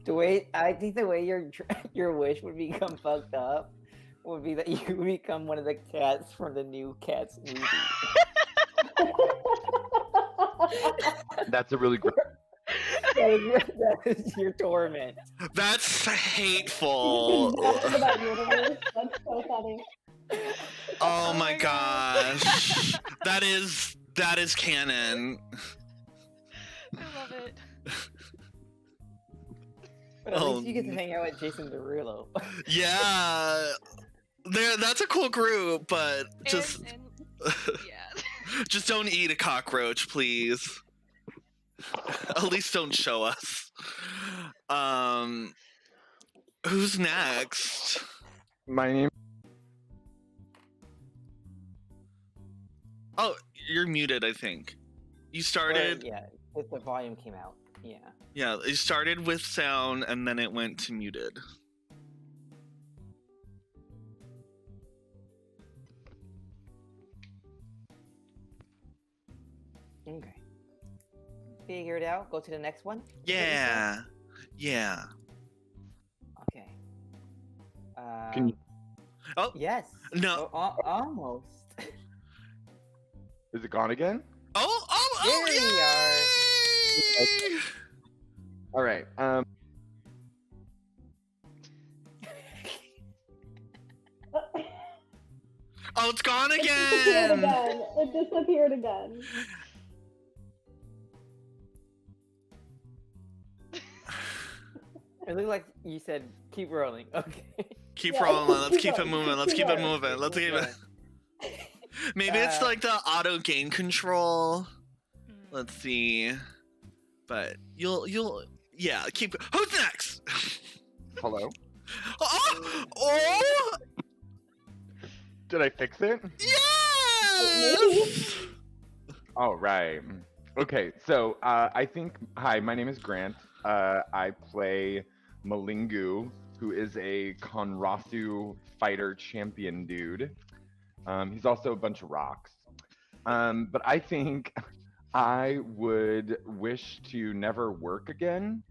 I think the way your wish would become fucked up would be that you would become one of the cats from the new Cats movie. That's a really great. That is your torment. That's hateful. Exactly that universe. That's so funny. Oh my gosh. That is canon. I love it. But at least you get to hang out with Jason Derulo. Yeah. That's a cool group, but just yeah. just don't eat a cockroach, please. At least don't show us. Who's next? My name. Oh, you're muted, I think. You started. Yeah, if the volume came out. Yeah. Yeah, you started with sound and then it went to muted. Okay. Figure it out. Go to the next one. Yeah. Yeah. Okay. Can you- Oh. Yes. No. Almost. Is it gone again? Oh, There we yay! All right. Oh, it's gone It disappeared again. again. It disappeared again. It looked like you said keep rolling. Okay. Keep Yeah, rolling. Let's keep keep it going, moving. Let's keep keep it going. moving. Let's keep it. Yeah. Maybe it's like the auto gain control. Let's see. But you'll yeah, keep. Who's next? Hello. Oh! Did I fix it? Yes! Oh, right. Okay, so I think. Hi, my name is Grant. I play Malingu, who is a Konrasu fighter champion dude. He's also a bunch of rocks. But I think I would wish to never work again,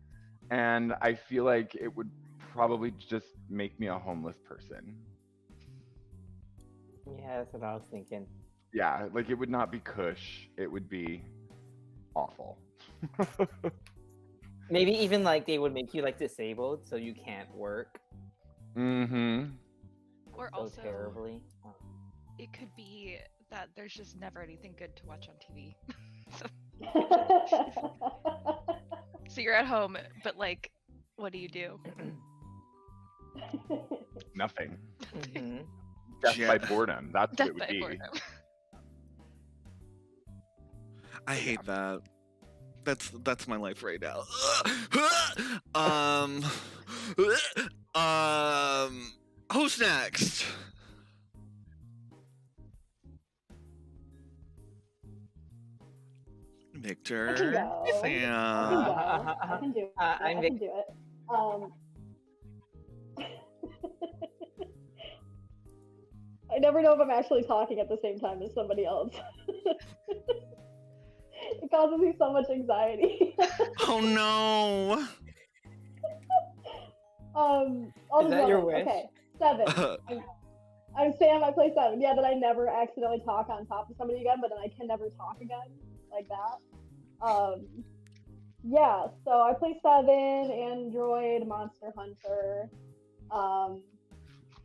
and I feel like it would probably just make me a homeless person. Yeah, that's what I was thinking. Yeah, like it would not be cush. It would be awful. Maybe even like they would make you like disabled so you can't work Mm-hmm. Or so also, terribly. it could be that there's just never anything good to watch on TV. So you're at home, but like, what do you do? Nothing. Mhm. Death Yeah. by boredom. That's what Death it would by be. boredom. I hate that. That's my life right now. Who's next? Victor. I can go. I can Sam. go. I can do it. I'm I can do it. I never know if I'm actually talking at the same time as somebody else. It causes me so much anxiety. Oh no. I'll Is just that go your in. wish? Okay, 7. I'm Sam. I play 7. Yeah, that I never accidentally talk on top of somebody again, but then I can never talk again like that. Yeah. So I play 7, android, monster hunter.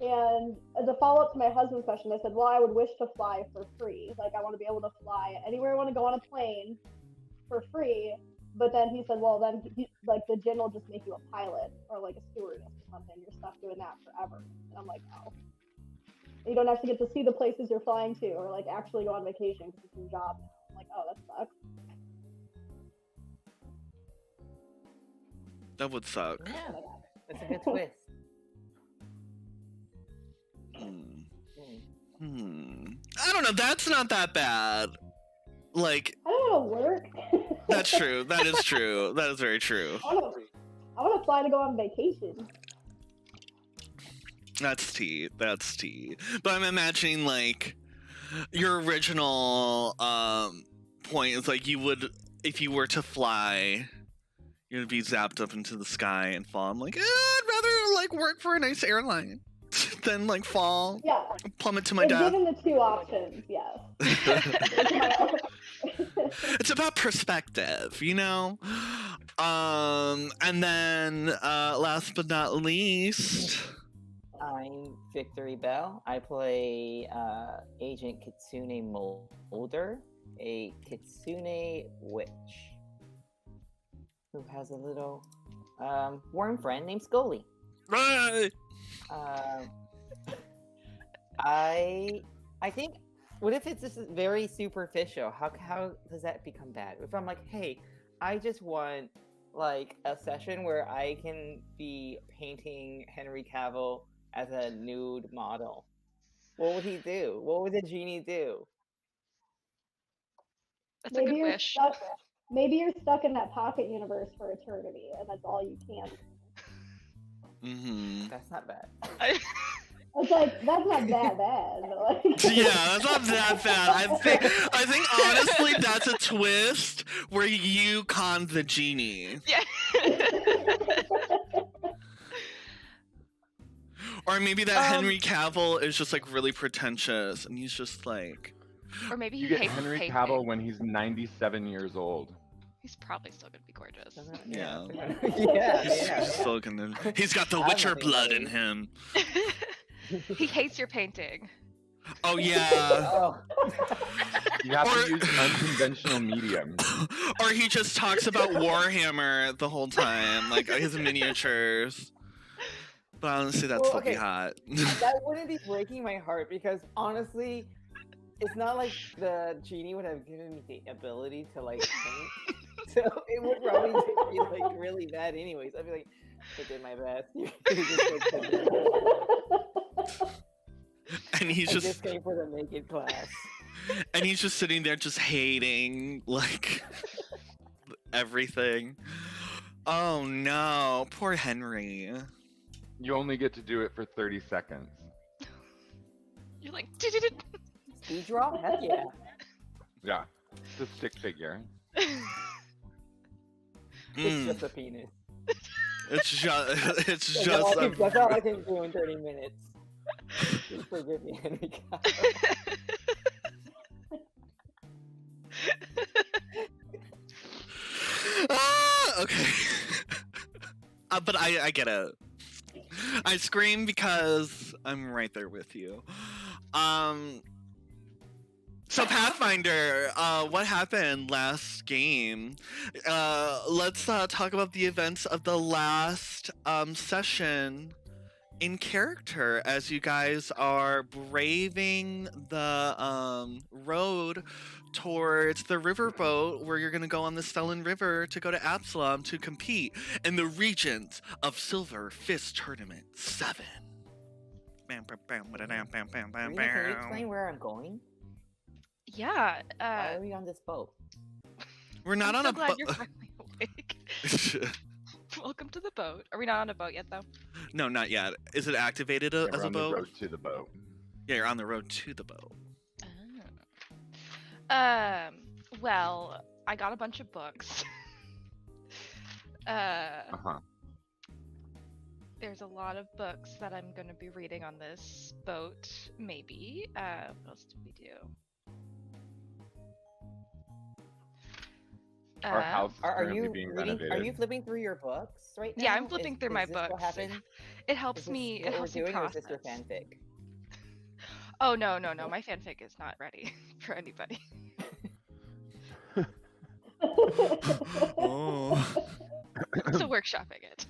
And as a follow-up to my husband's question, I said, well, I would wish to fly for free. Like, I want to be able to fly anywhere I want to go on a plane for free. But then he said, well, then like the gin will just make you a pilot or like a stewardess or something. You're stuck doing that forever. And I'm like, oh. You don't actually get to see the places you're flying to or like actually go on vacation because it's your job now. I'm like, oh, that sucks. That would suck. Yeah, that's a good twist. I don't know. That's not that bad. Like, I don't want to work. that's true. That is true. That is very true. I want to fly to go on vacation. That's tea. That's tea. But I'm imagining like your original point is like you would, if you were to fly, You're gonna be zapped up into the sky and fall. I'm like, I'd rather like work for a nice airline than like fall, Yeah. plummet to my If death. given the two options, yes. It's about perspective, you know? And then last but not least, I'm Victory Bell. I play Agent Kitsune Molder, a Kitsune witch who has a little worm friend named Scully. right? I think, what if it's just very superficial? How does that become bad? If I'm like, hey, I just want like a session where I can be painting Henry Cavill as a nude model, what would he do? What would the genie do? That's a good you're wish. stuck. Maybe you're stuck in that pocket universe for eternity, and that's all you can. Mm-hmm. That's not bad. It's like that's not that bad. Like, Yeah, that's not that bad. I think honestly that's a twist where you con the genie. Yeah. Or maybe that Henry Cavill is just like really pretentious and he's just like Or maybe he You get hates Henry painting. Cavill when he's 97 years old. He's probably still gonna be gorgeous. Yeah. Yeah. he's still gonna he's got the I Witcher don't think blood that in is- him. He hates your painting. Oh yeah. Oh. You have Or- to use unconventional medium. Or he just talks about Warhammer the whole time, like his miniatures. But honestly, that's Well, still be okay. hot. That wouldn't be breaking my heart because honestly, it's not like the genie would have given me the ability to like paint. So it would probably be like really bad anyways. I'd be like, I did my best. You just, like, And he's I just just came for the naked class. and he's just sitting there just hating like everything. Oh no, poor Henry. You only get to do it for 30 seconds. You're like, Speed draw? Heck yeah. Yeah. It's a stick figure. It's Mm, just a penis. it's just That's all, a that's all I can do in 30 minutes. Just forgive me, Henry Cavill. okay. But I get it. I scream because I'm right there with you. So Pathfinder, what happened last game? Let's talk about the events of the last session in character as you guys are braving the road towards the riverboat where you're going to go on the Sellen River to go to Absalom to compete in the Regents of Silver Fist Tournament 7. Bam, bam, bam, ba-da-dam, bam, bam, bam, Rena, can you bam. explain where I'm going? yeah. Why are we on this boat? We're not I'm on so a glad boat. you're finally awake. Welcome to the boat. Are we not on a boat yet, though? No, not yet. Is it activated Yeah, as we're a on the boat? road to the boat. Yeah, you're on the road to the boat. Well, I got a bunch of books. Uh-huh. There's a lot of books that I'm going to be reading on this boat, maybe. What else did we do? Our house is Are currently you being reading? renovated. Are you flipping through your books right now? Yeah, I'm flipping through my is this what books. happened? It helps Is this me. what It we're helps me doing, or is process. this your fanfic? Oh no, my fanfic is not ready for anybody. Oh. Still workshopping it.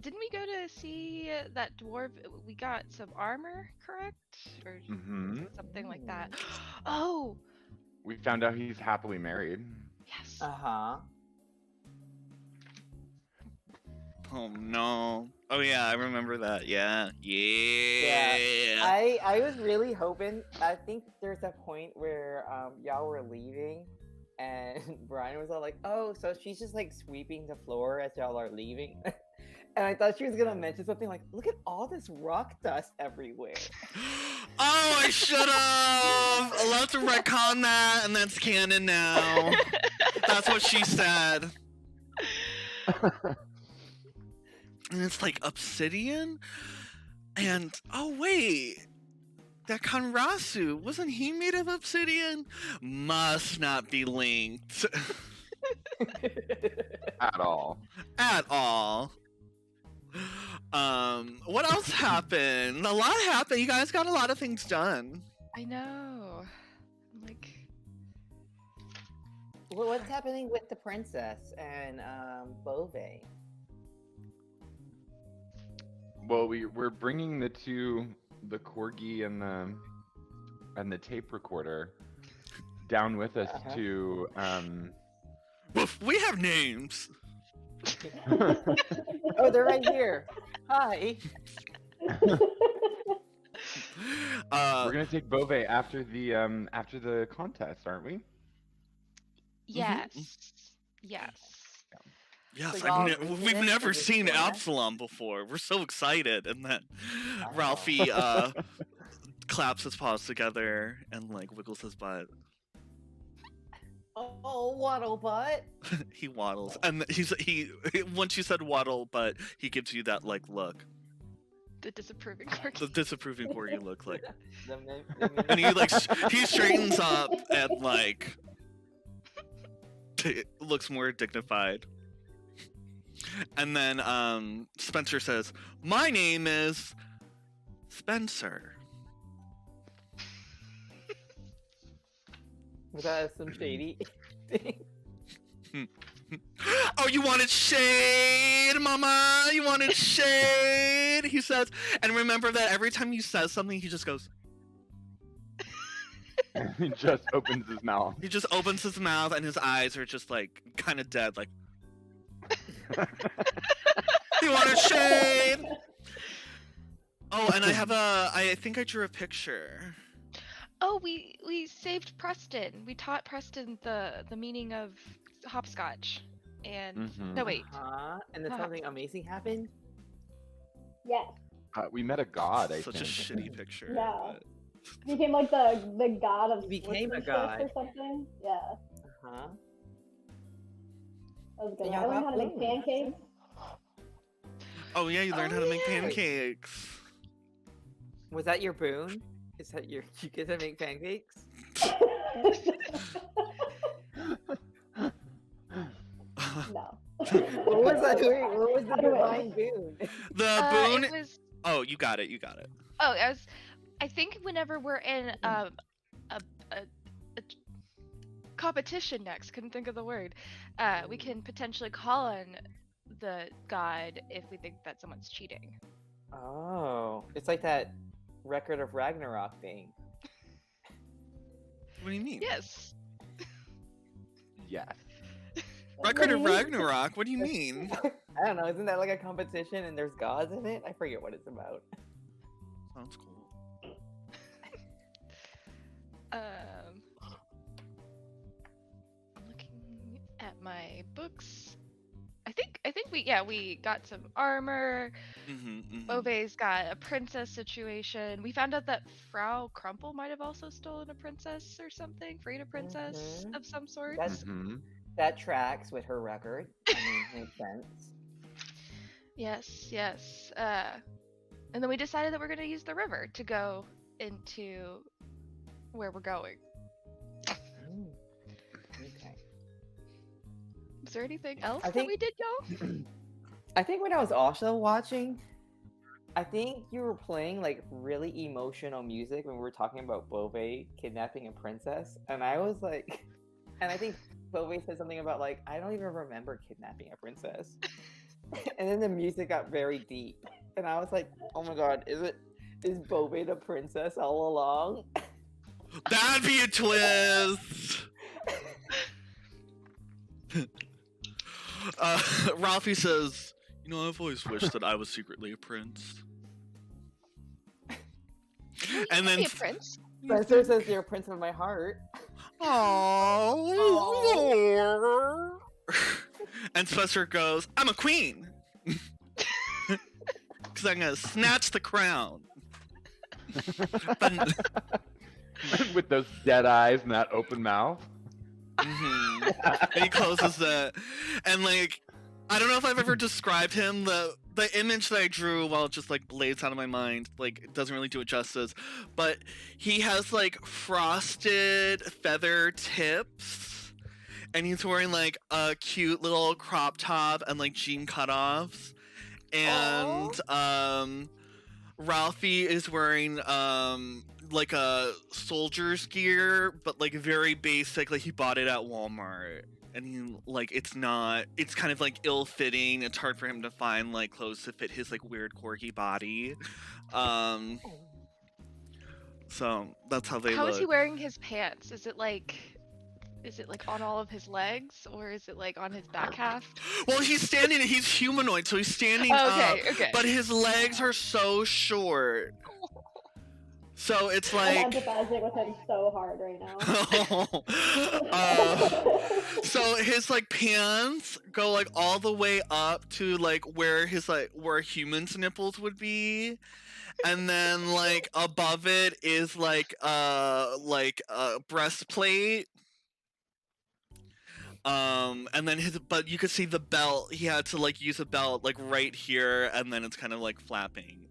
Didn't we go to see that dwarf? We got some armor, correct? Or Mm-hmm. something like that. Oh, We found out he's happily married. yes. Uh-huh. Oh no. Oh yeah, I remember that. Yeah. I was really hoping. I think there's a point where y'all were leaving, and Brian was all like, "Oh, so she's just like sweeping the floor as y'all are leaving." And I thought she was gonna mention something like, "Look at all this rock dust everywhere." Oh, I should have. Let's retcon that, and that's canon now. That's what she said. And it's like obsidian? And oh wait, that Kanrasu, wasn't he made of obsidian? Must not be linked. At all. At all. What else happened? A lot happened. You guys got a lot of things done. I know. I'm like, Well, what's happening with the princess and Bove? Well, we're bringing the corgi and the tape recorder down with us Uh-huh. to Woof, we have names. Oh, they're right here. Hi. we're gonna take Bove after the contest, aren't we? yes. Yes. Yes, So y'all we've visited never this seen format? Absalom before. We're so excited, and then Wow. Ralphie claps his paws together and like wiggles his butt. Oh, waddle butt. He waddles, and he once you said waddle, but he gives you that like look, The disapproving the quirky. disapproving corgi look, like, The and he like he straightens up and like looks more dignified. And then Spencer says, "My name is Spencer." Was that some shady thing? Oh, you wanted shade, mama? You wanted shade? He says, and remember that every time he says something, he just goes, He just opens his mouth. he just opens his mouth and his eyes are just like kind of dead, like, you wanted shade? Oh, and I think I drew a picture. Oh, we saved Preston. We taught Preston the meaning of hopscotch. And Mhm. no, wait. Huh? And then Huh. something amazing happened? Yes. We met a god, I Such a think. shitty picture. Yeah. but- He became like the god of He became a sportsmanship god. or something. Yeah, Huh? that was good. Yeah, I learned how to make ooh. pancakes. Oh yeah, you learned Oh, how to make yeah. pancakes. Was that your boon? Is that you get to make pancakes? No. What was that? Wait, what was the Anyway. divine boon? The boon. It was. Oh, you got it. You got it. Oh, I think whenever we're in a competition next, couldn't think of the word. We can potentially call on the god if we think that someone's cheating. Oh, it's like that record of Ragnarok thing. What do you mean? Yes. Yes. Record of Maybe. Ragnarok. What do you mean? I don't know. Isn't that like a competition and there's gods in it? I forget what it's about. Sounds cool. I'm looking at my books. I think we got some armor. Bove's got a princess situation. We found out that Frau Crumple might have also stolen a princess or something, freed a princess Mhm. of some sort. That's Mhm. that tracks with her record. I mean, makes sense. Yes, yes. And then we decided that we're gonna use the river to go into where we're going. Mm. Okay. Is there anything else I that think- we did, y'all? I think when I was also watching, I think you were playing like really emotional music when we were talking about Bove kidnapping a princess, and I was like, and I think Bove said something about like I don't even remember kidnapping a princess, and then the music got very deep, and I was like, oh my god, is Bove the princess all along? That'd be a twist. Ralphie says, "You know, I've always wished that I was secretly a prince." And then Be a prince. Spencer says you're a prince of my heart. Oh. And Spencer goes, "I'm a queen." Because I'm gonna snatch the crown. But With those dead eyes and that open mouth. And he closes it, and like, I don't know if I've ever described him. The image that I drew, while it just like blades out of my mind, like it doesn't really do it justice. But he has like frosted feather tips, and he's wearing like a cute little crop top and like jean cutoffs, and Ralphie is wearing like a soldier's gear, but like very basic, like he bought it at Walmart. And he, like, it's kind of like ill-fitting. It's hard for him to find like clothes to fit his like weird corgi body. So that's how they How look. is he wearing his pants? Is it like on all of his legs, or is it like on his back half? Well, he's humanoid, so he's standing Okay, up, okay. but his legs are so short. So it's like I'm empathizing with him so hard right now. So his like pants go like all the way up to like where where a human's nipples would be, and then like above it is like a breastplate. And then but you could see the belt. He had to like use a belt like right here, and then it's kind of like flapping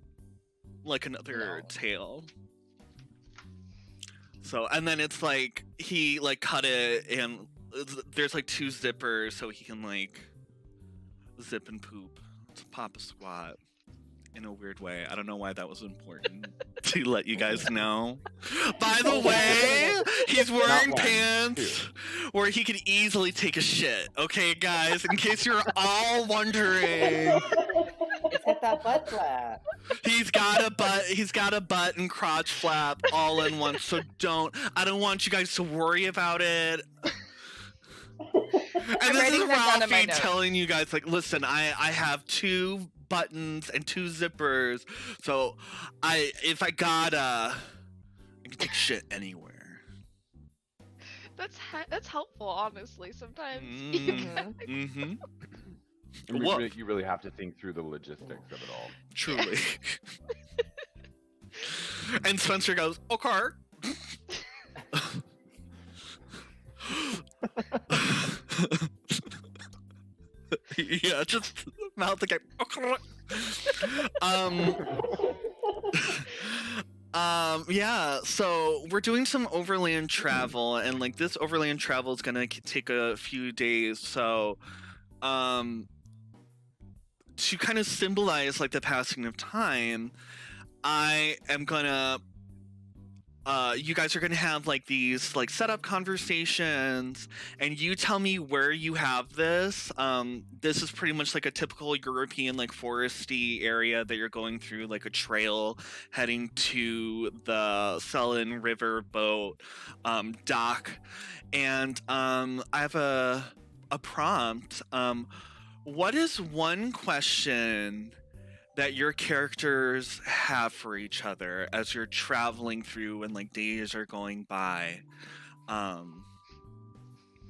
like another tail. So, and then it's like he like cut it, and there's like 2 zippers, so he can like zip and poop to pop a squat in a weird way. I don't know why that was important to let you guys know. By the way, he's wearing pants where he could easily take a shit. Okay, guys, in case you're all wondering. It's at that butt flap. He's got a butt and crotch flap all in one, so I don't want you guys to worry about it. And this is Ralphie telling you guys, like, listen, I have 2 buttons and 2 zippers, so if I gotta, I can take shit anywhere. That's helpful, honestly. Sometimes. You really have to think through the logistics of it all. Truly. And Spencer goes, okay. Yeah, just mouth the guy. Yeah, so we're doing some overland travel, and like this overland travel is gonna take a few days, so to kind of symbolize like the passing of time, I am gonna you guys are gonna have like these like setup conversations, and you tell me where you have this. This is pretty much like a typical European like foresty area that you're going through, like a trail heading to the Sellen River boat dock, and I have a prompt. What is one question that your characters have for each other as you're traveling through and like days are going by?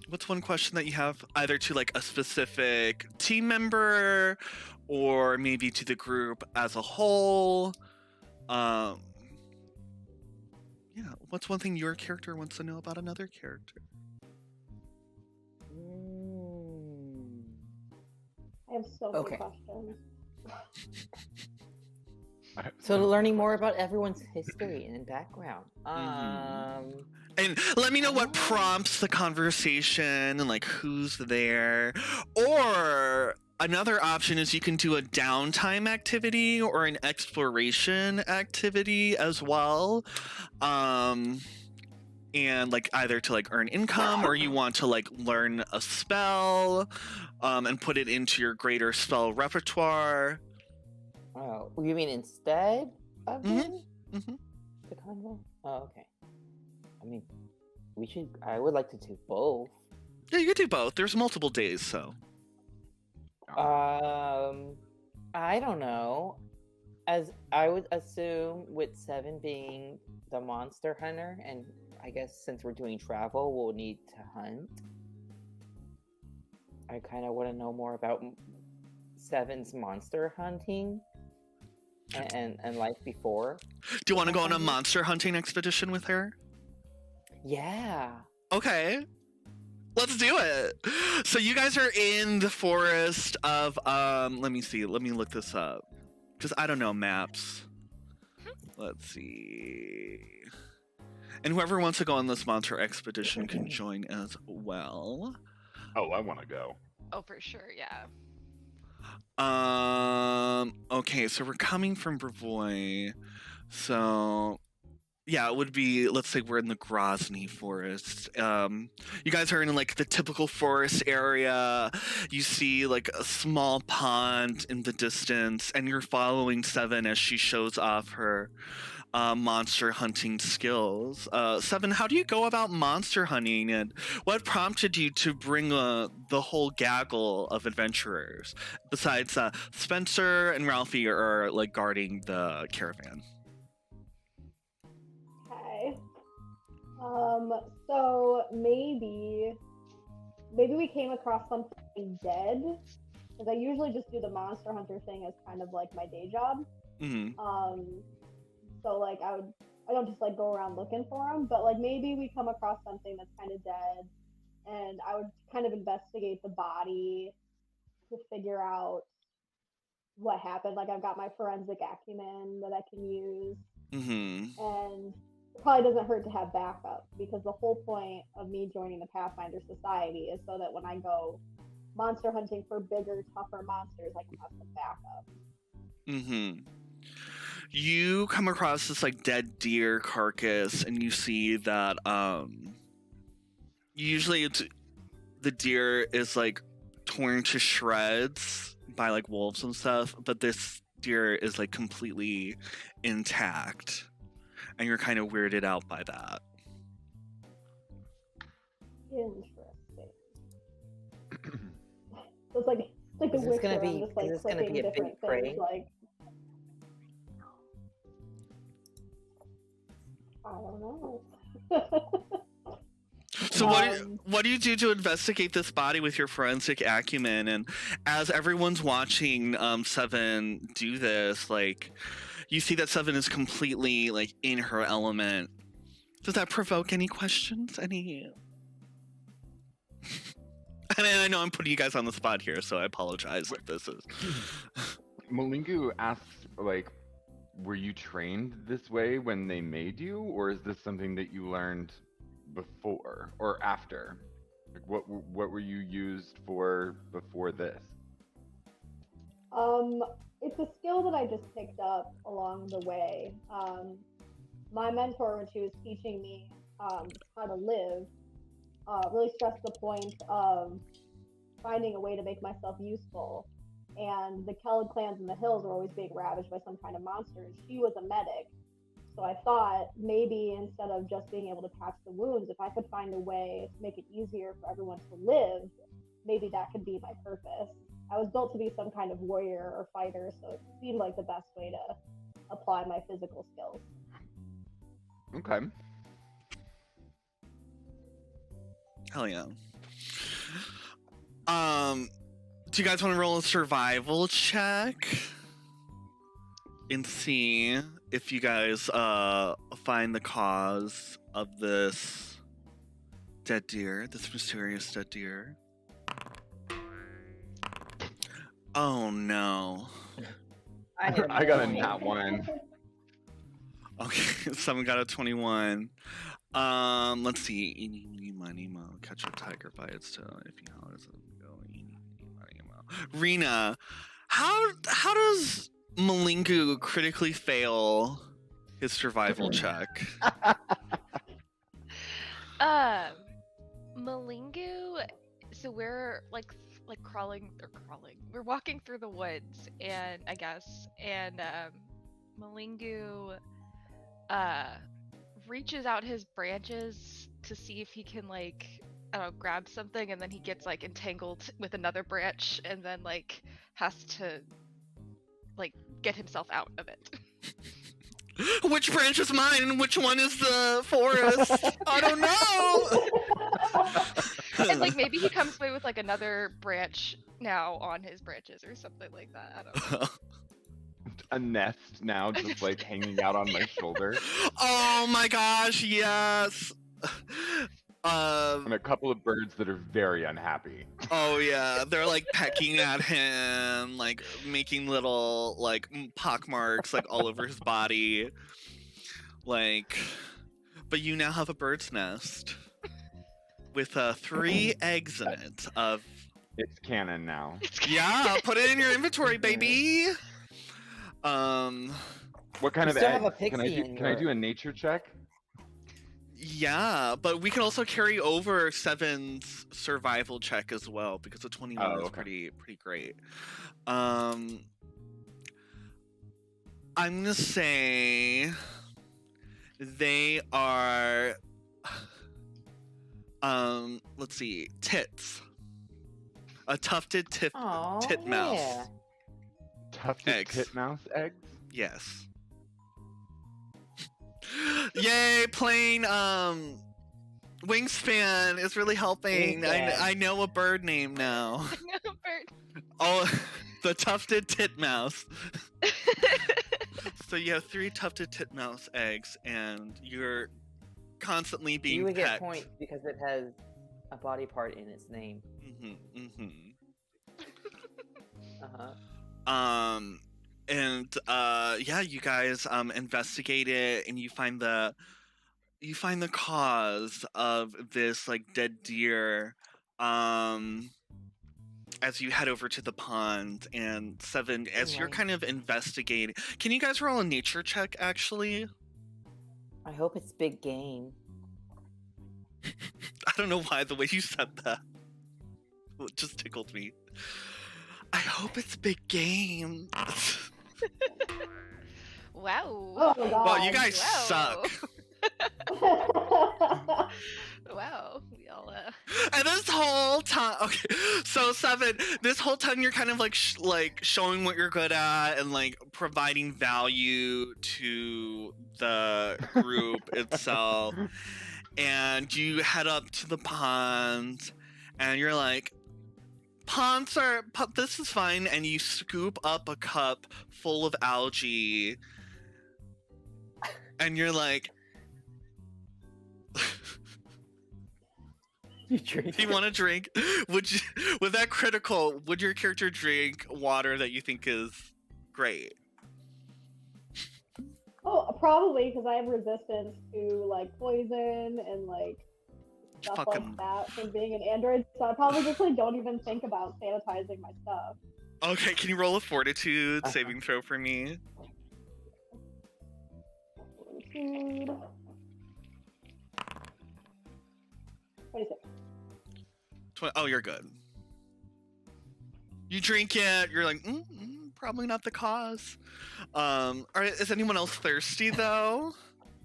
What's one question that you have either to like a specific team member or maybe to the group as a whole? Yeah, what's one thing your character wants to know about another character? I have so many questions. So learning more about everyone's history and background. And let me know what prompts the conversation and like who's there. Or another option is you can do a downtime activity or an exploration activity as well. And like either to like earn income, or you want to like learn a spell and put it into your greater spell repertoire. Oh, you mean instead of the convo? Oh, okay. I mean, I would like to do both. Yeah, you could do both. There's multiple days, so. I don't know. As I would assume with 7 being the monster hunter, and I guess since we're doing travel, we'll need to hunt. I kind of want to know more about 7's monster hunting and life before. Do you want to go on a monster hunting expedition with her? Yeah. Okay. Let's do it. So you guys are in the forest of let me see. Let me look this up. Because I don't know maps. Let's see. And whoever wants to go on this monster expedition can join as well. Oh, I want to go. Oh, for sure, yeah. Okay, so we're coming from Brevoy. So yeah, it would be, let's say we're in the Grozny forest. You guys are in like the typical forest area. You see like a small pond in the distance, and you're following Seven as she shows off her monster hunting skills. Seven, how do you go about monster hunting, and what prompted you to bring the whole gaggle of adventurers? Besides, Spencer and Ralphie are like guarding the caravan. Okay. So maybe we came across something dead, because I usually just do the monster hunter thing as kind of like my day job. Mm-hmm. So like I don't just like go around looking for them, but like maybe we come across something that's kind of dead, and I would kind of investigate the body to figure out what happened. Like I've got my forensic acumen that I can use, Mm-hmm. and it probably doesn't hurt to have backup, because the whole point of me joining the Pathfinder Society is so that when I go monster hunting for bigger, tougher monsters, I can have some backup. Mm-hmm. You come across this like dead deer carcass, and you see that usually the deer is like torn to shreds by like wolves and stuff, but this deer is like completely intact, and you're kind of weirded out by that. Interesting. So it's like the Is this Witcher. gonna I'm be- just like is this gonna clicking be a big different prey? things. Like I don't know. So what do you do to investigate this body with your forensic acumen? And as everyone's watching Seven do this, like you see that Seven is completely like in her element. Does that provoke any questions? Any? I know I'm putting you guys on the spot here, so I apologize if this is. Malingu asks, like, were you trained this way when they made you, or is this something that you learned before or after? Like, what were you used for before this? It's a skill that I just picked up along the way. My mentor, when she was teaching me how to live, really stressed the point of finding a way to make myself useful. And the Kellogg clans in the hills were always being ravaged by some kind of monster. She was a medic. So I thought maybe instead of just being able to patch the wounds, if I could find a way to make it easier for everyone to live, maybe that could be my purpose. I was built to be some kind of warrior or fighter, so it seemed like the best way to apply my physical skills. Okay. Hell yeah. Do you guys want to roll a survival check and see if you guys find the cause of this dead deer, this mysterious dead deer? Oh no. I got a nat 1. Okay, someone got a 21. Let's see. Eeny, meeny, miny, moe. Catch a tiger by its tail. If you know, it's go. Eeny, meeny, miny, moe. Rena, how does Malingu critically fail his survival check? Malingu. So we're like crawling. We're walking through the woods, and I guess, and Malingu reaches out his branches to see if he can like, I don't know, grab something, and then he gets like entangled with another branch, and then like has to like get himself out of it. Which branch is mine and which one is the forest? I don't know. And like maybe he comes away with like another branch now on his branches or something like that. I don't know. A nest now just like hanging out on my shoulder. Oh my gosh, yes. And a couple of birds that are very unhappy. Oh yeah, they're like pecking at him, like making little like pock marks like all over his body. Like, but you now have a bird's nest with 3 eggs in it. It's canon now. Yeah, put it in your inventory, baby. What kind You of still have eggs? a Can I pixie do? in Can I your- do a nature check? Yeah, but we can also carry over Seven's survival check as well because a 21 Oh, is okay. pretty great. I'm gonna say they are let's see, tits. A tufted Aw, titmouse. yeah. Tufted Eggs. titmouse eggs. Yes. Yay, playing Wingspan is really helping. Wingspan. I know a bird name now. Bird. Oh, the tufted titmouse. So you have 3 tufted titmouse eggs, and you're constantly being You would get pecked. points because it has a body part in its name. And yeah, you guys investigate it, and you find the cause of this like dead deer. As you head over to the pond, and Seven, as you're Alright. kind of investigating, can you guys roll a nature check? Actually, I hope it's big game. I don't know why the way you said that it just tickled me. I hope it's big game. Wow. Oh my god. Well, you guys Wow. suck. Wow. We all And this whole time, okay, so Seven, this whole time you're kind of like showing what you're good at and like providing value to the group itself. And you head up to the pond, and you're like, this is fine. And you scoop up a cup full of algae, and you're like, You drink. do you want to drink? With that critical, would your character drink water that you think is great? Oh, probably because I have resistance to like poison and like stuff Fucking- like that from being an android. So I probably just like don't even think about sanitizing my stuff. Okay, can you roll a fortitude saving throw for me? Food. 26. Oh, you're good. You drink it. You're like, probably not the cause. All right. Is anyone else thirsty though?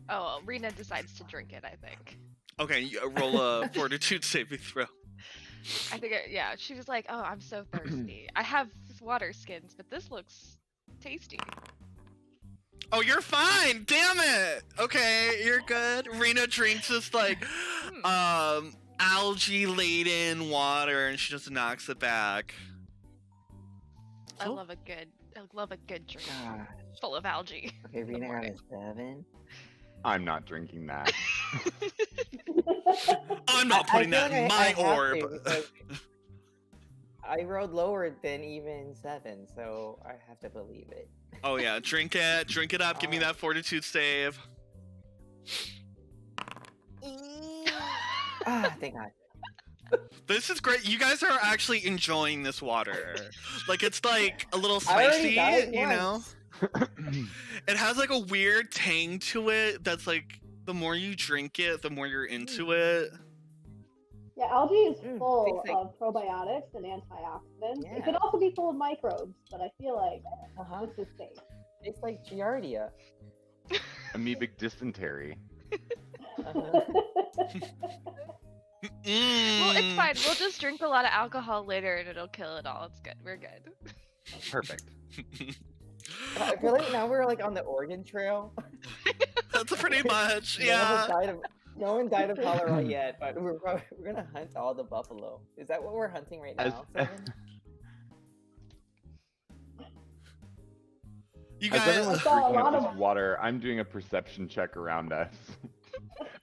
Oh, Rena decides to drink it, I think. Okay, you roll a fortitude saving throw. I think, yeah, she was like, oh, I'm so thirsty. I have water skins, but this looks tasty. Oh, you're fine. Damn it. Okay, you're good. Rena drinks this like algae laden water, and she just knocks it back. I Cool. love a good drink Gosh. full of algae. Okay, Rena got a 7. I'm not drinking that. I'm not putting that in my orb. I rolled lower than even 7, so I have to believe it. Oh yeah, drink it up. Give me that fortitude save. Thank God. This is great. You guys are actually enjoying this water. Like it's like a little I already spicy, got it you know? once. It has like a weird tang to it that's like the more you drink it, the more you're into it. Yeah, algae is Mm, full tastes like- of probiotics and antioxidants. Yeah. It could also be full of microbes, but I feel like Uh-huh. this is safe. It's like Giardia. Amoebic dysentery. Uh-huh. Well, it's Mm. fine. We'll just drink a lot of alcohol later and it'll kill it all. It's good. We're good. Perfect. I feel like now we're like on the Oregon Trail. That's pretty much, No yeah. one died of cholera yet, but we're gonna hunt all the buffalo. Is that what we're hunting right As- now? Seven? You As guys, everyone's saw a drinking lot up of- this water, I'm doing a perception check around us.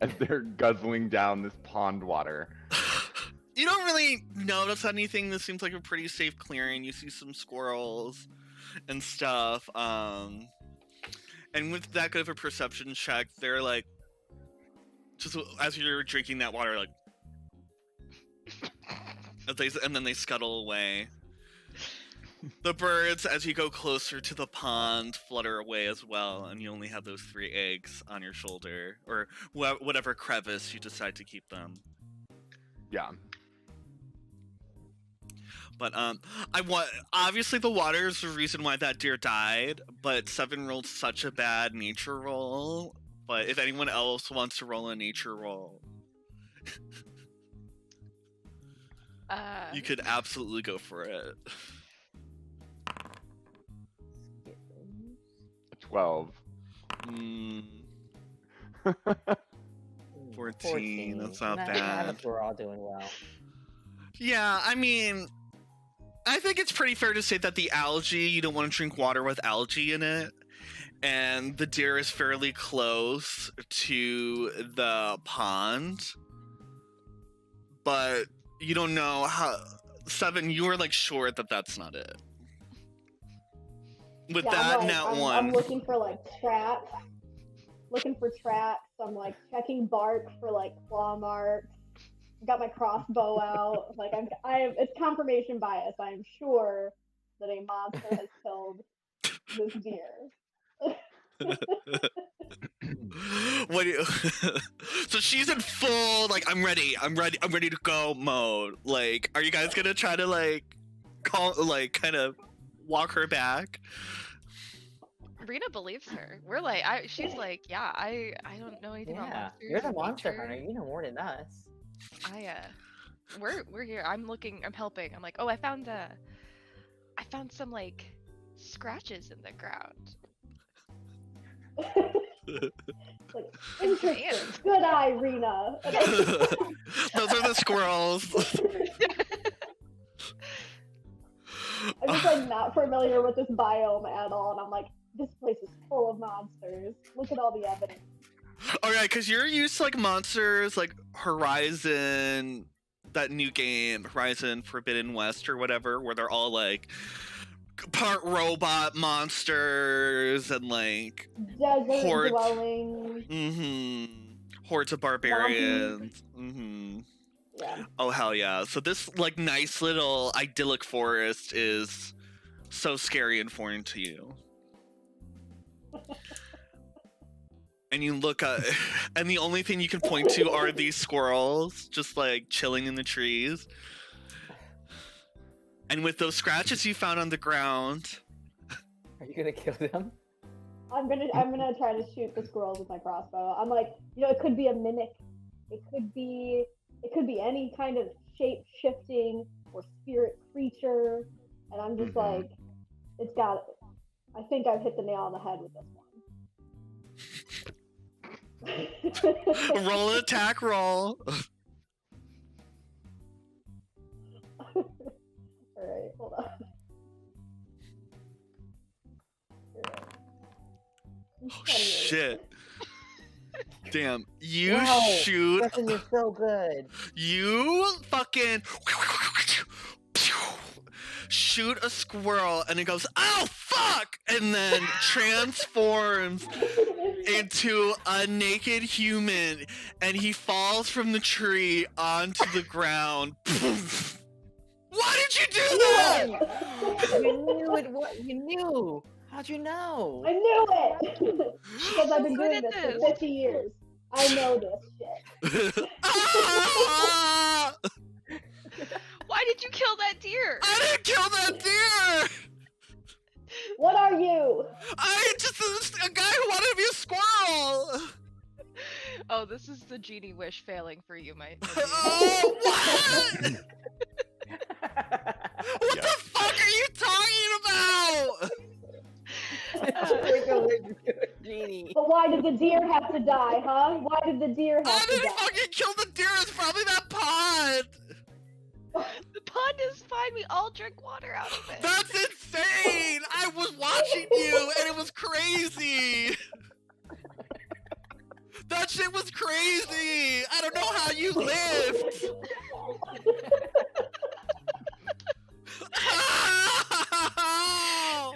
as they're guzzling down this pond water. You don't really notice anything. This seems like a pretty safe clearing. You see some squirrels and stuff. And with that good of a perception check, they're like, just as you're drinking that water, like, and then they scuttle away. The birds, as you go closer to the pond, flutter away as well, and you only have those 3 eggs on your shoulder, or whatever crevice you decide to keep them. Yeah. But obviously the water is the reason why that deer died, but Seven rolled such a bad nature roll. But if anyone else wants to roll a nature roll, you could absolutely go for it. 12. 14. That's not bad. We're all doing well. Yeah, I mean, I think it's pretty fair to say that the algae, you don't want to drink water with algae in it. And the deer is fairly close to the pond. But you don't know how... Seven, you were like sure that that's not it. With that, I'm looking for like tracks. I'm like checking bark for like claw marks. I've got my crossbow out. Like it's confirmation bias. I'm sure that a monster has killed this deer. What do you... So she's in full like I'm ready to go mode. Like, are you guys gonna try to like kind of walk her back? Rena believes her. We're like, she's like, yeah, I don't know anything about monsters. You're the or monster nature. hunter. You know more than us. We're here. I'm helping. I'm like, oh, I found some like scratches in the ground. Like, interesting. Good eye, Rena. Those are the squirrels. I'm just like not familiar with this biome at all, and I'm like, this place is full of monsters. Look at all the evidence. Alright, because you're used to like monsters like Horizon, that new game, Horizon Forbidden West or whatever, where they're all like part robot monsters and like desert dwelling. Hordes of barbarians. Yeah. Oh hell yeah. So this like nice little idyllic forest is so scary and foreign to you. And you look and the only thing you can point to are these squirrels just like chilling in the trees. And with those scratches you found on the ground, are you gonna kill them? I'm gonna try to shoot the squirrels with my crossbow. I'm like, it could be a mimic. It could be any kind of shape-shifting or spirit creature. And I'm just like, I think I've hit the nail on the head with this one. roll an attack roll. Alright, hold on. Oh, shit. Damn, you shoot. Listen, you're so good. You fucking shoot a squirrel and it goes, oh fuck! And then transforms into a naked human and he falls from the tree onto the ground. Why did you do that? You knew it. What you knew? How'd you know? I knew it! Because I've been doing this for 50 years. I know this shit. Why did you kill that deer? I didn't kill that deer! What are you? I just a guy who wanted to be a squirrel! Oh, this is the genie wish failing for you, my Oh, what? What the fuck are you talking about? Genie. But why did the deer have to die, huh? Why did the deer have I to didn't die? fucking kill the deer. It's probably that pond. The pond is fine. We all drink water out of it. That's insane. I was watching you, and it was crazy. That's shit was crazy. I don't know how you lived. Oh!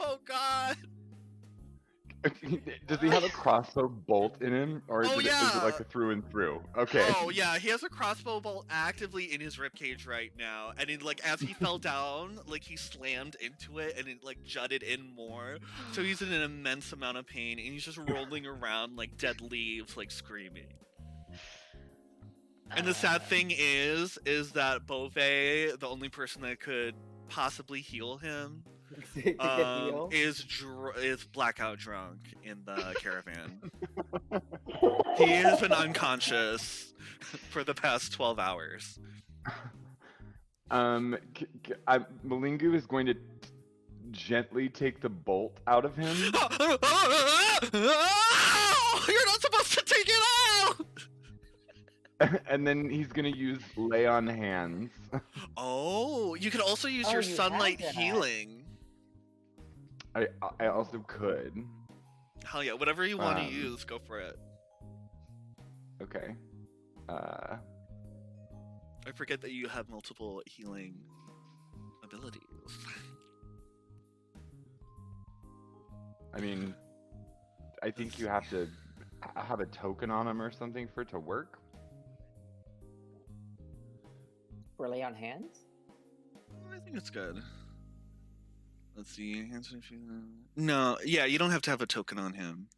Oh God. Does he have a crossbow bolt in him, or is it yeah. like a through and through? Okay. Oh yeah, he has a crossbow bolt actively in his ribcage right now, and it, like as he fell down, like he slammed into it, and it like jutted in more. So he's in an immense amount of pain, and he's just rolling around like dead leaves, like screaming. And the sad thing is that Bove, the only person that could possibly heal him, is blackout drunk in the caravan. He has been unconscious for the past 12 hours. Malingu is going to gently take the bolt out of him. You're not supposed to take it out! And then he's going to use lay on hands. Oh, you could also use your sunlight healing. I also could. Hell yeah, whatever you want to use, go for it. Okay. I forget that you have multiple healing abilities. I mean, I think you have to have a token on him or something for it to work. For lay on hands? I think it's good. Let's see. No, yeah, you don't have to have a token on him.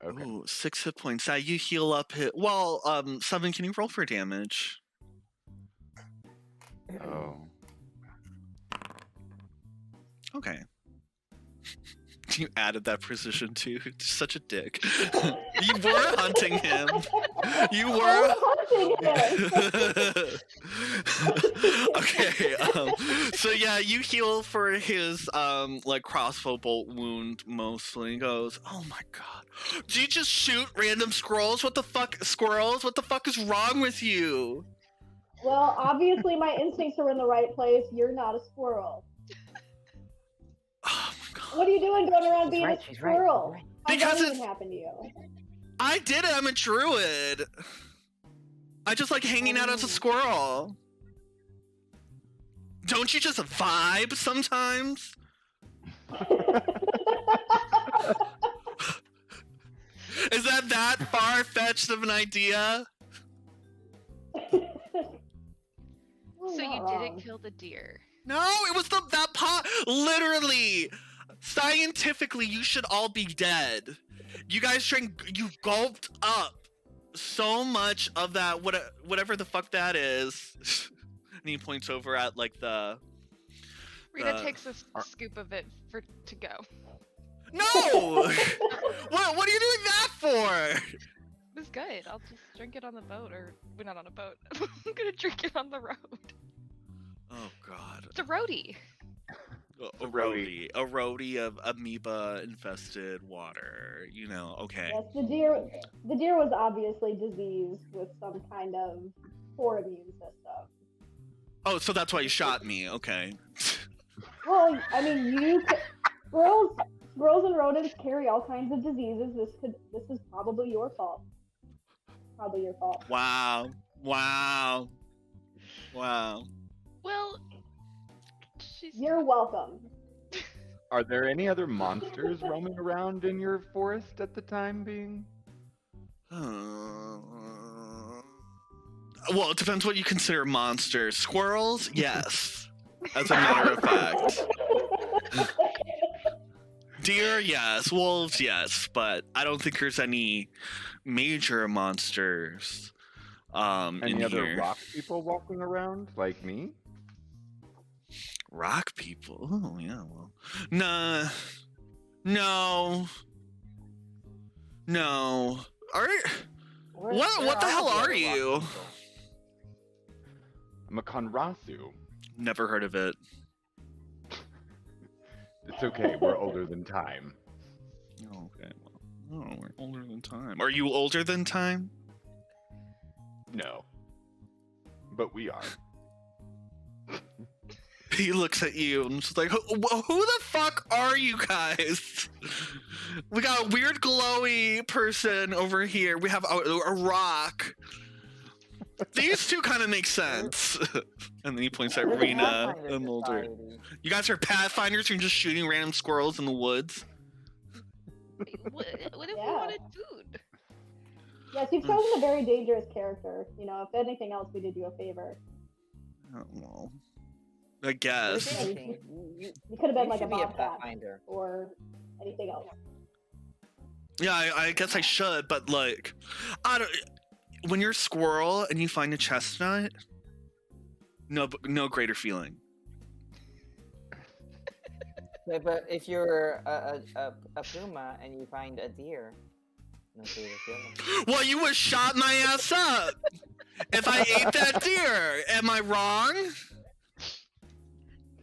Okay. Ooh, 6 hit points. You heal up hit. Well, 7, can you roll for damage? Oh. Okay. You added that precision too. Such a dick. You were hunting him. You were hunting him. Okay. So yeah, you heal for his like crossbow bolt wound mostly. He goes, oh my god. Do you just shoot random squirrels? What the fuck, squirrels? What the fuck is wrong with you? Well, obviously my instincts are in the right place. You're not a squirrel. Oh my god. What are you doing going around being a squirrel? Right. Because How did that happen to you? I did it. I'm a druid. I just like hanging out as a squirrel. Don't you just vibe sometimes? Is that far-fetched of an idea? So you didn't kill the deer. No, it was that pot. Literally, scientifically, you should all be dead. You guys you gulped up so much of that, whatever the fuck that is. And he points over at like the. Rita takes a scoop of it to go. No! What are you doing that for? It was good. I'll just drink it on the boat, or we're not on a boat. I'm gonna drink it on the road. Oh god. It's a roadie. A roadie of amoeba-infested water. You know, okay. Yes, the deer was obviously diseased with some kind of poor immune system. Oh, so that's why you shot me. Okay. Well, I mean, squirrels and rodents carry all kinds of diseases. This is probably your fault. Probably your fault. Wow. Well, you're welcome. Are there any other monsters roaming around in your forest at the time being? Well, it depends what you consider monsters. Squirrels, yes. As a matter of fact. Deer, yes. Wolves, yes. But I don't think there's any major monsters Any other here. rock people walking around like me? Rock people? Oh, yeah, well. Nah. No. What the hell are you? I'm a Conrasu. Never heard of it. It's okay, we're older than time. Oh, okay. Well, we're older than time. Are you older than time? No. But we are. He looks at you and is like, who the fuck are you guys? We got a weird glowy person over here. We have a rock. These two kind of make sense. And then he points at We're the Rena Pathfinder and Mulder. Society. You guys are Pathfinders and just shooting random squirrels in the woods? What if we Yeah. wanted food? Yes, you've chosen a very dangerous character. You know, if anything else, we did you a favor. I don't know. I guess. If anything, you You could have been you like a should be a bobcat Pathfinder. or anything else. Yeah, I guess I should, but like, I don't. When you're a squirrel and you find a chestnut, no greater feeling. Yeah, but if you're a puma and you find a deer, no greater feeling. Well, you would shot my ass up if I ate that deer. Am I wrong?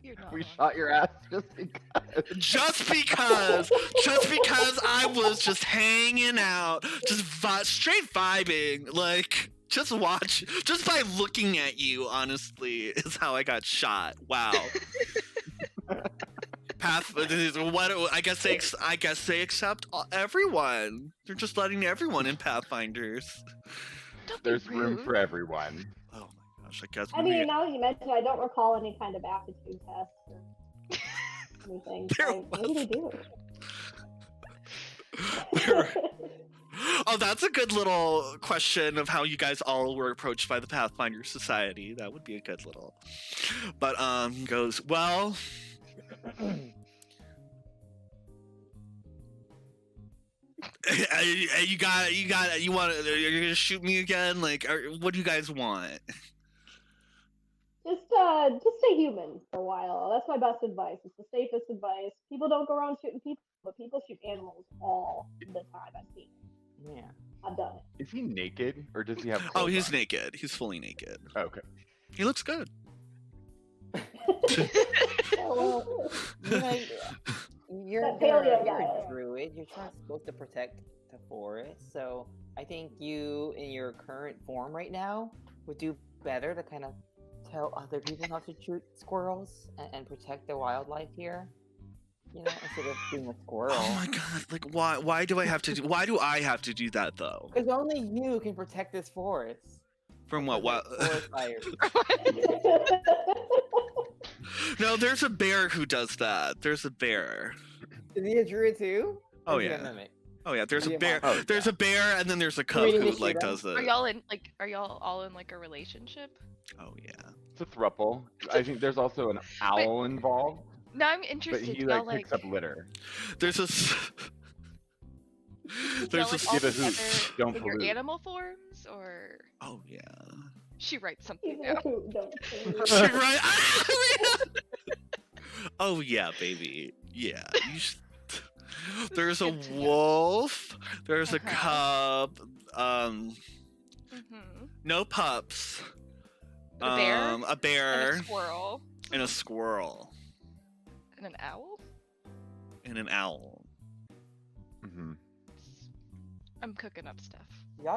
You're not We wrong. shot your ass just because. Just because I was just hanging out, just straight vibing, like just by looking at you. Honestly, is how I got shot. Wow. What? I guess they accept everyone. They're just letting everyone in Pathfinders. Don't be There's room rude. for everyone. Oh my gosh! I guess. I mean, now that you mention it, I don't recall any kind of aptitude test or anything. There So maybe they do. Oh, that's a good little question of how you guys all were approached by the Pathfinder Society. That would be a good little. But he goes, well, you want you're gonna shoot me again? Like, what do you guys want? Just stay human for a while. That's my best advice. It's the safest advice. People don't go around shooting people, but people shoot animals all the time. I've seen it. Yeah. I've done it. Is he naked or does he have? Oh, clothes he's on? naked. He's fully naked. Okay. He looks good. Oh, You know, you're That you're paleo you're guy. a druid. You're supposed to protect the forest. So I think you, in your current form right now, would do better to kind of tell other people how to shoot squirrels and protect the wildlife here. You know, instead of being a squirrel. Oh my god! Like, why do I have to do? Why do I have to do that though? Because only you can protect this forest. From what? What? Forest fires. No, there's a bear who does that. There's a bear. Is he a druid too? Oh Or is he a yeah. mimic? Oh yeah. There's a Yeah, bear. oh, There's yeah. a bear, and then there's a cub Reading who the like shit does it. Are y'all all in like a relationship? Oh yeah. It's a throuple. I think there's also an owl involved, No, I'm but interested. he Y'all like picks up litter. There's a. y'all There's like a. all give a hoot. together Don't in your pollute. animal forms, or Oh yeah. she writes something down. She right. Oh yeah, baby. Yeah. There's a wolf. There's a cub. Mm-hmm. No pups. A bear. A And bear a squirrel. and a squirrel And an owl. and an owl. Hmm. I'm cooking up stuff.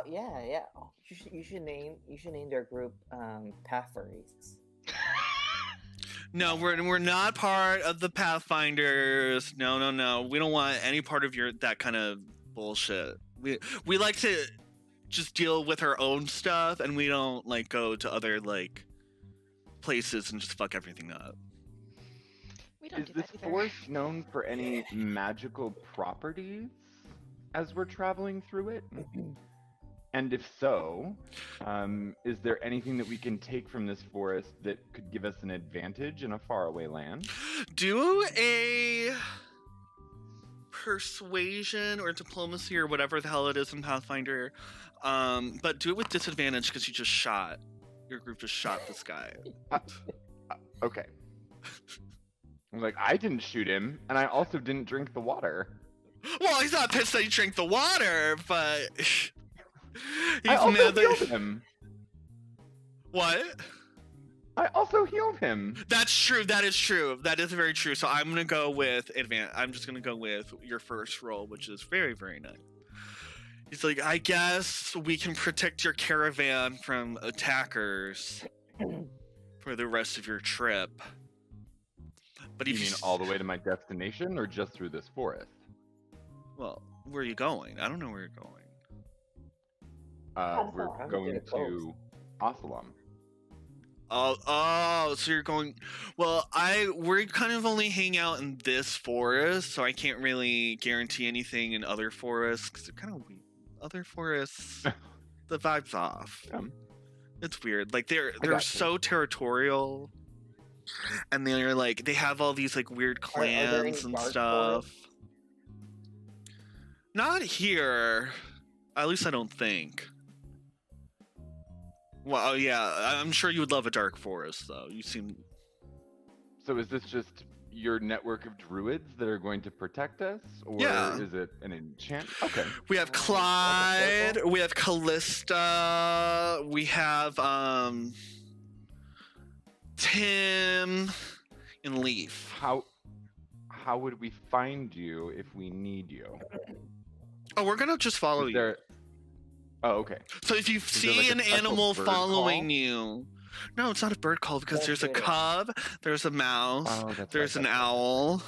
Yeah. Oh, you should name their group Pathfurries. No, we're not part of the Pathfinders. No. We don't want any part of that kind of bullshit. We like to just deal with our own stuff, and we don't like go to other like places and just fuck everything up. We don't Is do this that either. forest known for any magical properties as we're traveling through it? And if so, is there anything that we can take from this forest that could give us an advantage in a faraway land? Do a persuasion or diplomacy or whatever the hell it is in Pathfinder, but do it with disadvantage because you just shot. Your group just shot this guy. Okay. I was like, I didn't shoot him, and I also didn't drink the water. Well, he's not pissed that you drank the water, but he's I also mad healed that. him. What? I also healed him. That's true. That is true. That is very true. So I'm gonna go with I'm just gonna go with your first roll, which is very, very nice. He's like, I guess we can protect your caravan from attackers for the rest of your trip. But You if mean all the way to my destination, or just through this forest? Well, where are you going? I don't know where you're going. We're Absalom. going to Absalom. Oh, so you're going. Well, we're kind of only hang out in this forest, so I can't really guarantee anything in other forests because they're kind of weird. Other forests, the vibe's off. It's weird. Like they're got so territorial, and they're like they have all these like weird Are there any clans and dark stuff. forests? Not here. At least I don't think. Well, yeah, I'm sure you would love a dark forest, though. You seem. So is this just your network of druids that are going to protect us, or Yeah. is it an enchant? Okay. We have Like a Clyde. circle? We have Callista. We have Tim and Leaf. How would we find you if we need you? Oh, we're gonna just follow Is you. there? Oh, okay. So if you there, see like, a an special animal bird following call? you, no, it's not a bird call because Don't there's a shoot it. cub, there's a mouse, Oh, that's there's right, an that's right. owl,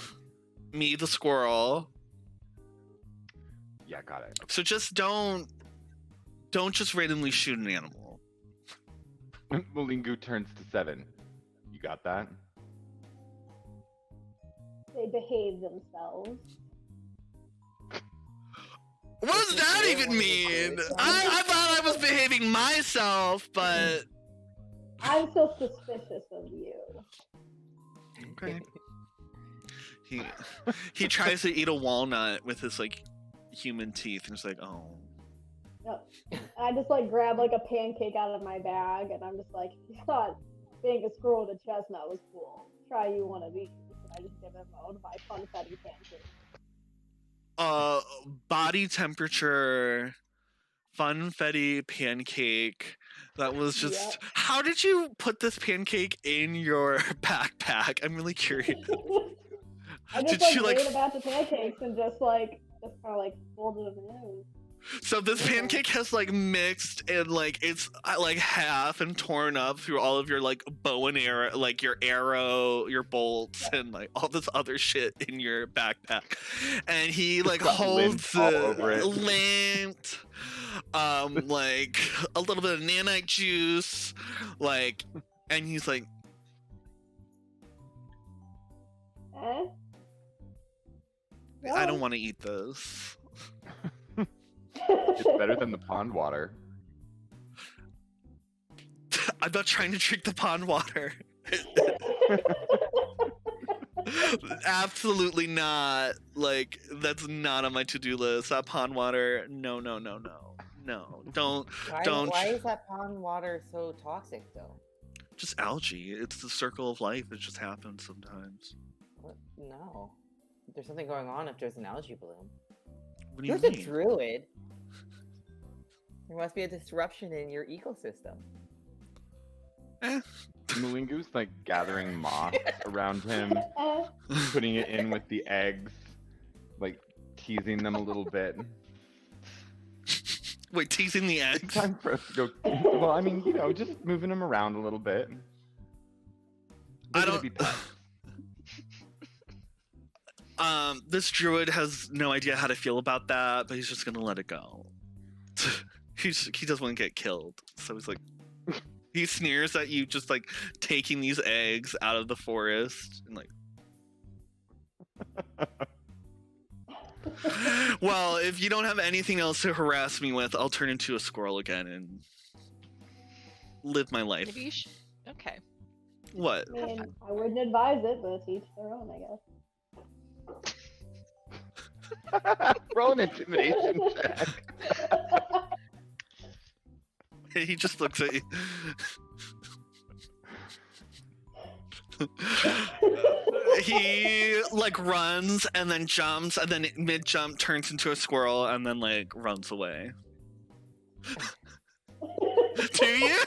me the squirrel. Yeah, got it. So just don't just randomly shoot an animal. Malingu turns to 7. You got that? They behave themselves. What does that even mean? I thought I was behaving myself, but I'm still suspicious of you. okay. He tries to eat a walnut with his like human teeth, and it's like, oh. Yep. I just like grab like a pancake out of my bag, and I'm just like, you thought being a squirrel with a chestnut was cool. Try you one of these. And I just give him one of my funfetti pancakes. Body temperature, funfetti pancake. That was just. Yep. How did you put this pancake in your backpack? I'm really curious. I just Did you, like like, made a batch of pancakes and just kind of like folded them in. So this pancake has like mixed and like it's like half and torn up through all of your like bow and arrow, like your arrow, your bolts, and like all this other shit in your backpack. And he like got lint holds all over it. lint, like a little bit of nanite juice, like, and he's like, Eh? I don't want to eat this. It's better than the pond water. I'm not trying to drink the pond water. Absolutely not. Like, that's not on my to-do list. That pond water, no. Don't. Why is that pond water so toxic though? Just algae. It's the circle of life. It just happens sometimes. What? No. There's something going on if there's an algae bloom. What do you You're the mean? druid. There must be a disruption in your ecosystem. Malingu's like gathering moss around him, Eh? putting it in with the eggs, like teasing them a little bit. Wait, teasing the It's eggs? time for us to go. Well, I mean, just moving them around a little bit. They're I gonna don't. be pets. This druid has no idea how to feel about that, but he's just gonna let it go. He doesn't want to get killed, so he's like, he sneers at you, just like taking these eggs out of the forest, and like, well, if you don't have anything else to harass me with, I'll turn into a squirrel again and live my life. Maybe you should. Okay. What? I mean, I wouldn't advise it, but to each their own, I guess. Roll an intimidation check. He just looks at you. He like runs and then jumps and then mid jump turns into a squirrel and then like runs away. Do you?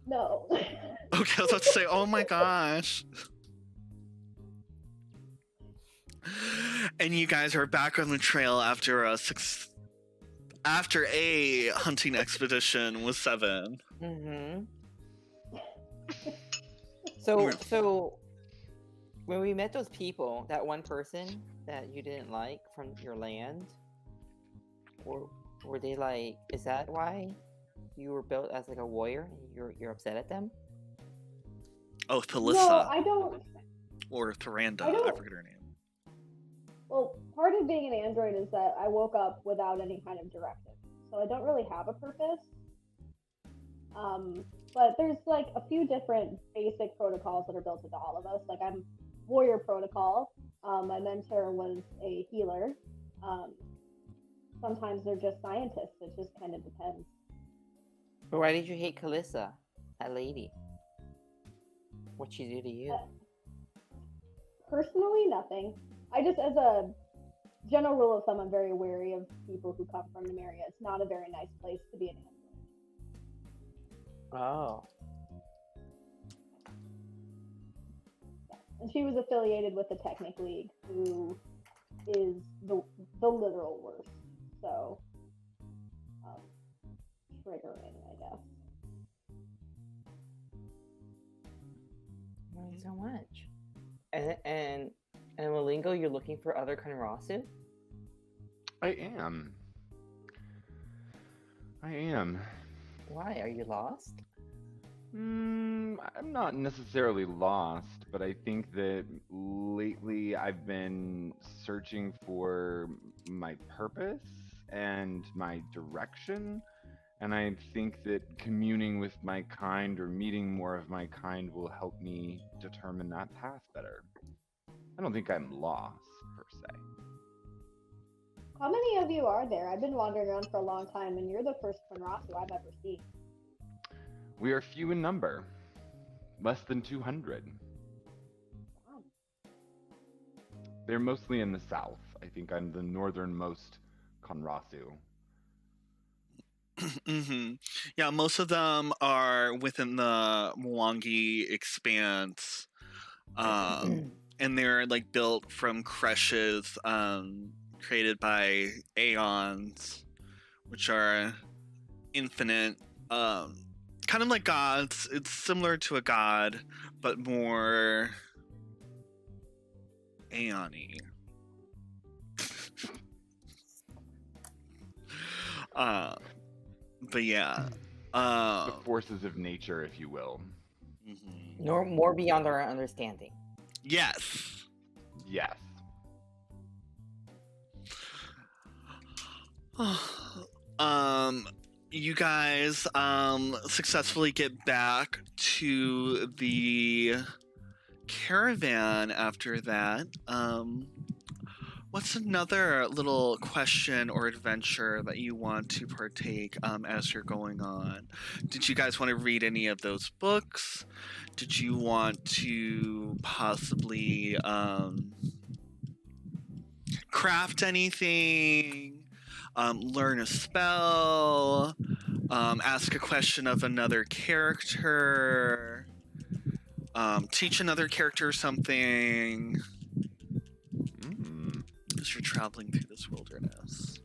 No. Okay, I was about to say, oh my gosh. And you guys are back on the trail after a hunting expedition with 7. Mm-hmm. So when we met those people, that one person that you didn't like from your land, were they like? Is that why you were built as like a warrior? And you're upset at them? Oh, No, Thalissa I don't. or Tharanda, I don't- I forget her name. Well, part of being an android is that I woke up without any kind of directive, so I don't really have a purpose. But there's like a few different basic protocols that are built into all of us. Like I'm warrior protocol. My mentor was a healer. Sometimes they're just scientists. It just kind of depends. But why did you hate Kalissa, that lady? What'd she do to you? Personally, nothing. I just, as a general rule of thumb, I'm very wary of people who come from Numeria. It's not a very nice place to be an android. Oh. And she was affiliated with the Technic League, who is the literal worst. So, triggering, I guess. Not so much. And Malingo, you're looking for other Kanarasu? I am. Why? Are you lost? I'm not necessarily lost, but I think that lately I've been searching for my purpose and my direction. And I think that communing with my kind or meeting more of my kind will help me determine that path better. I don't think I'm lost, per se. How many of you are there? I've been wandering around for a long time, and you're the first Konrasu I've ever seen. We are few in number. Less than 200. Wow. They're mostly in the south. I think I'm the northernmost Konrasu. Yeah, most of them are within the Mwangi expanse. And they're like built from creches created by aeons, which are infinite, kind of like gods. It's similar to a god, but more aeon-y. But yeah, The forces of nature, if you will. Nor more beyond our understanding. Yes. Yes. You guys successfully get back to the caravan after that. What's another little question or adventure that you want to partake as you're going on? Did you guys want to read any of those books? Did you want to possibly craft anything? Learn a spell? Ask a question of another character? Teach another character something? As you're traveling through this wilderness.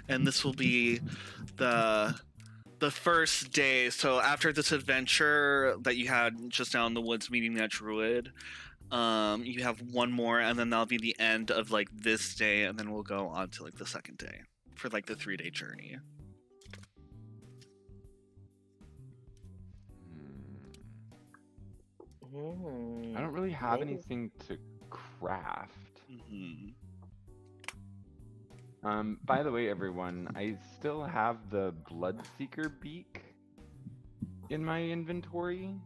And this will be the first day. So after this adventure that you had just now in the woods meeting that druid, you have one more, and then that'll be the end of like this day, and then we'll go on to like the second day for like the 3-day journey. I don't really have anything to craft. By the way, everyone, I still have the Bloodseeker beak in my inventory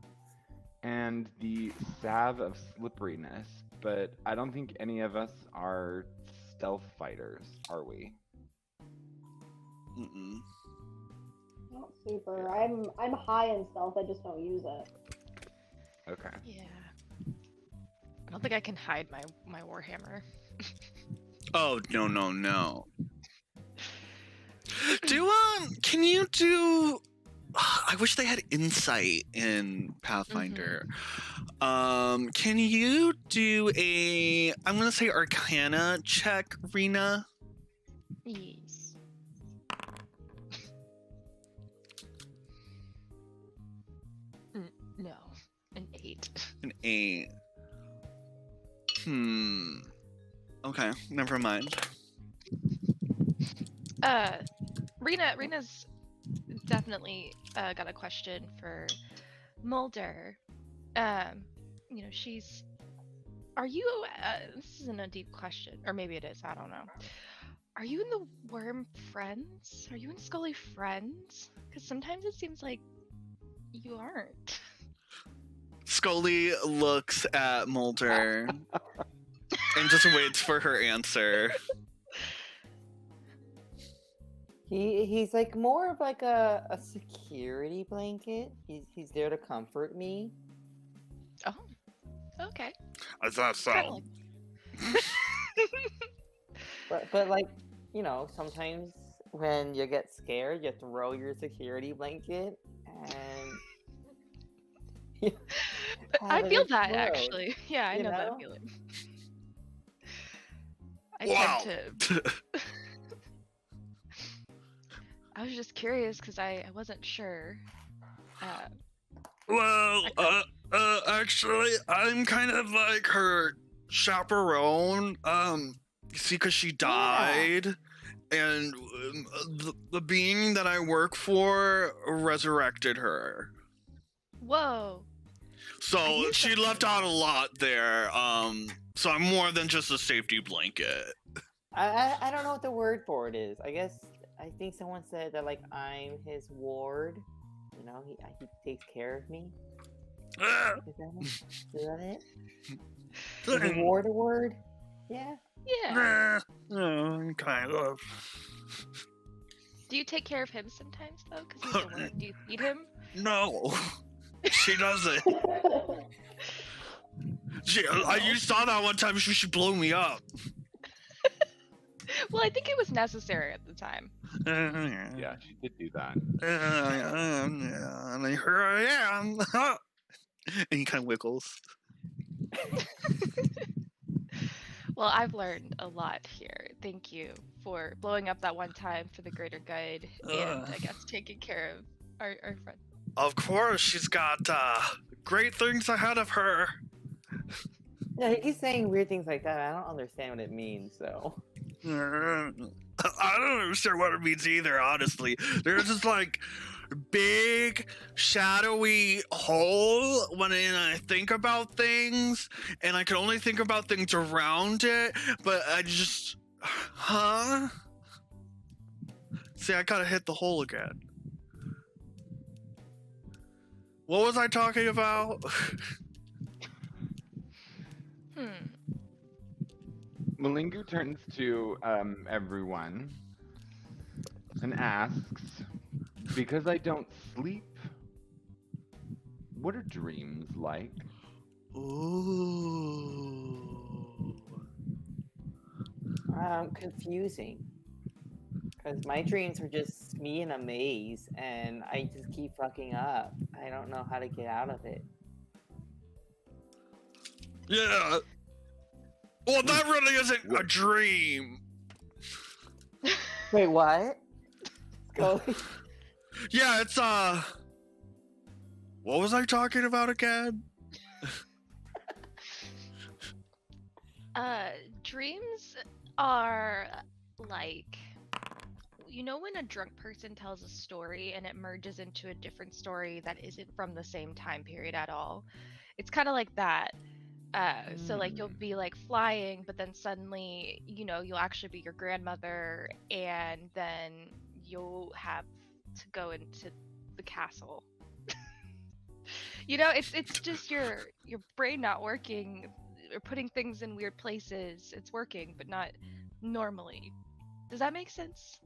and the Salve of Slipperiness, but I don't think any of us are stealth fighters, are we? Not super. I'm high in stealth. I just don't use it. Okay. Yeah. I don't think I can hide my warhammer. Oh, no. Can you do... I wish they had insight in Pathfinder. Can you do a... I'm going to say Arcana check, Rena? Yes. No, an 8. An 8. Okay, never mind. Rena's definitely got a question for Mulder. She's. Are you? This isn't a deep question, or maybe it is. I don't know. Are you in the Worm friends? Are you in Scully friends? Because sometimes it seems like you aren't. Scully looks at Mulder and just waits for her answer. He's like more of like a security blanket. He's there to comfort me. Oh, okay. I thought so. Kinda like- But like, sometimes when you get scared, you throw your security blanket and I feel that explode, actually. Yeah, I know that feeling. I Wow. tend to. I was just curious because I wasn't sure. Well, actually, I'm kind of like her chaperone. You see, because she died, and the being that I work for resurrected her. Whoa. So she left out a lot there. So I'm more than just a safety blanket. I don't know what the word for it is. I think someone said that like I'm his ward. He takes care of me. Is that it? Is a ward a word? Yeah. Yeah. Kind of. Do you take care of him sometimes though? Because he's a word. Do you feed him? No, she doesn't. You saw that one time. She blew me up. Well, I think it was necessary at the time. Yeah, she did do that. And here I am. And he kind of wiggles. Well, I've learned a lot here. Thank you for blowing up that one time for the greater good and I guess taking care of our friend. Of course, she's got great things ahead of her. Yeah, he keeps saying weird things like that. I don't understand what it means, so. I don't understand what it means either, honestly. There's this like big shadowy hole when I think about things, and I can only think about things around it, but I just see, I gotta hit the hole again. What was I talking about? Malingu turns to everyone and asks, because I don't sleep, what are dreams like? Ooh. Confusing. Because my dreams are just me in a maze, and I just keep fucking up. I don't know how to get out of it. Yeah. Well, that really isn't a dream. Wait, what? Scully? Yeah, it's what was I talking about again? Dreams are like, when a drunk person tells a story and it merges into a different story that isn't from the same time period at all. It's kind of like that. So like you'll be like flying, but then suddenly, you'll actually be your grandmother, and then you'll have to go into the castle. It's just your brain not working or putting things in weird places. It's working, but not normally. Does that make sense?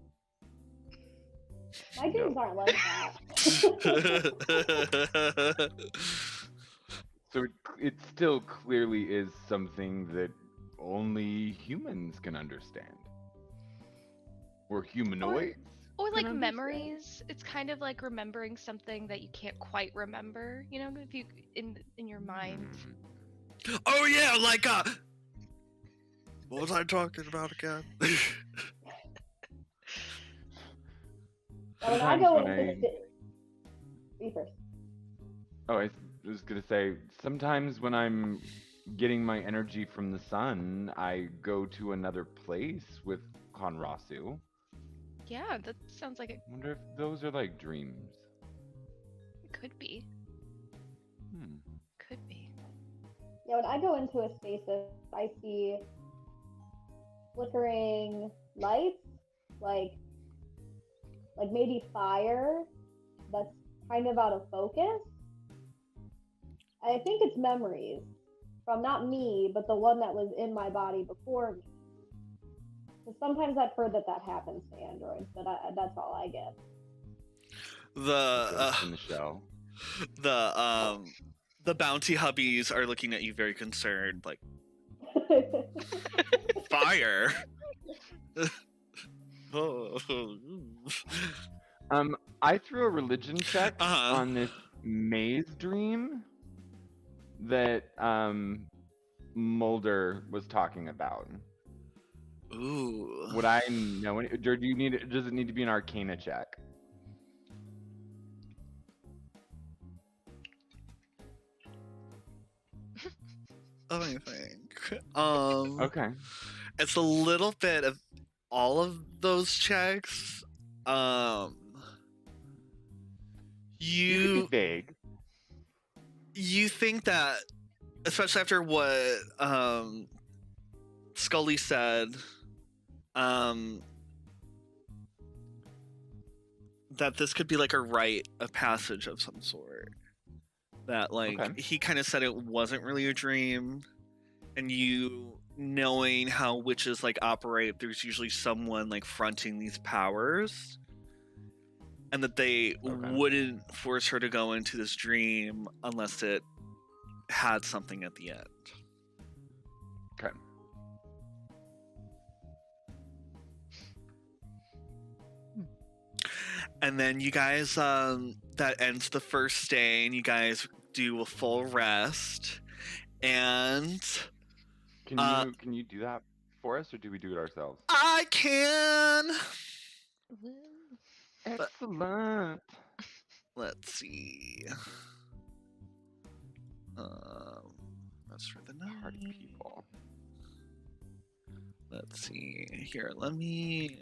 My dreams aren't like that. So it still clearly is something that only humans can understand. Or humanoids. Or like can memories. It's kind of like remembering something that you can't quite remember. If you in your mind. Oh yeah, like what was I talking about again? When I go into the city, you first. Oh, was gonna say, sometimes when I'm getting my energy from the sun, I go to another place with Konrasu. Yeah, that sounds like it Wonder if those are like dreams. could be. Hmm. Could be. Yeah, when I go into a stasis, I see flickering lights, like maybe fire that's kind of out of focus. I think it's memories from not me, but the one that was in my body before me. So sometimes I've heard that happens to androids, but that's all I get. Ghost in the shell. The bounty hubbies are looking at you very concerned, like fire. I threw a religion check Uh-huh. on this maze dream that Mulder was talking about. Ooh. Would I know any, or do you need? Does it need to be an Arcana check? Let me think. Okay. It's a little bit of all of those checks. You could be vague. You think that, especially after what Scully said, that this could be like a rite of passage of some sort. That like he kind of said it wasn't really a dream, and you knowing how witches like operate, there's usually someone like fronting these powers, and that they wouldn't force her to go into this dream unless it had something at the end. Okay. And then you guys, that ends the first day, and you guys do a full rest. And can you do that for us, or do we do it ourselves? I can. Excellent. Let's see. That's for the night. Party people. Let's see here. Let me.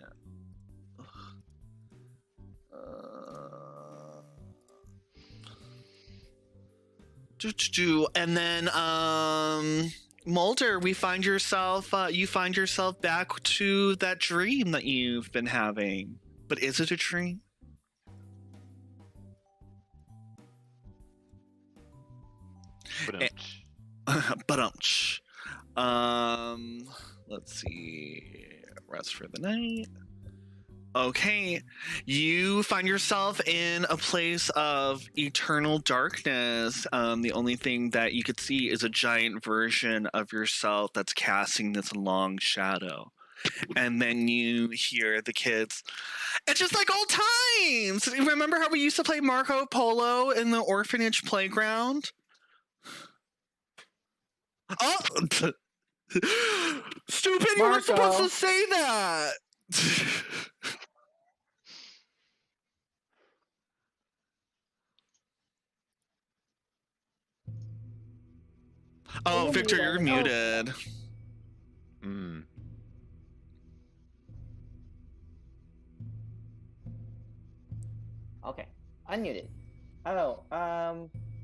And then Mulder, you find yourself back to that dream that you've been having. But is it a dream? Ba-dumch. Let's see. Rest for the night. Okay, you find yourself in a place of eternal darkness. The only thing that you could see is a giant version of yourself that's casting this long shadow. And then you hear the kids, it's just like old times! Remember how we used to play Marco Polo in the orphanage playground? Oh! Stupid, you weren't supposed to say that! Oh, Victor, you're muted. Okay, unmuted. Oh,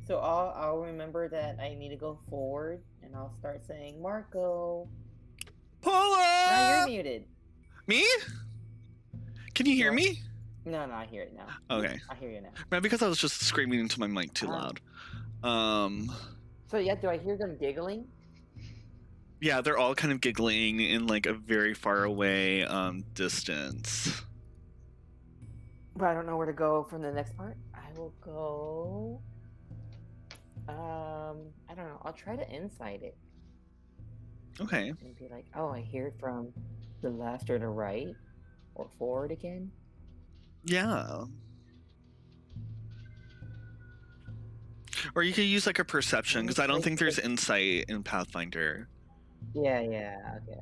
so I'll remember that I need to go forward, and I'll start saying Marco. Paula! Now you're muted. Me? Can you hear me? No, I hear it now. Okay. I hear you now. Man, because I was just screaming into my mic too loud. So yeah, do I hear them giggling? Yeah, they're all kind of giggling in like a very far away distance. But I don't know where to go from the next part. I will go. I don't know. I'll try to insight it. Okay. And be like, oh, I hear it from the left or the right, or forward again. Yeah. Or you could use like a perception, because I don't think there's insight in Pathfinder. Yeah, okay.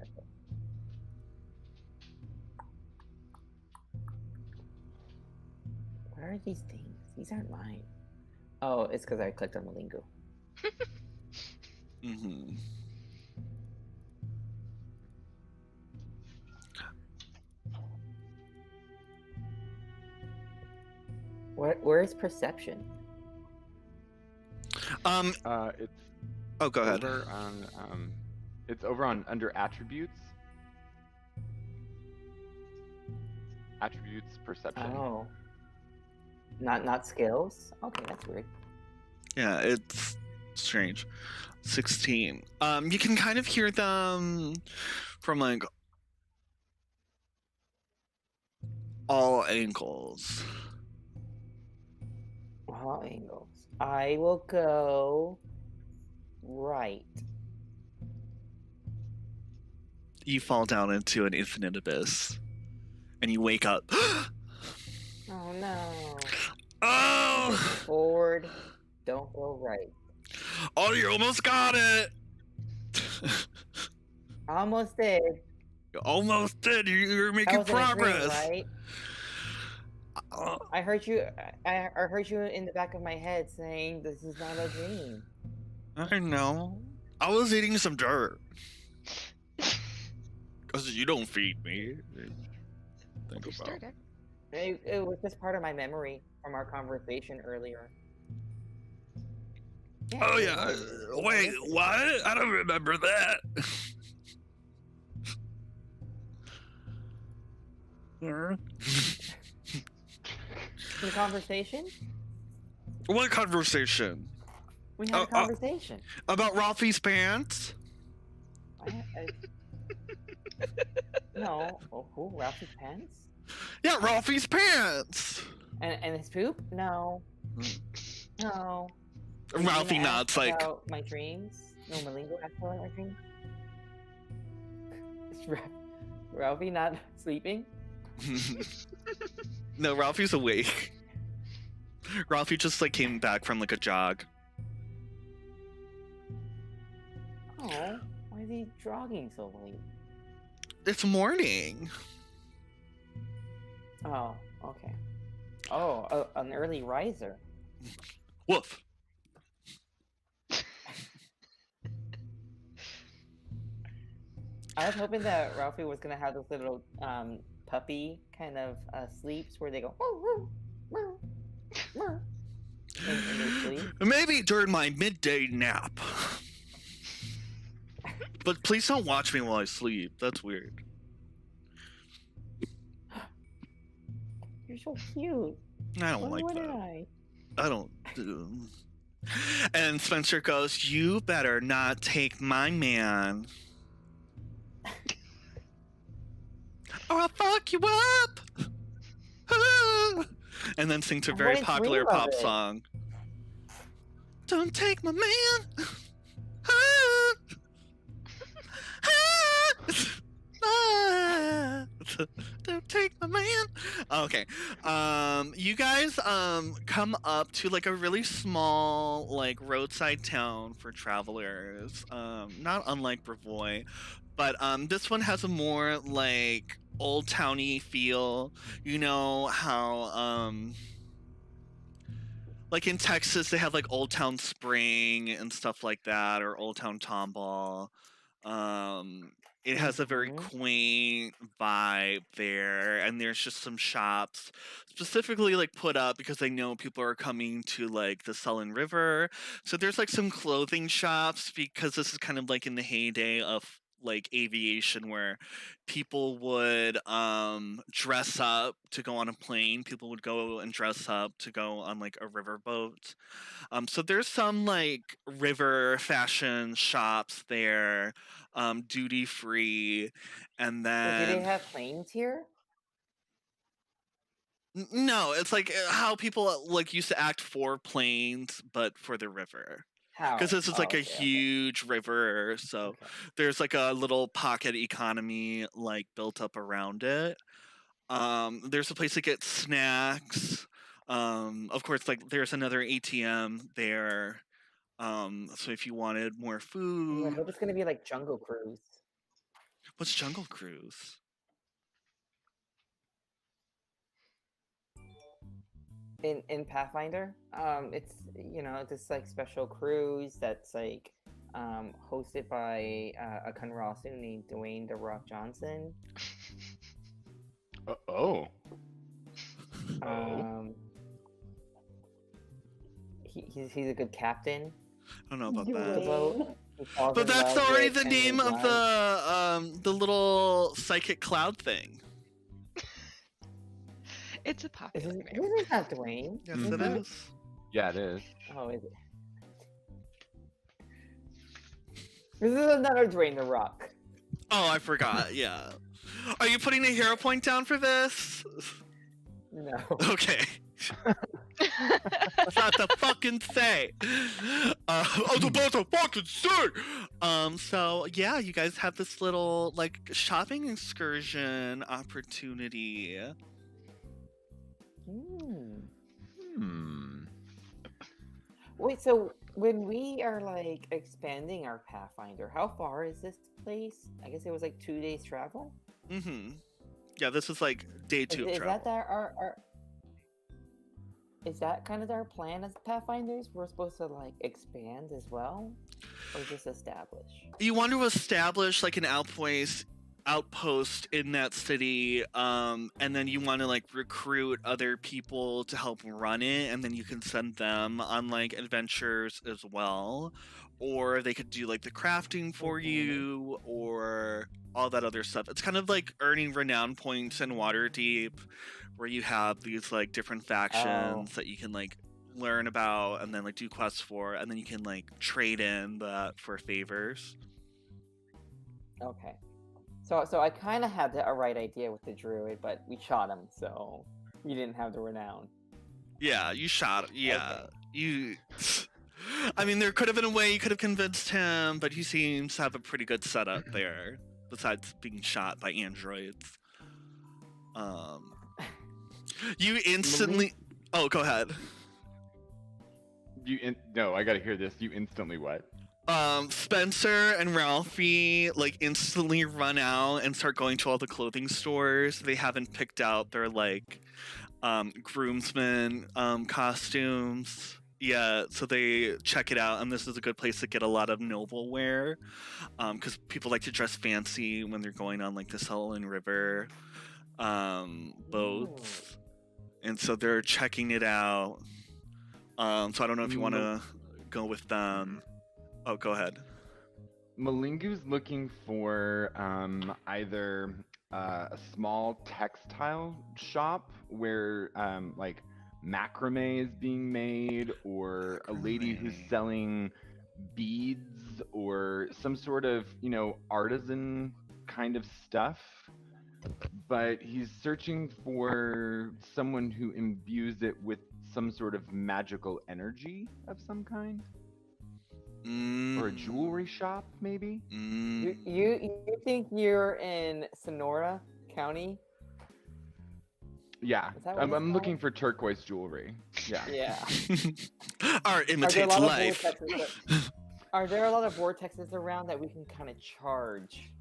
Where are these things? These aren't mine. Oh, it's because I clicked on Malingu. Mm-hmm. Where is perception? It's Oh, go ahead. over on it's over on under attributes. Attributes perception. Oh, not skills. Okay, that's weird. Yeah, it's strange. 16. You can kind of hear them from like all angles. All angles. I will go right. You fall down into an infinite abyss, and you wake up. Oh no. Oh! Forward. Don't go right. Oh, you almost got it. Almost did. You almost did. You're That making was in a dream, progress. right? I heard you. I heard you in the back of my head saying this is not a dream. I know. I was eating some dirt. Because you don't feed me. Think You're about. started. It was just part of my memory from our conversation earlier. Oh, it yeah. was. Wait, what? I don't remember that. The conversation? What conversation? We had a conversation. About Ralphie's pants? No. Oh, who? Ralphie's pants? Yeah, Ralphie's pants. And his poop? No. No. Are you Ralphie gonna nods ask like, about my dreams? No, Malingo asked about my dreams. Is Ralphie not sleeping? no, Ralphie's awake. Ralphie just like came back from like a jog. Oh, why is he jogging so late? It's morning. Oh, okay. Oh, an early riser. Woof. I was hoping that Ralphie was gonna have those little puppy kind of sleeps where they go "Woo, woo, woo," in their sleep. Maybe during my midday nap. But please don't watch me while I sleep. That's weird. You're so cute. I don't like What that. did I? I don't. And Spencer goes, "You better not take my man, or I'll fuck you up." And then sings a I very wouldn't popular dream of pop it. song. Don't take my man. Don't take my man. Okay. You guys come up to like a really small like roadside town for travelers. Not unlike Brevoy, but this one has a more like old towny feel. You know how like in Texas they have like Old Town Spring and stuff like that, or Old Town Tomball. It has a very quaint vibe there, and there's just some shops specifically like put up because they know people are coming to like the Sellen River. So there's like some clothing shops because this is kind of like in the heyday of like aviation where people would dress up to go on a plane. People would go and dress up to go on like a riverboat. So there's some like river fashion shops there, duty free, and then Do they have planes here? No, it's like how people like used to act for planes, but for the river. How? Because this is like a okay. huge river, so Okay. there's like a little pocket economy like built up around it. There's a place to get snacks. Of course, like there's another ATM there. So if you wanted more Ooh, I food, hope it's gonna be like Jungle Cruise. what's Jungle Cruise? in Pathfinder. It's this like special cruise that's like hosted by a Conrasu named Dwayne The Rock Johnson. Oh. He's a good captain. I don't know about that. Dwayne. But that's already the name of the little psychic cloud thing. It's a popular This name. is not Dwayne. Yes, Mhm. it is. Yeah, it is. Oh, is it? This is another Dwayne The Rock. Oh, I forgot. Yeah. Are you putting a hero point down for this? No. Okay. That's not to fucking say. I was about to fucking say. So yeah, you guys have this little like shopping excursion opportunity. Wait, so when we are like expanding our Pathfinder, how far is this place? I guess it was like 2 days travel. Mm-hmm. Yeah, this is like day 2 of Is travel. that our is that kind of our plan as Pathfinders? We're supposed to like expand as well, or just establish? You want to establish like an outpost in that city, and then you want to like recruit other people to help run it, and then you can send them on like adventures as well, or they could do like the crafting for you or all that other stuff. It's kind of like earning renown points in Waterdeep, where you have these like different factions that you can like learn about and then like do quests for, and then you can like trade in that for favors. Okay. So I kind of had a right idea with the druid, but we shot him, so we didn't have the renown. Yeah, you shot. Yeah, Okay. you. I mean, there could have been a way you could have convinced him, but he seems to have a pretty good setup there. Besides being shot by androids, you instantly. Oh, go ahead. No, I gotta hear this. You instantly what? Spencer and Ralphie like instantly run out and start going to all the clothing stores. They haven't picked out their like groomsmen costumes yet, so they check it out, and this is a good place to get a lot of noble wear, because people like to dress fancy when they're going on like the Sellen River boats, and so they're checking it out. So I don't know if you want to go with them. Oh, go ahead. Malingu's looking for either a small textile shop where like macrame is being made, or a lady who's selling beads, or some sort of, artisan kind of stuff. But he's searching for someone who imbues it with some sort of magical energy of some kind. Or a jewelry shop, maybe? You think you're in Sonora County? Yeah, Is that what I'm it's looking for turquoise jewelry. Yeah. Yeah. Art imitates life. Are there a lot of vortexes around that we can kind of charge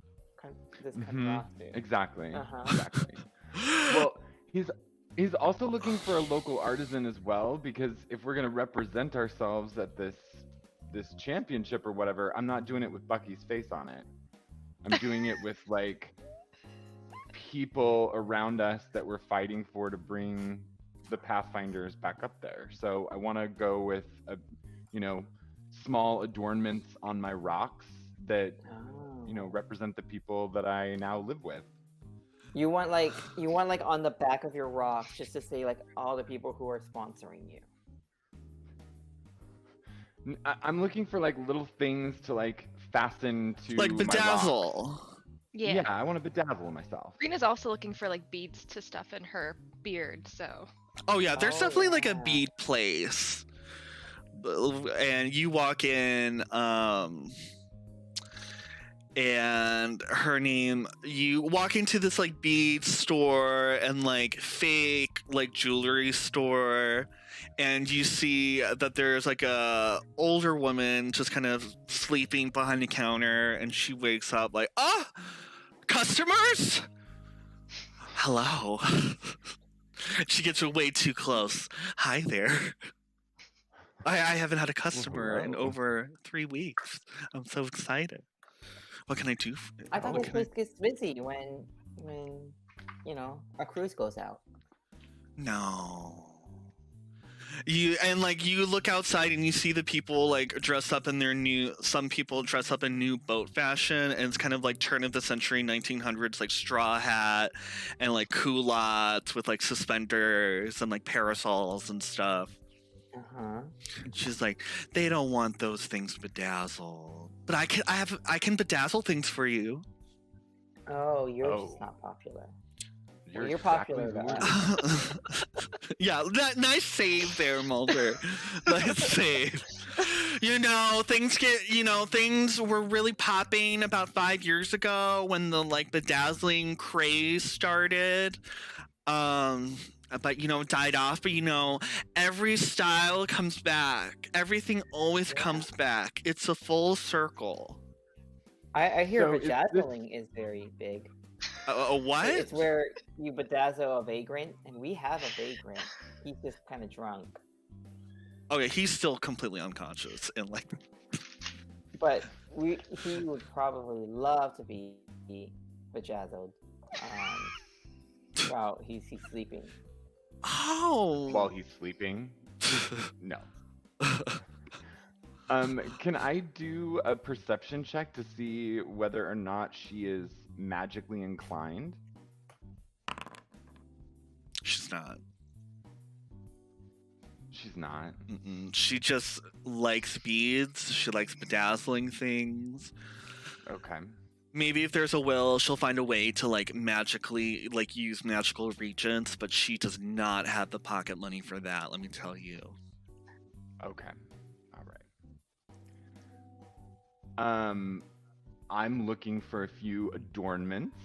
this kind of costume? Exactly. Uh-huh. Exactly. Well, he's also looking for a local artisan as well, because if we're gonna represent ourselves at this championship or whatever, I'm not doing it with Bucky's face on it. I'm doing it with like people around us that we're fighting for to bring the Pathfinders back up there. So I want to go with small adornments on my rocks that represent the people that I now live with. You want like on the back of your rocks just to say like all the people who are sponsoring you. I'm looking for like little things to like fasten to Like my rock. bedazzle. Yeah. I want to bedazzle myself. Rena's also looking for like beads to stuff in her beard, so. Oh yeah, there's Oh, definitely like a yeah. bead place. And you walk in, and her name, you walk into this like bead store and like fake like jewelry store, and you see that there's like a older woman just kind of sleeping behind the counter, and she wakes up like, customers, hello. She gets way too close. Hi there. I haven't had a customer in hello. over 3 weeks. I'm so excited. What can I do? I thought what this can I... place gets busy when a cruise goes out. No. You look outside and you see the people like dressed up in their some people dress up in new boat fashion, and it's kind of like turn of the century 1900s like straw hat and like culottes with like suspenders and like parasols and stuff. Uh-huh. She's like, they don't want those things bedazzled, but I can bedazzle things for you. Oh, you're Oh. just not popular. You're You're exactly popular who to it us. is. Yeah, nice save there, Mulder. Nice save. Things were really popping about 5 years ago when the like bedazzling craze started. But it died off. But every style comes back. Everything always comes back. It's a full circle. I hear So is this- bedazzling is very big. What? It's where you bedazzle a vagrant, and we have a vagrant. He's just kind of drunk. Okay, he's still completely unconscious and like. But he would probably love to be bedazzled. While he's sleeping. Oh. While he's sleeping? No. Can I do a perception check to see whether or not she is magically inclined? She's not. She's not. Mm-mm. She just likes beads. She likes bedazzling things. Okay. Maybe if there's a will, she'll find a way to like magically like use magical regents, but she does not have the pocket money for that, let me tell you. Okay. All right. I'm looking for a few adornments,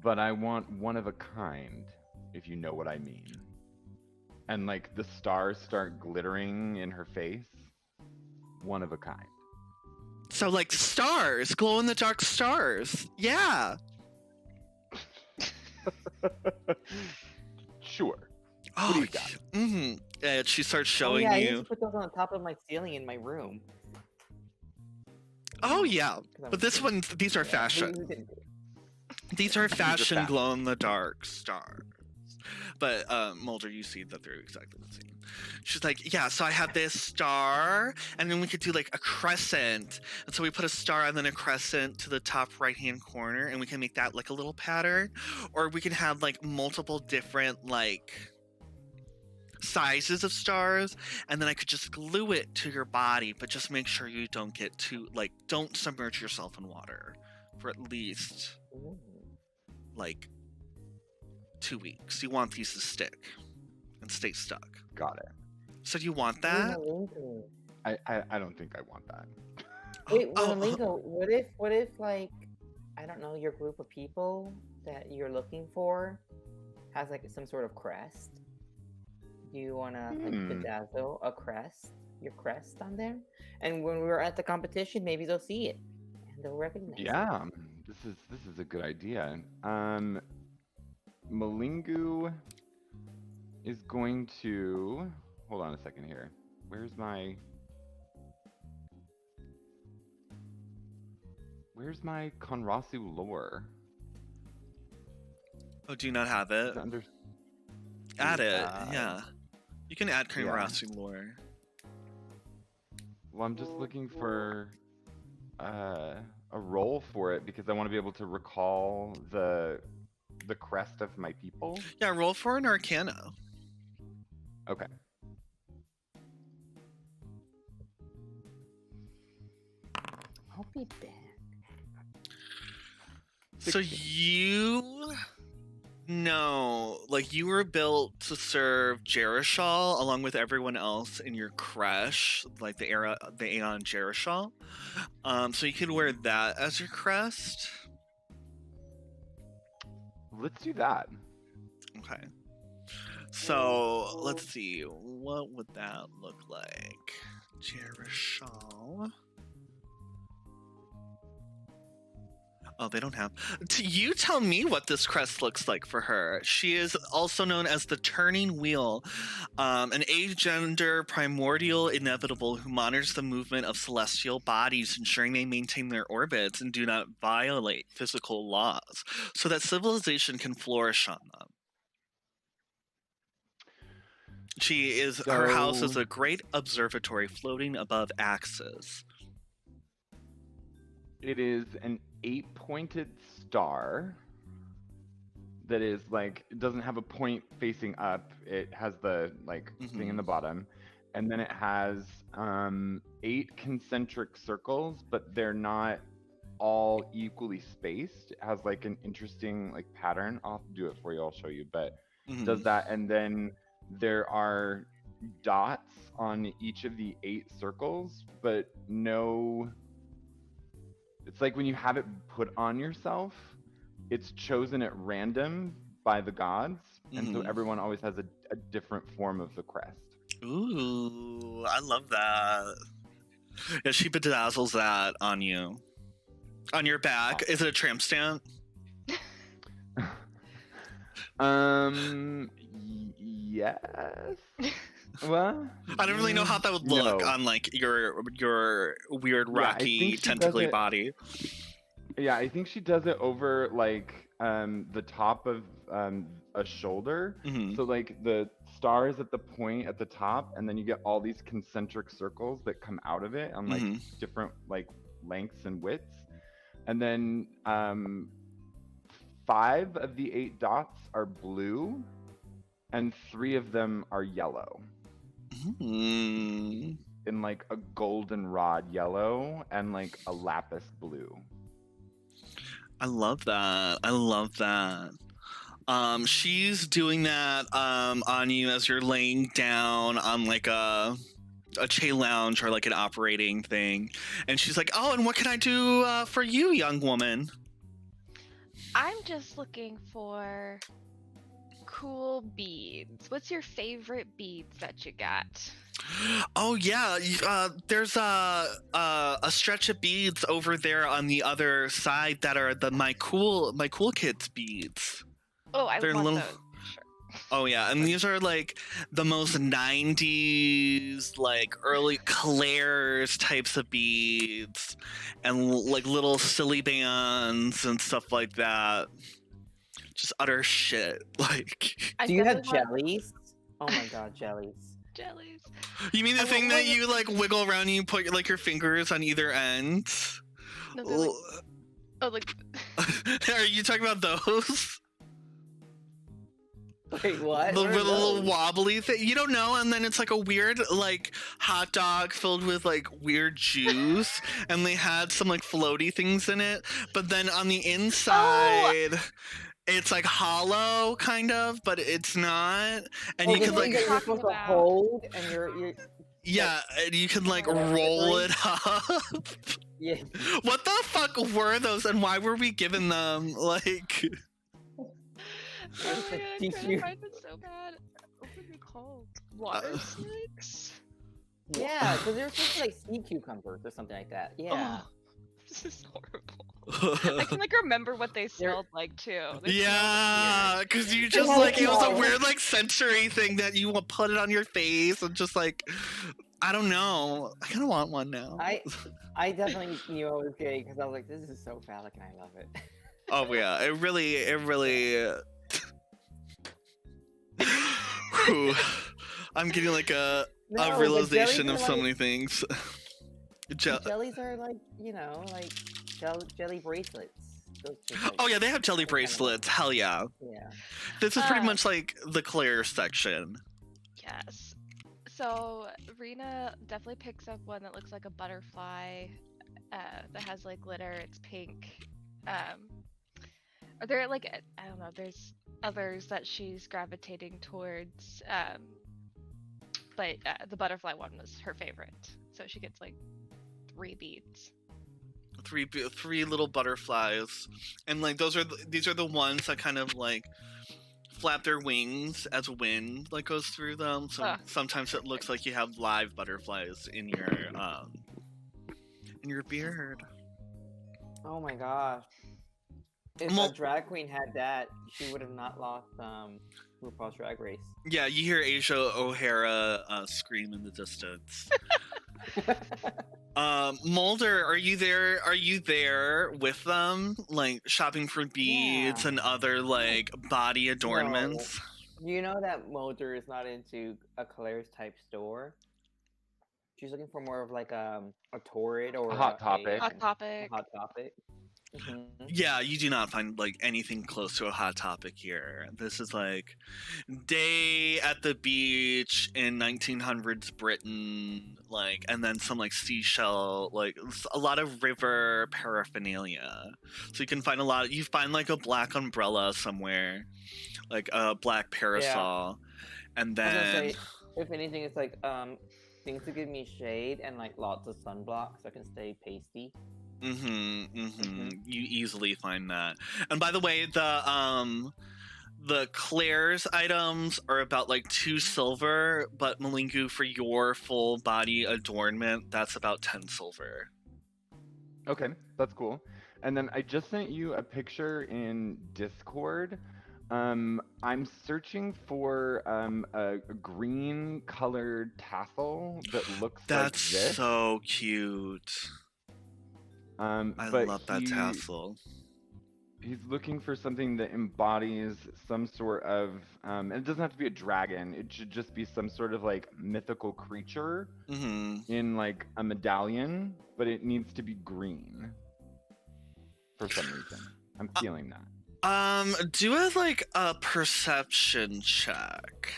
but I want one of a kind, if you know what I mean. And like the stars start glittering in her face. One of a kind. So like stars, glow in the dark stars. Yeah. Sure. Oh, do you got? Mm-hmm. And she starts Oh showing yeah, I used you. to put those on the top of my ceiling in my room. Oh yeah. 'Cause I'm But this cheap. one, these are Yeah, fashion. who didn't do it? These are fashion fashion. glow in the dark stars. But Mulder, you see that they're exactly the same. She's like, yeah, so I have this star, and then we could do like a crescent. And so we put a star and then a crescent to the top right-hand corner, and we can make that like a little pattern. Or we can have like multiple different like sizes of stars, and then I could just glue it to your body, but just make sure you don't get too like, don't submerge yourself in water for at least Ooh. like 2 weeks. You want these to stick and stay stuck. Got it. So do you want Ooh, that? Malingo. I don't think I want that. Wait, Oh, Malingo, what if like I don't know, your group of people that you're looking for has like some sort of crest? Do you wanna like bedazzle your crest on there? And when we're at the competition, maybe they'll see it and they'll recognize it. Yeah, this is a good idea. Malingu is going to hold on a second here. Where's my Conrasu lore? Oh, do you not have it? Is it under- Add it. Uh, Yeah. You can add yeah. Konrasu lore. Well, I'm just looking for a role for it because I want to be able to recall the crest of my people. Yeah, roll for an Arcana. Okay. I'll be back. So you know, like you were built to serve Jerishal along with everyone else in your creche, like the Aeon Jerishal. So you could wear that as your crest. Let's do that. Okay. So let's see, what would that look like? Jerishal. Oh, they don't have. You tell me what this crest looks like for her. She is also known as the Turning Wheel, an agender primordial inevitable who monitors the movement of celestial bodies, ensuring they maintain their orbits and do not violate physical laws, so that civilization can flourish on them. Her house is So- a great observatory floating above axes. It is an 8-pointed star that is like, it doesn't have a point facing up. It has the like thing in the bottom. And then it has 8 concentric circles, but they're not all equally spaced. It has like an interesting like pattern. I'll have to do it for you. I'll show you, but it does that. And then there are dots on each of the 8 circles, but no. It's like when you have it put on yourself, it's chosen at random by the gods, and so everyone always has a different form of the crest. Ooh, I love that. Yeah, she bedazzles that on you. On your back. Is it a tramp stamp? Yes. Well, I don't really know how that would look no. on like your weird rocky tentacly body. Yeah, I think she does it over like the top of a shoulder. So like the star is at the point at the top, and then you get all these concentric circles that come out of it on like different like lengths and widths. And then 5 of the 8 dots are blue, and 3 of them are yellow. In like a goldenrod yellow and like a lapis blue. I love that. I love that. She's doing that on you as you're laying down on like a chair lounge or like an operating thing, and she's like, "Oh, and what can I do for you, young woman?" I'm just looking for cool beads. What's your favorite beads that you got? Oh yeah, there's a stretch of beads over there on the other side that are my cool kids beads. Oh, I They're want little. those. Sure. Oh yeah, and these are like the most 90s, like early Claire's types of beads, and like little silly bands and stuff like that. Just utter shit. Like, Do you have definitely want jellies? Oh my god, jellies. jellies. you mean the I thing want that you like wiggle around and you put like your fingers on either end? No, they're like, oh, like Are you talking about those? Wait, what? The What are little those? wobbly thing, you don't know, and then it's like a weird like hot dog filled with like weird juice, and they had some like floaty things in it, but then on the inside it's like hollow kind of, but it's not, and you the could thing like that you're supposed to about- hold, and you're yeah, and you can like Whatever, roll like- it up. yeah. What the fuck were those, and why were we given them? Like, oh my god, I'm Teach trying you. to find it so bad. What were they called? Water snakes? Yeah, because they're supposed to like sea cucumbers or something like that. Yeah. Oh, this is horrible. I can like remember what they smelled like too. They yeah, because you They just had like it was a smell. weird like sensory thing that you will put it on your face and just like, I don't know. I kind of want one now. I definitely knew I was gay because I was like, this is so phallic and I love it. Oh yeah, it really. Whew. I'm getting like a No, but realization jellies of are so like- many things. Jellies are like, you know, like jelly bracelets. Those just, like, Oh yeah, they have jelly they're kinda bracelets. Hell yeah. Yeah. This is pretty Ah. much like the Claire section. Yes. So Rena definitely picks up one that looks like a butterfly, that has like glitter. It's pink. Are there like I don't know? There's others that she's gravitating towards, but the butterfly one was her favorite. So she gets like 3 beads. Three little butterflies, and like these are the ones that kind of like flap their wings as wind like goes through them. So sometimes it looks like you have live butterflies in your beard. Oh my gosh. If Well- a drag queen had that, she would have not lost RuPaul's Drag Race. Yeah, you hear Asia O'Hara scream in the distance. Mulder, are you there? Are you there with them, like shopping for beads Yeah. and other like body adornments? You know that Mulder is not into a Claire's type store. She's looking for more of like a torrid or A Hot Topic. Hot Topic. Hot Topic. Mhm. Yeah, you do not find like anything close to a Hot Topic here. This is like day at the beach in 1900s Britain, like, and then some like seashell, like a lot of river paraphernalia. So you can find a lot. You find like a black umbrella somewhere, like a black parasol, and I was gonna then say, if anything, it's like things to give me shade and like lots of sunblock so I can stay pasty. You easily find that. And by the way, the Claire's items are about like 2 silver, but Malingu, for your full body adornment, that's about 10 silver. Okay, that's cool. And then I just sent you a picture in Discord. I'm searching for a green colored tassel that looks That's like this. so cute. I But love that tassel. He's looking for something that embodies some sort of, and it doesn't have to be a dragon. It should just be some sort of like mythical creature in like a medallion, but it needs to be green for some reason. I'm feeling that. Do like a perception check.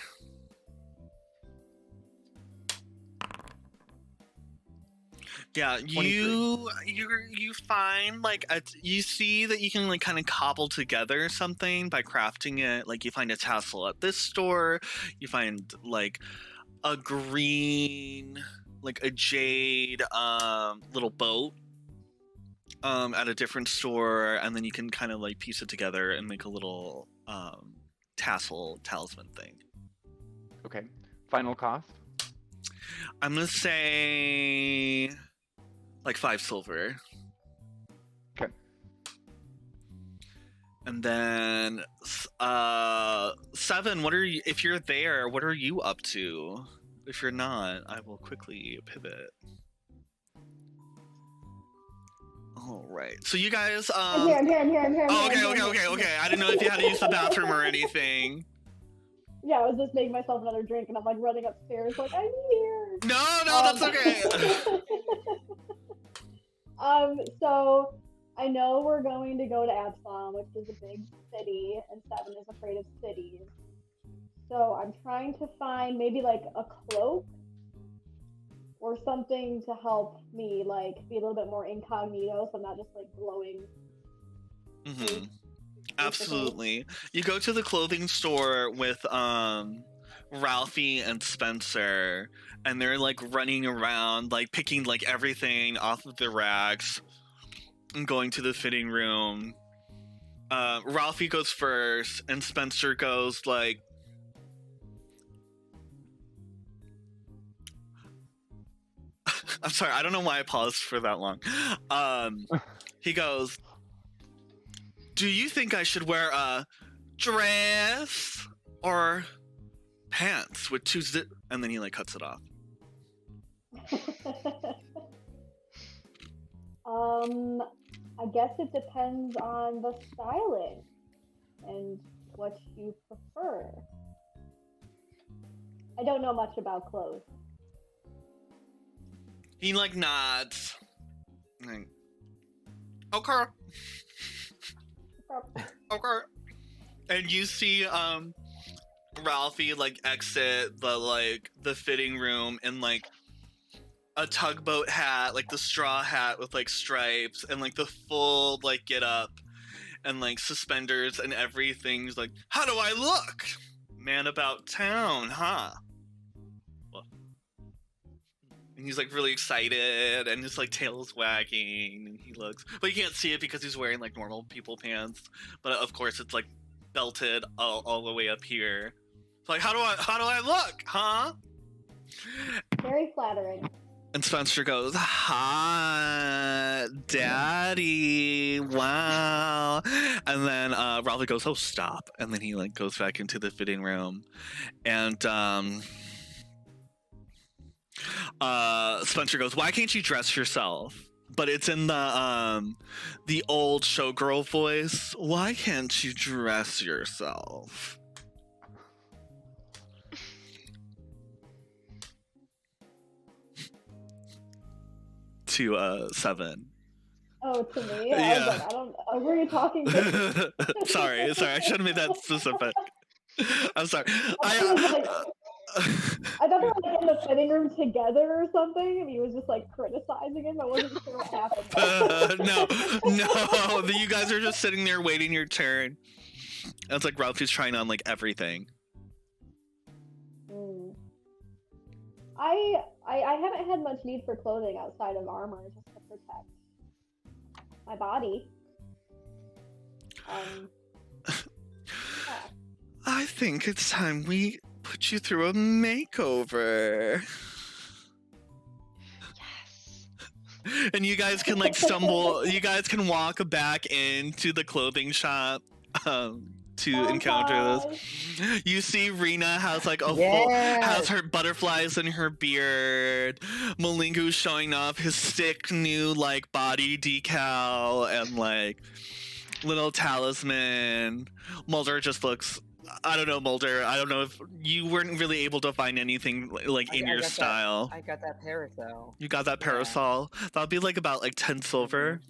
Yeah, 23. you find like you see that you can like kind of cobble together something by crafting it. Like you find a tassel at this store, you find like a green, like a jade little boat at a different store, and then you can kind of like piece it together and make a little talisman thing. Okay. Final cost? I'm gonna say like 5 silver. Okay. And then 7, what are you, if you're there, what are you up to? If you're not, I will quickly pivot. All right. So you guys I'm here. Oh, okay. I didn't know if you had to use the bathroom or anything. Yeah, I was just making myself another drink, and I'm like running upstairs, like I'm here. No, that's okay. So I know we're going to go to Absalom, which is a big city, and Seven is afraid of cities. So I'm trying to find maybe like a cloak or something to help me like be a little bit more incognito, so I'm not just like glowing. Absolutely. You go to the clothing store with Ralphie and Spencer, and they're like running around, like picking like everything off of the racks and going to the fitting room. Ralphie goes first, and Spencer goes like, I'm sorry, I don't know why I paused for that long. He goes, do you think I should wear a dress or pants with 2 zip? And then he like cuts it off. I guess it depends on the styling and what you prefer. I don't know much about clothes. He like nods. Like, okay. Okay. And you see Ralphie like exit the fitting room in like a tugboat hat, like the straw hat with like stripes, and like the full like get up and like suspenders and everything. He's like, how do I look? Man about town, huh? And he's like really excited, and his like tail is wagging, and he looks, but you can't see it because he's wearing like normal people pants. But of course, it's like belted all the way up here. It's like, how do I look, huh? Very flattering. And Spencer goes, "Hot, daddy, wow." And then Ralphie goes, "Oh, stop." And then he like goes back into the fitting room. And Spencer goes, "Why can't you dress yourself?" But it's in the old showgirl voice. "Why can't you dress yourself?" To 7. Oh, to me? Yeah. I was like, I don't know. Who are you talking to? sorry, I should have made that specific. I'm sorry. I thought they were like in the fitting room together or something, and he was just like criticizing him. I wasn't sure what happened. No, you guys are just sitting there waiting your turn. And it's like Ralphie's trying on like everything. I haven't had much need for clothing outside of armor just to protect my body. Yeah. I think it's time we put you through a makeover. Yes. And you guys can like stumble. You guys can walk back into the clothing shop to encounter this. You see Rena has like a full, has her butterflies in her beard. Malingu's showing off his sick new like body decal and like little talisman. Mulder just looks, I don't know, Mulder, I don't know if you weren't really able to find anything like in your style. I got that parasol. You got that parasol? Yeah. That'll be like about like 10 silver.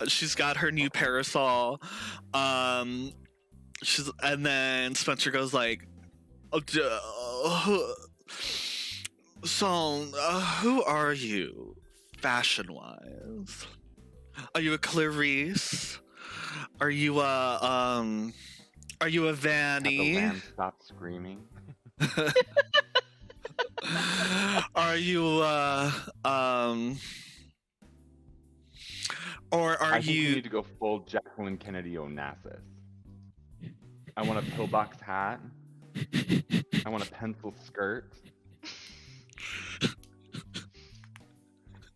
She's got her new parasol. And then Spencer goes like, so who are you, fashion-wise? Are you a Clarice? Are you a Vanny? Have the lamb stop screaming? Are you or are I think you? we need to go full Jacqueline Kennedy Onassis. I want a pillbox hat. I want a pencil skirt.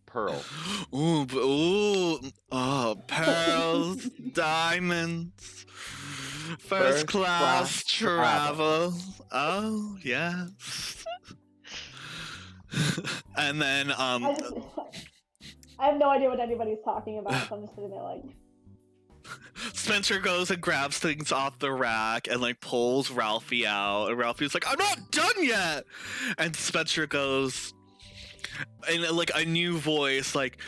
Pearl. Ooh, oh, pearls, diamonds, first class travel. Oh, yes. And then I have no idea what anybody's talking about, so I'm just sitting there like. Spencer goes and grabs things off the rack and like pulls Ralphie out, and Ralphie's like, "I'm not done yet," and Spencer goes in like a new voice, like,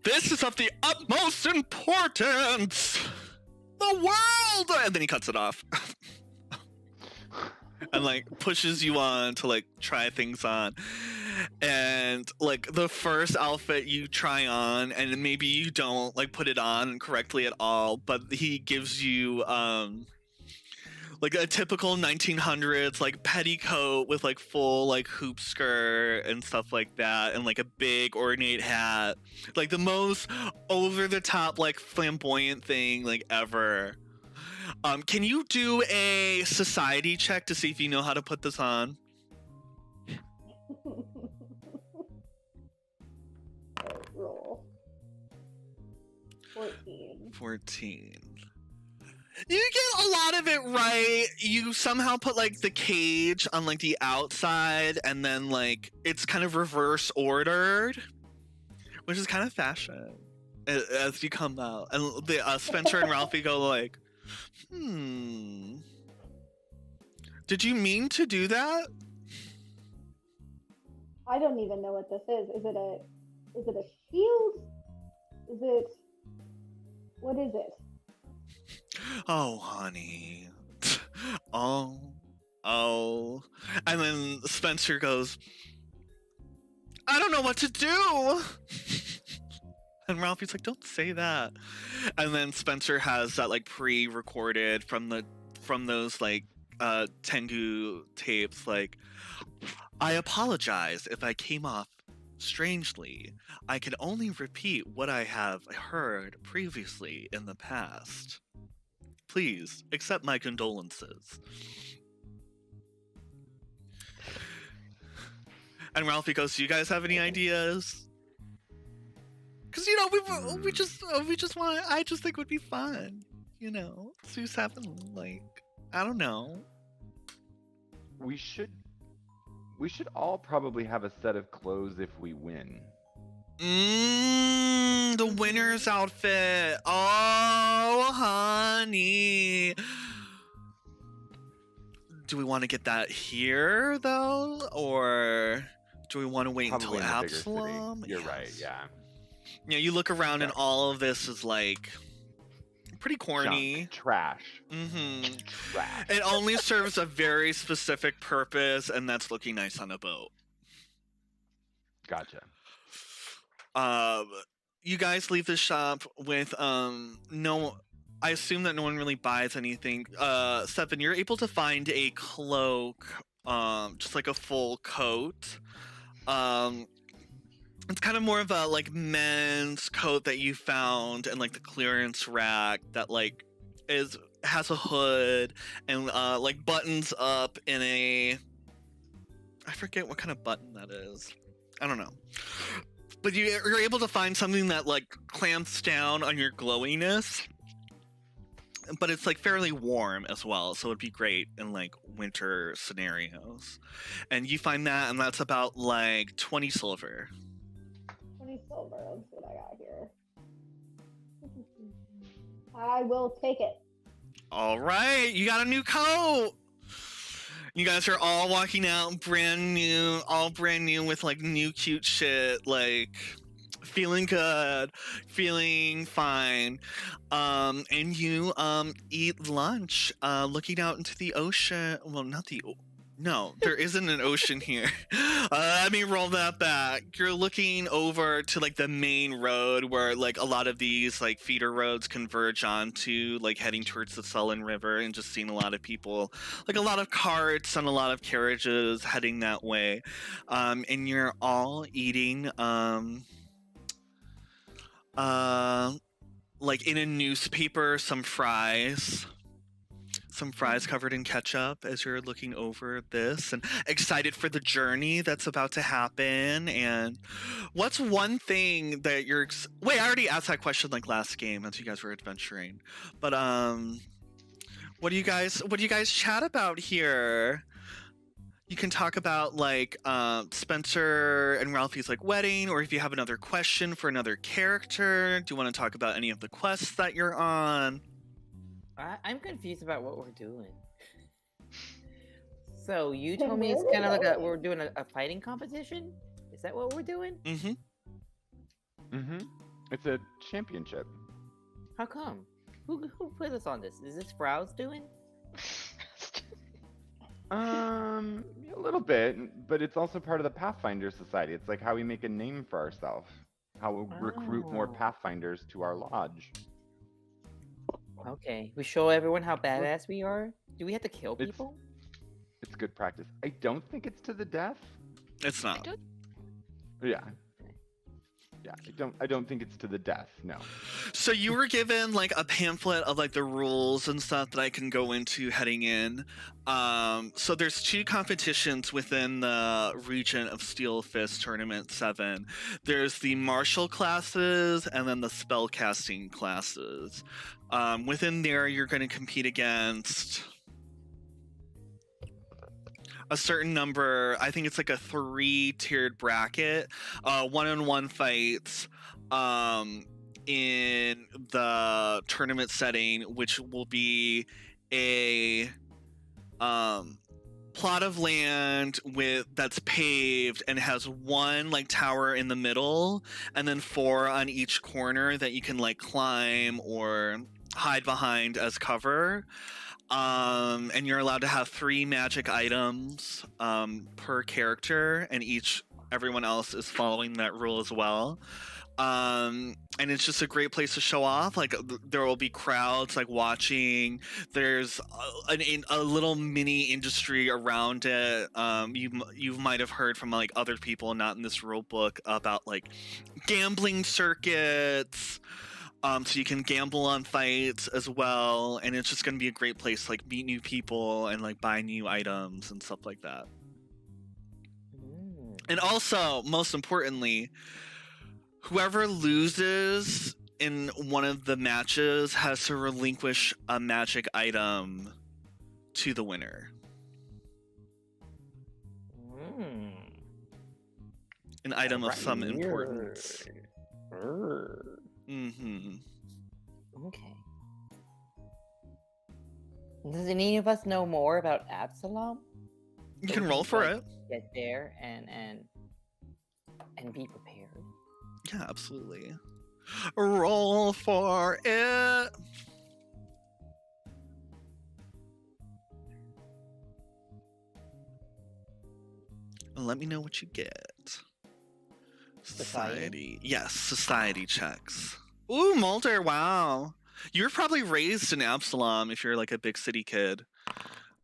"This is of the utmost importance, the world," and then he cuts it off. And like pushes you on to like try things on. And like the first outfit you try on, and maybe you don't like put it on correctly at all, but he gives you like a typical 1900s like petticoat with like full like hoop skirt and stuff like that, and like a big ornate hat, like the most over the top like flamboyant thing like ever. Can you do a society check to see if you know how to put this on? Roll. 14. 14. You get a lot of it right. You somehow put like the cage on like the outside, and then like it's kind of reverse ordered, which is kind of fashion as you come out. And the Spencer and Ralphie go like, did you mean to do that? I don't even know what this is. Is it a shield? Is it, what is it? Oh, honey. Oh. And then Spencer goes, "I don't know what to do." And Ralphie's like, "Don't say that." And then Spencer has that like pre-recorded from those like Tengu tapes, like, "I apologize if I came off strangely. I can only repeat what I have heard previously in the past. Please accept my condolences." And Ralphie goes, "Do you guys have any ideas?" Because we just want. I just think it would be fun. So just having like, I don't know. We should all probably have a set of clothes if we win. The winner's outfit. Oh, honey. Do we want to get that here though, or do we want to wait Probably until in the bigger city. Absalom? You're right. Yeah. Yeah, you look around and all of this is like pretty corny. Junk, trash. Mm-hmm. Trash. It only serves a very specific purpose, and that's looking nice on a boat. Gotcha. You guys leave the shop with no. I assume that no one really buys anything. Seven, you're able to find a cloak, just like a full coat. It's kind of more of a like men's coat that you found in like the clearance rack that like has a hood and like buttons up in a, I forget what kind of button that is. I don't know. But you're able to find something that like clamps down on your glowiness, but it's like fairly warm as well, so it'd be great in like winter scenarios. And you find that, and that's about like 20 silver. 20 silver. Let's see what I got here. I will take it. All right, you got a new coat. You guys are all walking out brand new with like new cute shit, like feeling good, feeling fine. And you eat lunch, looking out into the ocean. Well, no, there isn't an ocean here. Let me roll that back. You're looking over to like the main road where like a lot of these like feeder roads converge onto, like heading towards the Sellen River, and just seeing a lot of people, like a lot of carts and a lot of carriages heading that way. And you're all eating like in a newspaper, some fries covered in ketchup as you're looking over this and excited for the journey that's about to happen. And what's one thing that wait, I already asked that question like last game as you guys were adventuring, but what do you guys chat about here? You can talk about like Spencer and Ralphie's like wedding, or if you have another question for another character. Do you want to talk about any of the quests that you're on? I'm confused about what we're doing. So you told me it's kind of like we're doing a fighting competition? Is that what we're doing? Mm-hmm. Mm-hmm. It's a championship. How come? Who put us on this? Is this Frow's doing? A little bit, but it's also part of the Pathfinder Society. It's like how we make a name for ourselves, how we recruit more Pathfinders to our lodge. Okay, we show everyone how badass we are. Do we have to kill people? It's good practice. I don't think it's to the death. It's not. Yeah. Yeah, I don't think it's to the death, no. So you were given like a pamphlet of like the rules and stuff that I can go into heading in. So there's 2 competitions within the region of Steel Fist Tournament 7. There's the martial classes and then the spellcasting classes. Within there, you're going to compete against a certain number. I think it's like a 3-tiered bracket, one-on-one fights in the tournament setting, which will be a plot of land that's paved and has 1 like tower in the middle, and then 4 on each corner that you can like climb or hide behind as cover. And you're allowed to have 3 magic items per character, and everyone else is following that rule as well. And it's just a great place to show off. Like there will be crowds like watching. There's a little mini industry around it. You might have heard from like other people, not in this rule book, about like gambling circuits. So you can gamble on fights as well, and it's just going to be a great place to like meet new people and like buy new items and stuff like that. And also, most importantly, whoever loses in one of the matches has to relinquish a magic item to the winner. An item of some importance. Mm-hmm. Okay. Does any of us know more about Absalom? You So can we roll for like, it. Get there and be prepared. Yeah, absolutely. Roll for it. And let me know what you get. Society. Yes, society checks. Ooh, Mulder, wow. You were probably raised in Absalom if you're like a big city kid.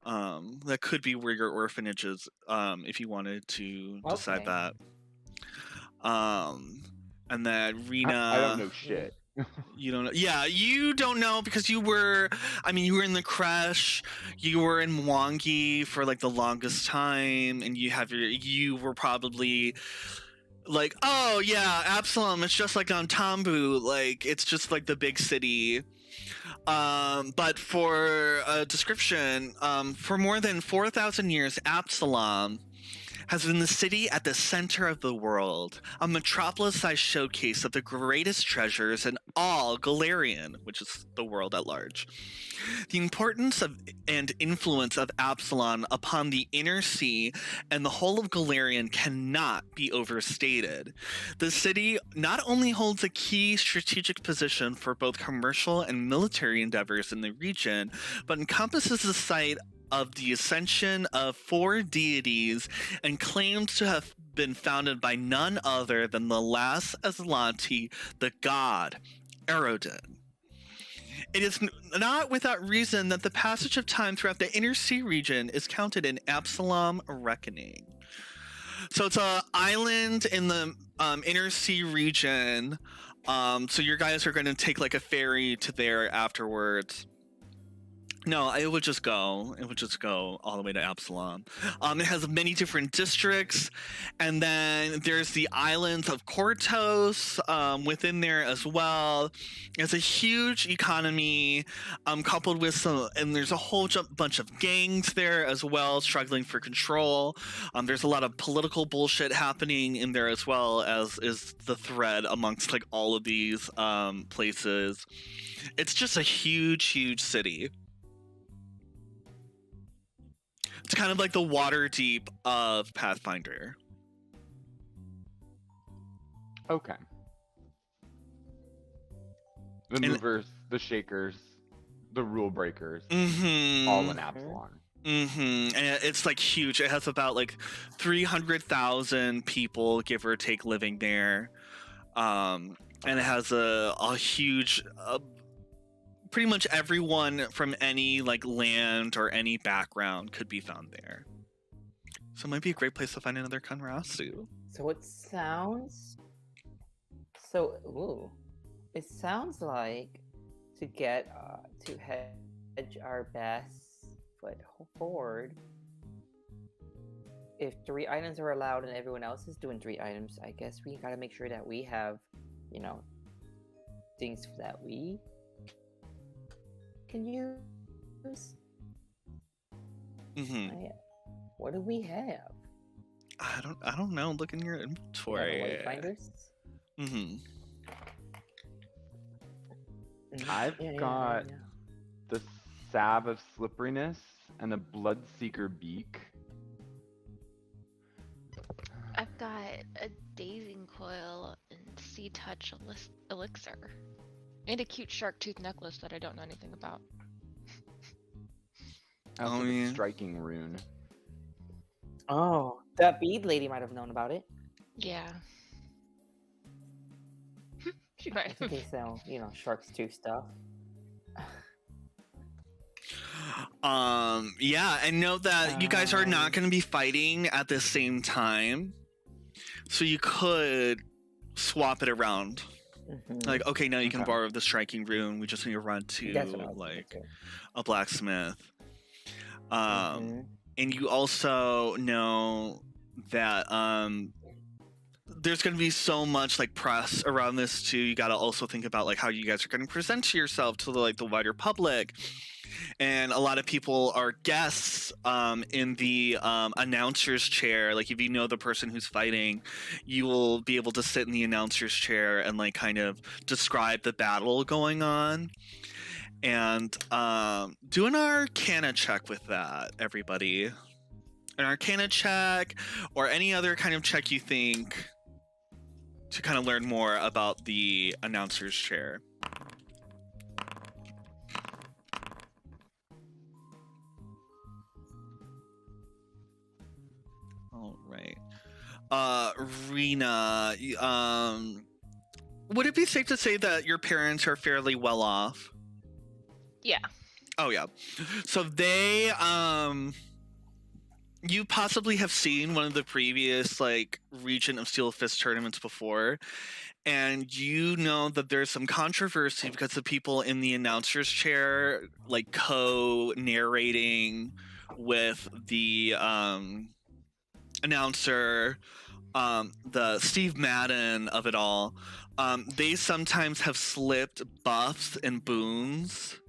That could be where your orphanage is, if you wanted to decide Okay. that. And then Rena. I don't know shit. You don't know. Yeah, you don't know because you were you were in the creche, you were in Mwangi for like the longest time, and you were probably like, oh yeah, Absalom, it's just like on Tambu, like it's just like the big city. But for a description, for more than 4,000 years, Absalom has been the city at the center of the world, a metropolis-sized showcase of the greatest treasures in all Galarian, which is the world at large. The importance of and influence of Absalom upon the inner sea and the whole of Galarian cannot be overstated. The city not only holds a key strategic position for both commercial and military endeavors in the region, but encompasses the site of the ascension of 4 deities and claims to have been founded by none other than the last Aslanti, the god Erodin. It is not without reason that the passage of time throughout the Inner Sea region is counted in Absalom reckoning. So it's an island in the Inner Sea region. So your guys are going to take like a ferry to there afterwards. No, it would just go. It would just go all the way to Absalom. It has many different districts, and then there's the islands of Kortos within there as well. It's a huge economy, coupled with and there's a whole bunch of gangs there as well, struggling for control. There's a lot of political bullshit happening in there as well, as is the thread amongst like all of these places. It's just a huge, huge city. It's kind of like the Waterdeep of Pathfinder. Okay. The movers, the shakers, the rule breakers, all in Absalom. And it's like huge. It has about like 300,000 people, give or take, living there. And it has a huge... pretty much everyone from any like land or any background could be found there. So it might be a great place to find another Kanrasu. So it sounds like to get to hedge our best foot forward. If 3 items are allowed and everyone else is doing 3 items, I guess we gotta make sure that we have, things that we can use. What do we have? I don't know. Look in your inventory. Wayfinders. I've got the salve of slipperiness and a bloodseeker beak. I've got a dazing coil and sea touch elixir. And a cute shark tooth necklace that I don't know anything about. I also have a striking rune. Oh, that bead lady might have known about it. Yeah. She might have. They sell, shark's tooth stuff. Yeah, and note that you guys are not going to be fighting at the same time. So you could swap it around. Like, okay, now you can borrow the striking rune. We just need to run to like a blacksmith. And you also know that there's going to be so much like press around this too. You got to also think about like how you guys are going to present to yourself to like the wider public. And a lot of people are guests in the announcer's chair. Like if you know the person who's fighting, you will be able to sit in the announcer's chair and like kind of describe the battle going on. And do an Arcana check with that, everybody. An Arcana check or any other kind of check you think to kind of learn more about the announcer's chair. All right. Rena, would it be safe to say that your parents are fairly well off? Yeah. Oh yeah. So they you possibly have seen one of the previous like Regent of Steel Fist tournaments before, and you know that there's some controversy because the people in the announcer's chair like co-narrating with the announcer, the Steve Madden of it all, they sometimes have slipped buffs and boons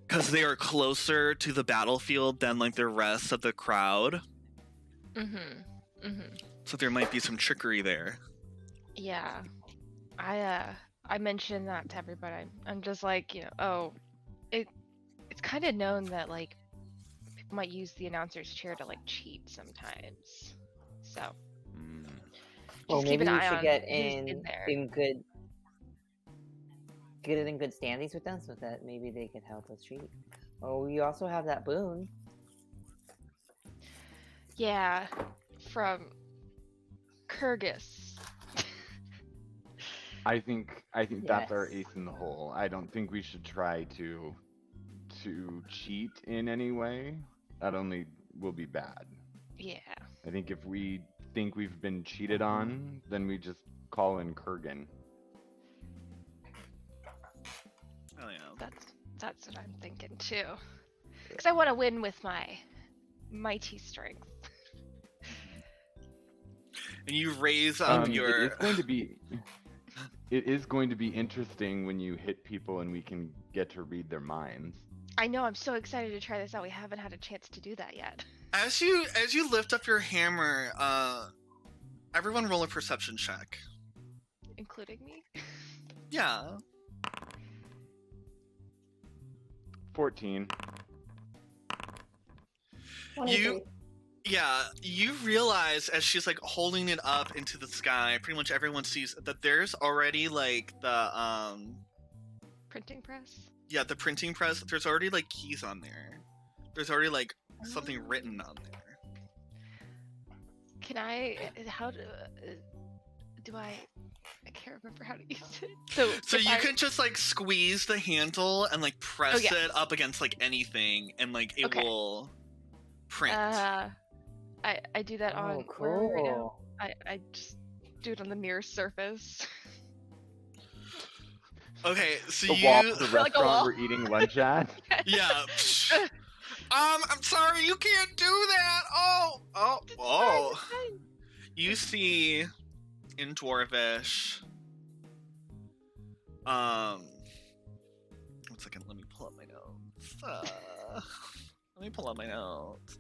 because they are closer to the battlefield than like the rest of the crowd. So there might be some trickery there. Yeah. I mentioned that to everybody. I'm just like, it's kind of known that like people might use the announcer's chair to like cheat sometimes. So Well, just keep maybe an we eye should on get who's in there. Get it in good standings with them so that maybe they can help us cheat. Oh, we also have that boon. Yeah, from Kyrgyz. I think that's our Yes. ace in the hole. I don't think we should try to cheat in any way. That only will be bad. Yeah. I think if we think we've been cheated on, then we just call in Kurgan. Oh yeah. That's what I'm thinking too. Because I want to win with my mighty strength. And you raise up your. It is going to be interesting when you hit people and we can get to read their minds. I know. I'm so excited to try this out. We haven't had a chance to do that yet. As you lift up your hammer, everyone roll a perception check. Including me. Yeah. 14. 23. You realize as she's like holding it up into the sky, pretty much everyone sees that there's already like the Printing press. yeah, the printing press. There's already like keys on there. There's already like something written on there. Can I? How do I? I can't remember how to use it. So you can just like squeeze the handle and like press it up against like anything, and like it will print. I do that on cool. where right now. I just do it on the nearest surface. Okay, so The wall you of the Like a wall. restaurant we're eating lunch at. yeah. I'm sorry, you can't do that. Oh. You see in Dwarvish. 1 second, let me pull up my notes. Let me pull up my notes.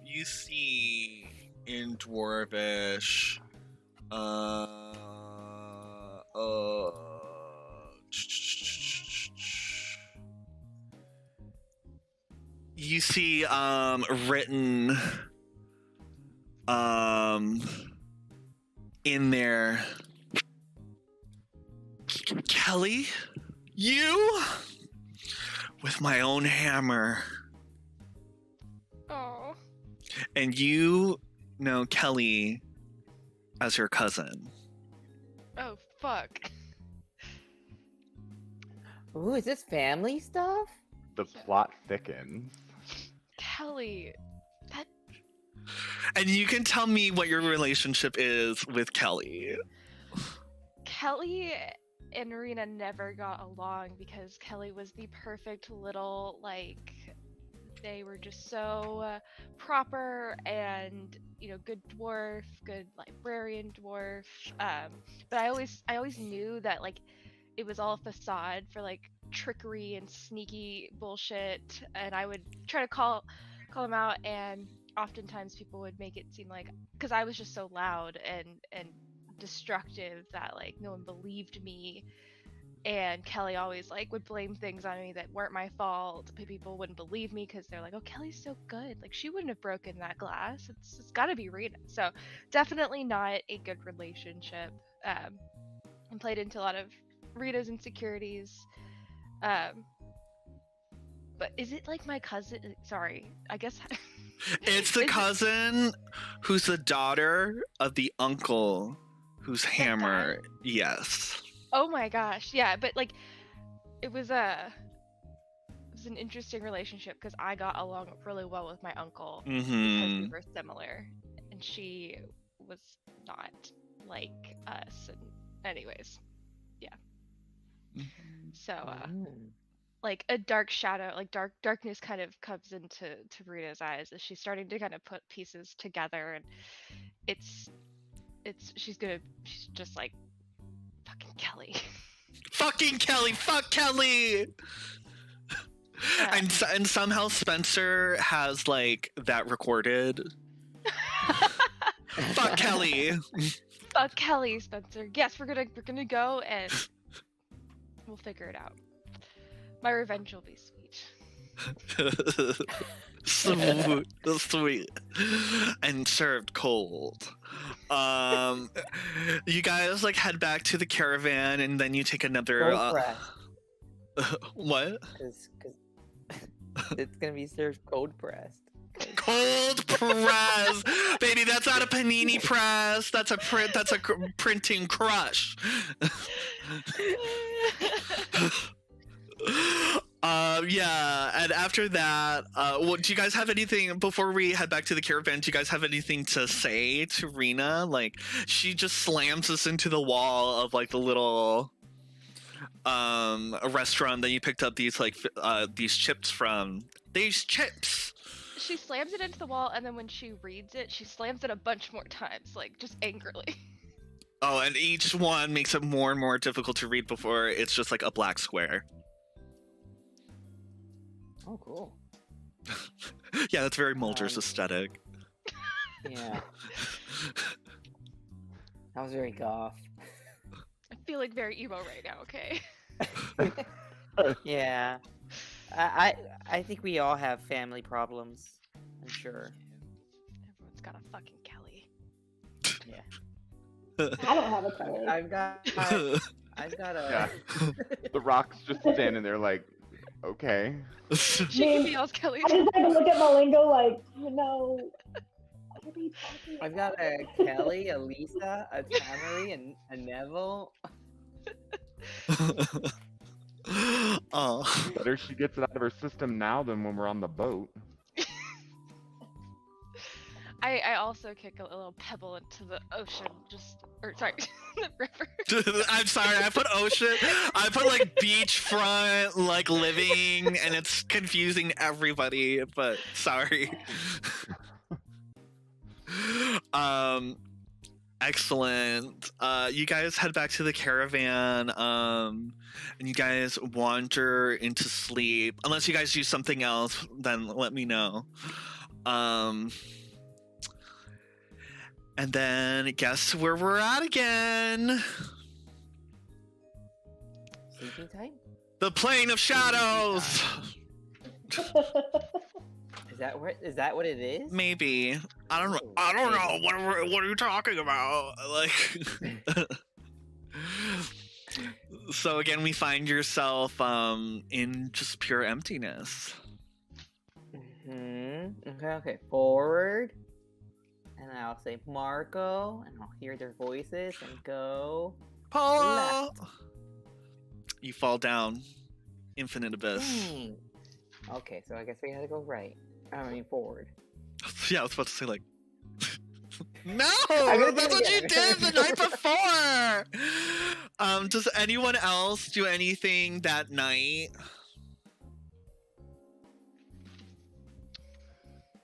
You see in Dwarvish. You see written in there, Kelly, you with my own hammer. Oh. And you know Kelly as her cousin. Oh fuck. Ooh, is this family stuff? The plot thickens. Kelly. And you can tell me what your relationship is with Kelly. Kelly and Rena never got along because Kelly was the perfect little like they were just so proper and good dwarf, good librarian dwarf. But I always knew that like it was all a facade for like trickery and sneaky bullshit, and I would try to call them out, and oftentimes people would make it seem like because I was just so loud and destructive that like no one believed me. And Kelly always like would blame things on me that weren't my fault. People wouldn't believe me because they're like, "Oh, Kelly's so good. Like she wouldn't have broken that glass. It's got to be Rita." So definitely not a good relationship. And played into a lot of Rita's insecurities. But is it like my cousin? Sorry, I guess. It's the cousin who's the daughter of the uncle who's hammer. Yes. Oh my gosh, yeah, but like, it was an interesting relationship because I got along really well with my uncle because we were similar, and she was not like us. And anyways, yeah. So like a dark shadow, like darkness kind of comes into Rita's eyes as she's starting to kind of put pieces together, and she's just like, fucking Kelly. Fucking Kelly, fuck Kelly. And somehow Spencer has like that recorded. Fuck Kelly. Fuck Kelly, Spencer. Yes, we're gonna go and we'll figure it out. My revenge will be sweet. Sweet. And served cold. You guys like head back to the caravan, and then you take another what? Because it's gonna be served cold pressed. Cold press, baby. That's not a panini press. That's a print. That's a printing crush. Yeah, and after that, do you guys have anything before we head back to the caravan? Do you guys have anything to say to Rena? Like, she just slams us into the wall of like the little a restaurant that you picked up these chips from. These chips. She slams it into the wall, and then when she reads it, she slams it a bunch more times, like just angrily. Oh, and each one makes it more and more difficult to read before it's just like a black square. Oh, cool. Yeah, that's very Mulder's aesthetic. Yeah. That was very goth. I feel like very emo right now, okay? Yeah. I think we all have family problems. I'm sure. Everyone's got a fucking Kelly. Yeah. I don't have a Kelly. I've got a. Yeah. The Rock's just standing there like, okay. She can be all Kelly. I just had to look at Malingo like, what are we talking I've about? got a Kelly, a Lisa, a Tamery, and a Neville. Oh. Better she gets it out of her system now than when we're on the boat. I also kick a little pebble into the ocean, the river. I'm sorry, I put ocean, I put like beachfront, like living, and it's confusing everybody, but sorry. Excellent. You guys head back to the caravan, and you guys wander into sleep. Unless you guys do something else, then let me know. And then guess where we're at again? Sleeping time? The plane of shadows. Is that what it is? Maybe. I don't know. I don't know. What are you talking about? Like. So again, we find yourself in just pure emptiness. Okay. Forward. And I'll say Marco, and I'll hear their voices and go. Paula! Left. You fall down. Infinite abyss. Dang. Okay, so I guess we gotta go right. I mean forward. Yeah, I was about to say like. No, gonna do that's it what you again. did the night before. Does anyone else do anything that night?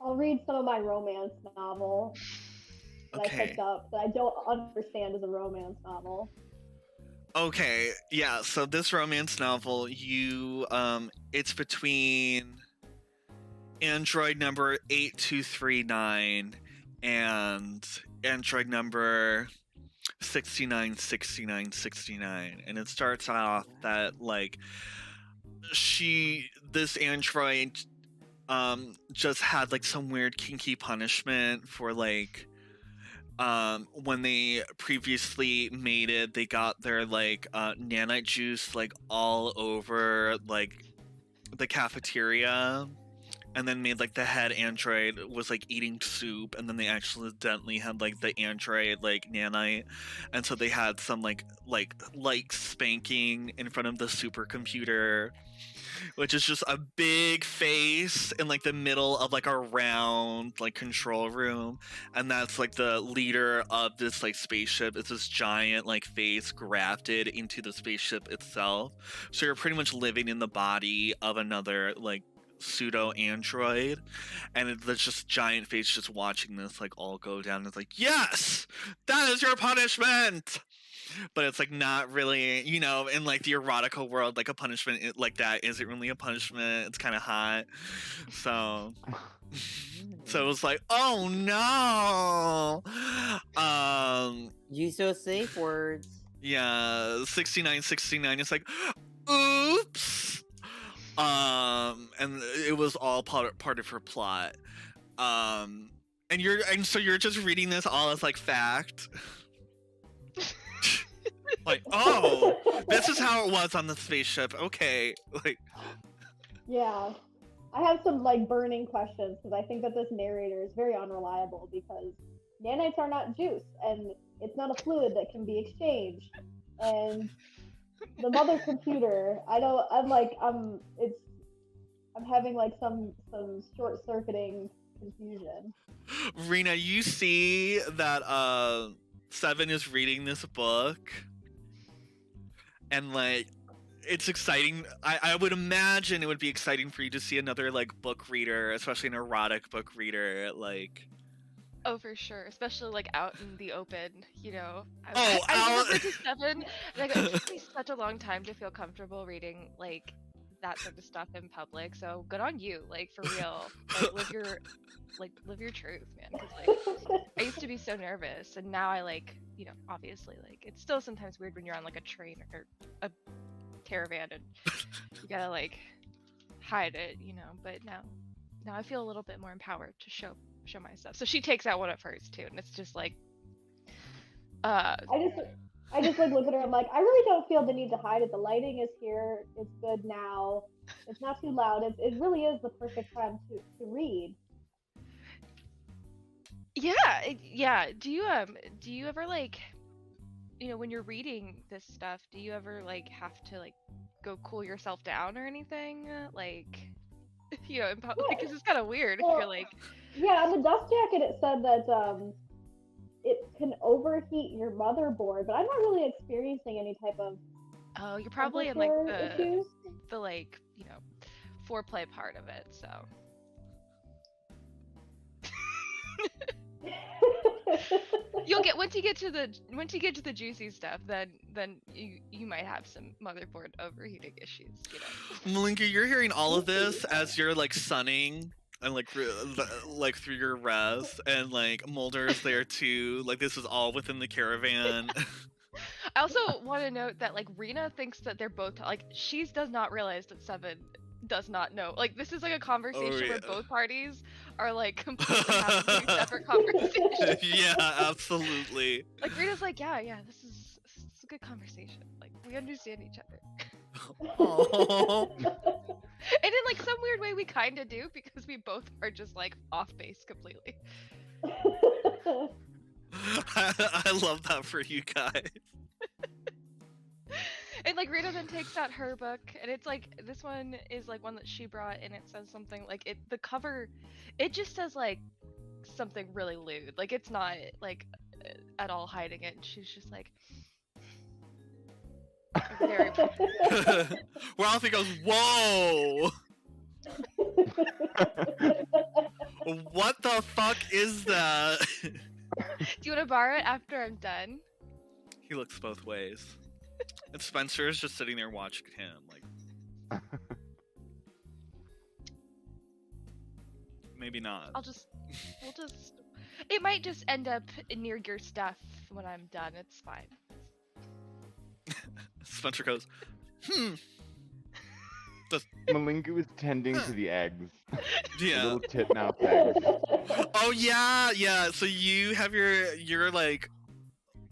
I'll read some of my romance novel that I Okay. picked up that I don't understand as a romance novel. Okay, yeah, so this romance novel, it's between android number 8239 and android number 696969, and it starts off that, like, this android just had like some weird kinky punishment for like when they previously mated, they got their like nanite juice like all over like the cafeteria, and then made like the head android was like eating soup, and then they accidentally had like the android like nanite, and so they had some like spanking in front of the supercomputer, which is just a big face in like the middle of like a round like control room, and that's like the leader of this like spaceship. It's this giant like face grafted into the spaceship itself, so you're pretty much living in the body of another like pseudo android, and there's just giant face just watching this like all go down. It's like, yes, that is your punishment. But it's like not really, in like the erotica world, like a punishment like that isn't really a punishment. It's kind of hot. So it was like, oh no. Use those safe words. Yeah, 6969 is like, oops. And it was all part of her plot. And so you're just reading this all as like fact. Like, oh, this is how it was on the spaceship. Okay, like. Yeah. I have some like burning questions because I think that this narrator is very unreliable because nanites are not juice and it's not a fluid that can be exchanged. And the mother computer, I'm having like some short circuiting confusion. Rena, you see that Seven is reading this book, and like it's exciting. I would imagine it would be exciting for you to see another like book reader, especially an erotic book reader, like. Oh, for sure, especially like out in the open, Oh, I remember to 7, and it took me such a long time to feel comfortable reading like that sort of stuff in public. So good on you, like for real. Like live your truth, man. Because like I used to be so nervous, and now I like, obviously like it's still sometimes weird when you're on like a train or a caravan and you gotta like hide it, But now I feel a little bit more empowered to show my stuff. So she takes out one of hers too, and it's just like I just like look at her. I'm like, I really don't feel the need to hide it. The lighting is here. It's good now. It's not too loud. It really is the perfect time to read. Yeah. Do you ever like, when you're reading this stuff, do you ever like have to like go cool yourself down or anything? Like, in public, because it's kind of weird if you're like. Yeah, on the dust jacket it said that it can overheat your motherboard, but I'm not really experiencing any type of. Oh, you're probably in like issues. the like foreplay part of it, so. You'll get once you get to the juicy stuff, then you might have some motherboard overheating issues. Malinka, you're hearing all of this as you're like sunning and like through your res, and like Mulder's there too. Like this is all within the caravan. I also want to note that like Rena thinks that they're both like she does not realize that Seven does not know. Like this is like a conversation where both parties are like completely having two separate conversations. Yeah, absolutely. Like Rena's like, yeah, this is a good conversation. Like we understand each other. And in like some weird way we kind of do because we both are just like off base completely. I love that for you guys. And like Rita then takes out her book, and it's like this one is like one that she brought, and it says something like the cover, it just says like something really lewd, like it's not like at all hiding it. And she's just like very. Ralphie goes, whoa. What the fuck is that? Do you want to borrow it after I'm done? He looks both ways. And Spencer is just sitting there watching him, like. Maybe not. We'll just. It might just end up near your stuff when I'm done. It's fine. Spencer goes, Malingu is tending to the eggs. The yeah. little titmouth eggs. Oh yeah. So you have your like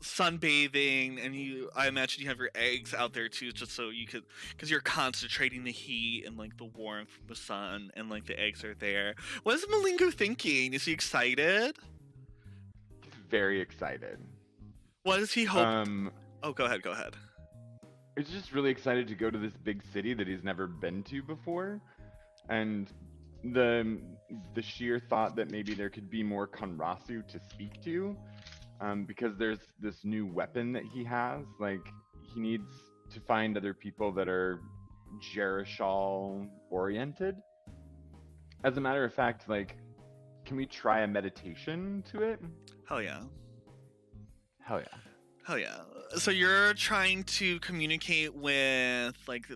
sunbathing, and I imagine you have your eggs out there too, just so you could, because you're concentrating the heat and like the warmth from the sun, and like the eggs are there. What is Malingu thinking? Is he excited? He's very excited. What does he hope? Oh, go ahead. He's just really excited to go to this big city that he's never been to before, and the sheer thought that maybe there could be more Konrasu to speak to, because there's this new weapon that he has. Like, he needs to find other people that are Jerishal oriented. As a matter of fact, like, can we try a meditation to it? Hell yeah. Hell yeah. So you're trying to communicate with, like,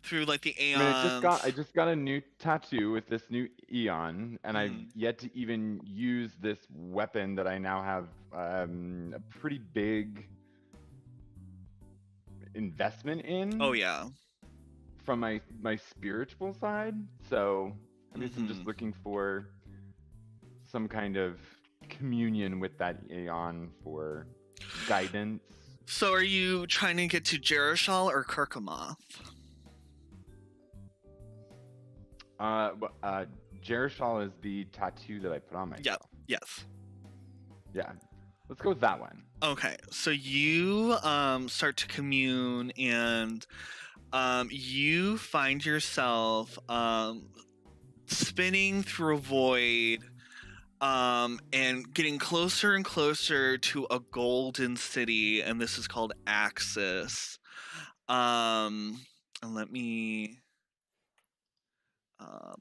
through like the I aeons. mean, I just got a new tattoo with this new Eon, and I've yet to even use this weapon that I now have a pretty big investment in. Oh yeah. From my spiritual side. So I guess I'm just looking for some kind of communion with that Aeon for guidance. So are you trying to get to Jerishal or Kirkamoth? Jerishal is the tattoo that I put on myself. Yeah. Yes. Yeah. Let's go with that one. Okay. So you start to commune, and you find yourself spinning through a void, and getting closer and closer to a golden city, and this is called Axis. And let me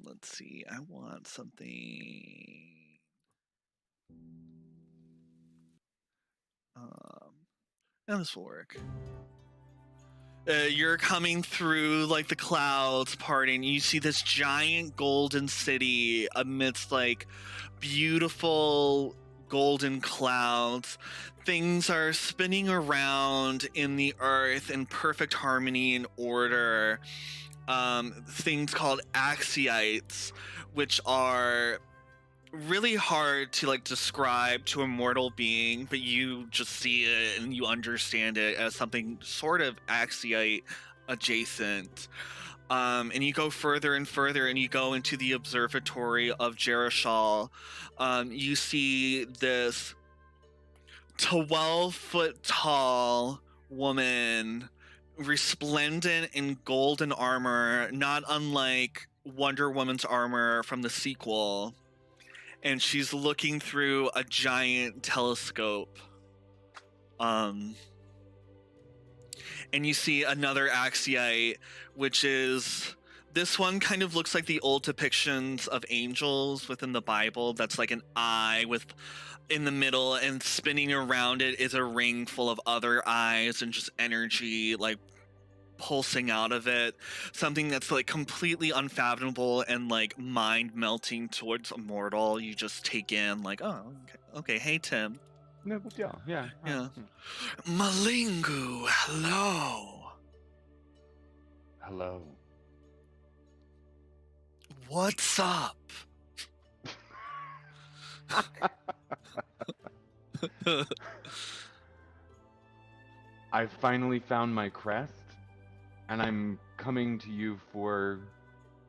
let's see, I want something. And this will work. You're coming through like the clouds parting. You see this giant golden city amidst like beautiful golden clouds. Things are spinning around in the earth in perfect harmony and order. Things called axiites, which are really hard to like describe to a mortal being, but you just see it and you understand it as something sort of axiite adjacent. And you go further and further, and you go into the observatory of Jerishal. You see this 12-foot tall woman, resplendent in golden armor, not unlike Wonder Woman's armor from the sequel. And she's looking through a giant telescope. And you see another axiite, which is, this one kind of looks like the old depictions of angels within the Bible. That's like an eye with in the middle, and spinning around it is a ring full of other eyes and just energy like pulsing out of it. Something that's like completely unfathomable and like mind melting towards a mortal. You just take in like, oh, okay. Hey, Tim. No big deal. Yeah. Malingu, hello. Hello. What's up? I finally found my crest, and I'm coming to you for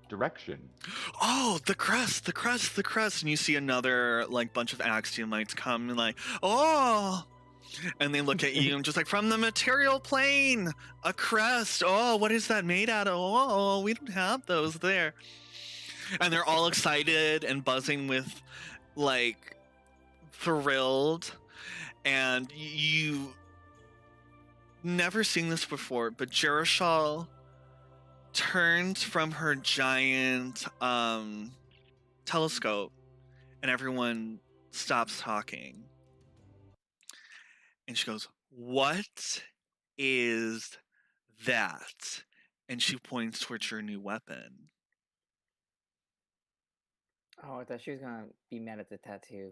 direction. Oh, the crest. And you see another like bunch of Axiomites come and like, oh, and they look at you and just like, from the material plane, a crest. Oh, what is that made out of? Oh, we don't have those there. And they're all excited and buzzing with like thrilled. And you never seen this before, but Jerishal turns from her giant telescope, and everyone stops talking. And she goes, "What is that?" And she points towards your new weapon. Oh, I thought she was gonna be mad at the tattoo.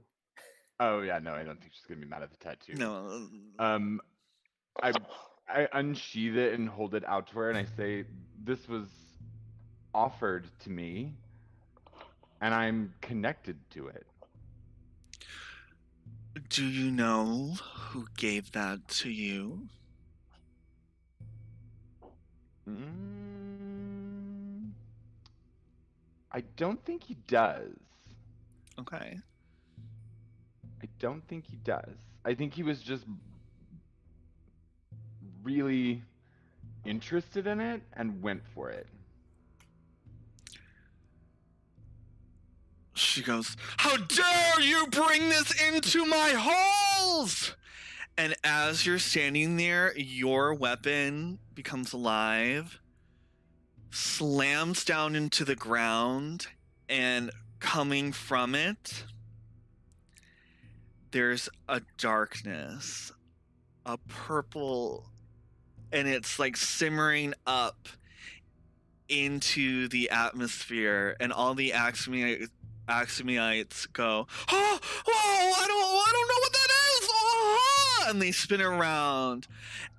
Oh yeah, no, I don't think she's gonna be mad at the tattoo. No. I unsheath it and hold it out to her, and I say, "This was offered to me, and I'm connected to it." Do you know who gave that to you? I don't think he does. Okay. I don't think he does. I think he was just really interested in it and went for it. She goes, "How dare you bring this into my halls!" And as you're standing there, your weapon becomes alive, slams down into the ground, and coming from it, there's a darkness, a purple, and it's like simmering up into the atmosphere, and all the Axumites go, "Oh, I don't know what that is!" Oh! And they spin around,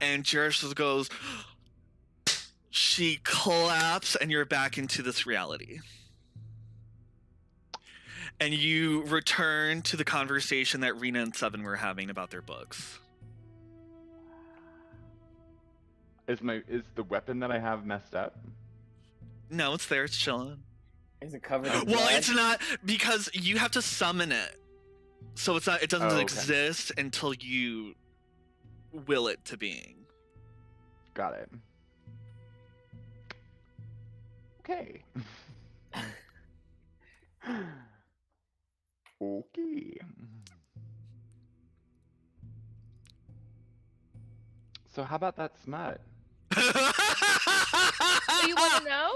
and Jericho goes, she collapses, and you're back into this reality. And you return to the conversation that Rena and Seven were having about their books. Is the weapon that I have messed up? No, it's there. It's chilling. Is it covered in Well, blood? it's not, because you have to summon it. So it's not. It doesn't okay. exist until you will it to being. Got it. Okay. Okay. So how about that smut? Do you want to know?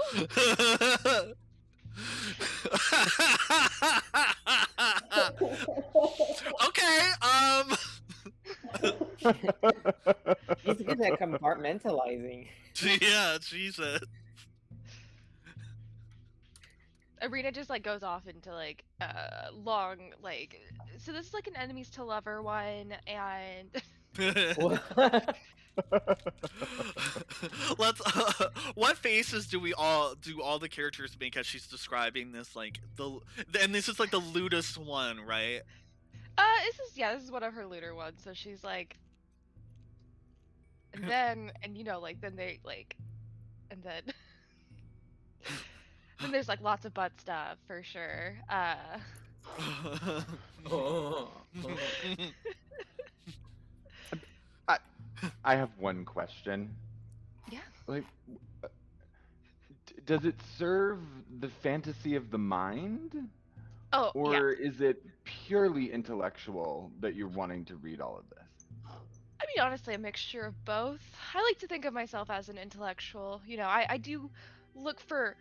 Okay. He's good at compartmentalizing. Yeah, Jesus. Arena just like goes off into like long like, so this is like an enemies to lover one, and Let's. What faces do all the characters make as she's describing this? Like and this is like the lewdest one, right? this is one of her looter ones. So she's like, and then then they like, and then then there's like lots of butt stuff for sure. I have one question. Yeah. Like, does it serve the fantasy of the mind? Oh, Or is it purely intellectual that you're wanting to read all of this? I mean, honestly, a mixture of both. I like to think of myself as an intellectual. I do look for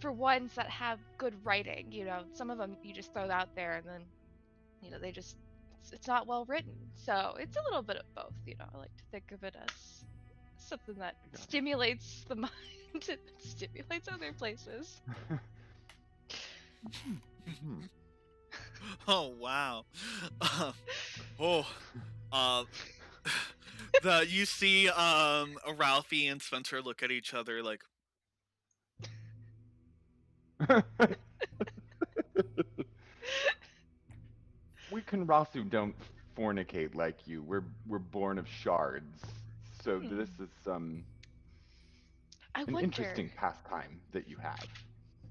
ones that have good writing. Some of them you just throw out there and then, they just, it's not well written. So it's a little bit of both. I like to think of it as something that stimulates the mind and stimulates other places. Oh wow. You see Ralphie and Spencer look at each other like, We Kenrasu don't fornicate like you. We're born of shards. So this is an interesting pastime that you have.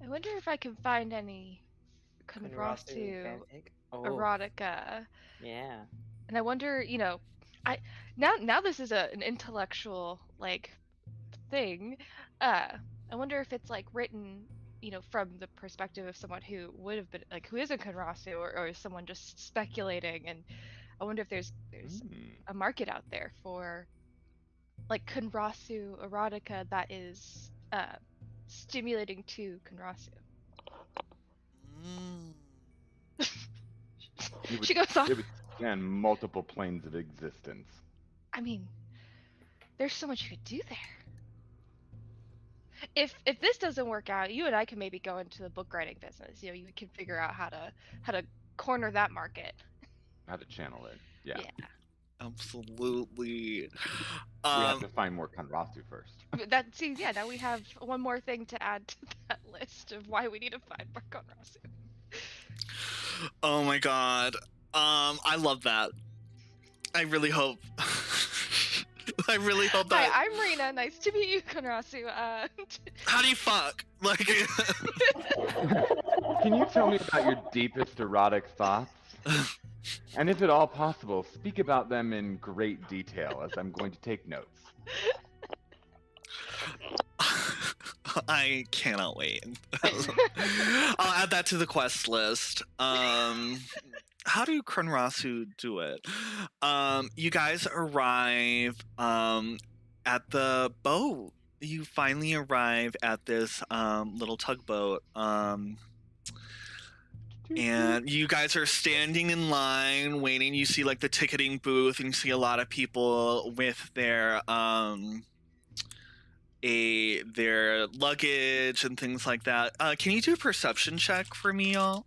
I wonder if I can find any Kenrasu erotica. Yeah. And I wonder, now this is an intellectual like thing. I wonder if it's like written, from the perspective of someone who would have been like, who is a Kenrasu, or is someone just speculating. And I wonder if there's a market out there for like Kenrasu erotica that is stimulating to Kenrasu. She goes on. It would span multiple planes of existence. I mean, there's so much you could do there. If this doesn't work out, you and I can maybe go into the book writing business. You can figure out how to corner that market. How to channel it. Yeah. Absolutely. We have to find more Kanrasu first. Now we have one more thing to add to that list of why we need to find more Konrasu. Oh my god. I love that. I really hope. I really hope that. Hi, I'm Rena. Nice to meet you, Konrasu. How do you fuck? Like. Can you tell me about your deepest erotic thoughts? And if at all possible, speak about them in great detail, as I'm going to take notes. I cannot wait. I'll add that to the quest list. How do Konrasu do it? You guys arrive at the boat. You finally arrive at this little tugboat. And you guys are standing in line waiting. You see like the ticketing booth, and you see a lot of people with their luggage and things like that. Can you do a perception check for me, y'all?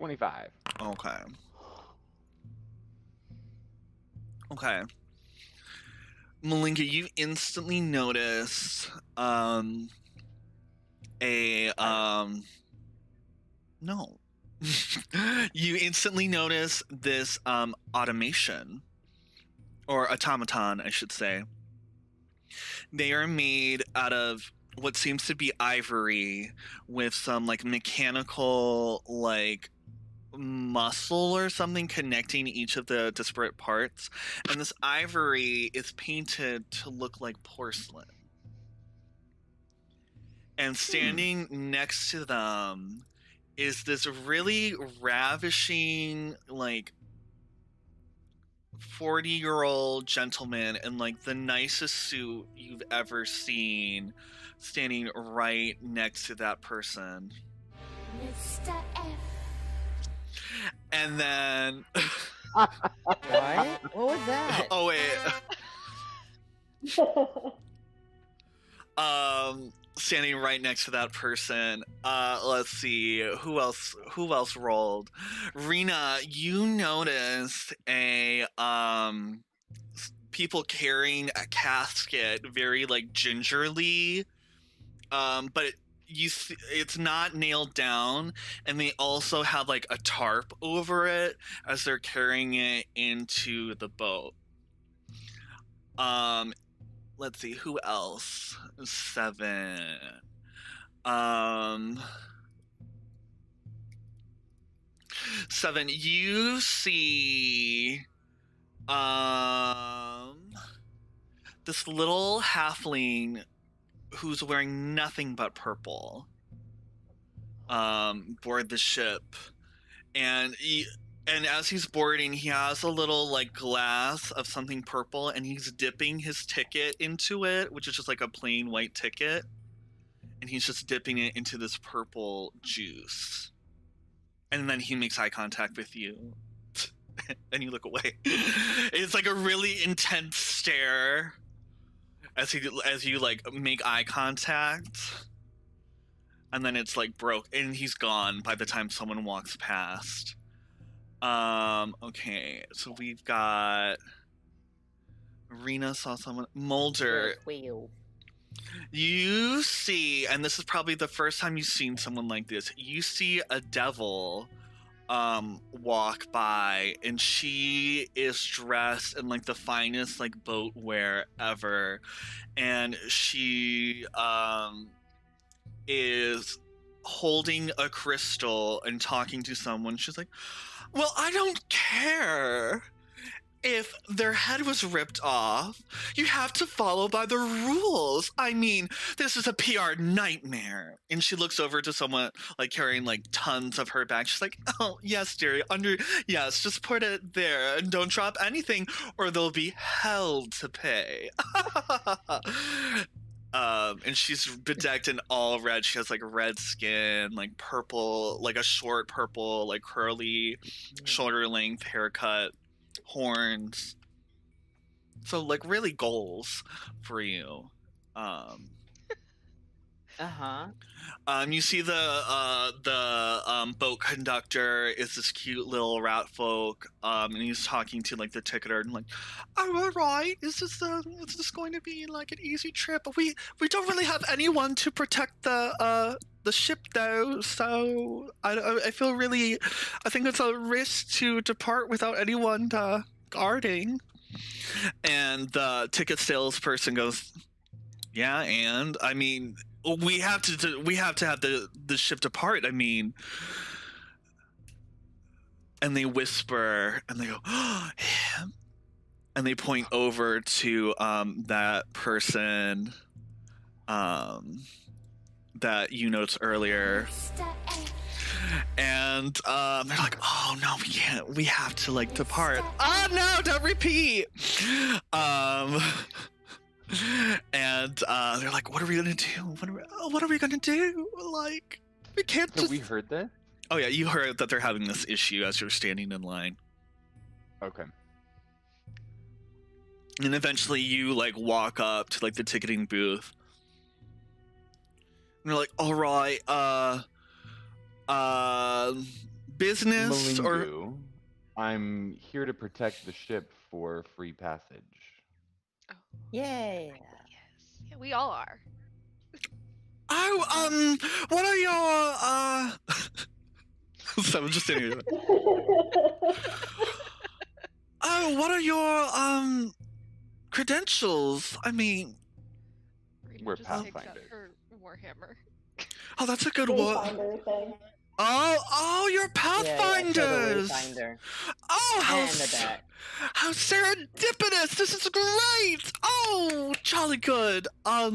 $25. Okay. Malinka, you instantly notice no. You instantly notice this automation, or automaton, I should say. They are made out of what seems to be ivory with some like mechanical like muscle or something connecting each of the disparate parts, and this ivory is painted to look like porcelain. And standing next to them is this really ravishing like 40-year-old gentleman in like the nicest suit you've ever seen, standing right next to that person. Mr. F. And then What? What was that? oh wait. Standing right next to that person. Let's see who else rolled. Rena, you noticed a people carrying a casket very like gingerly, but it's not nailed down, and they also have like a tarp over it as they're carrying it into the boat. Let's see, who else? 7. 7, you see this little halfling who's wearing nothing but purple board the ship, and as he's boarding, he has a little like glass of something purple, and he's dipping his ticket into it, which is just like a plain white ticket, and he's just dipping it into this purple juice, and then he makes eye contact with you and you look away. It's like a really intense stare as you like make eye contact, and then it's like broke, and he's gone by the time someone walks past. Okay, so we've got Rena saw someone. Mulder, you see, and this is probably the first time you've seen someone like this, you see a devil walk by, and she is dressed in like the finest like boat wear ever, and she is holding a crystal and talking to someone. She's like, well, I don't care if their head was ripped off. You have to follow by the rules. I mean, this is a PR nightmare. And she looks over to someone like carrying like tons of her bags. She's like, oh, yes, dearie. Yes, just put it there and don't drop anything or there'll be hell to pay. And she's bedecked in all red. She has like red skin, like purple, like a short purple, like curly, shoulder length haircut, horns. So like really goals for you. You see the boat conductor is this cute little rat folk, and he's talking to like the ticketer and like, oh, all right, is this going to be like an easy trip? We don't really have anyone to protect the ship though, so I feel really, I think it's a risk to depart without anyone guarding. And the ticket salesperson goes, yeah, and I mean, we have to have the ship depart. I mean, and they whisper and they go, oh, him, and they point over to that person that you noticed earlier. And they're like, oh no, we can't. We have to like depart. Oh no, don't repeat. And they're like, what are we gonna do? What are we gonna do? Like, we can't So just... we heard this? Oh yeah, you heard that they're having this issue as you're standing in line. Okay. And eventually you like walk up to like the ticketing booth. And they're like, all right, business or... Malingu, I'm here to protect the ship for free passage. Yay! Yes. Yeah, we all are. Oh, what are your so I'm just sitting here. Oh, what are your credentials? I mean, Rita We're just takes out Pathfinder. her warhammer. oh, that's a good one. Pathfinder thing. Oh, you're Pathfinders. Pathfinder. Oh, how, And the back. how serendipitous! This is great. Oh, jolly good. Yeah,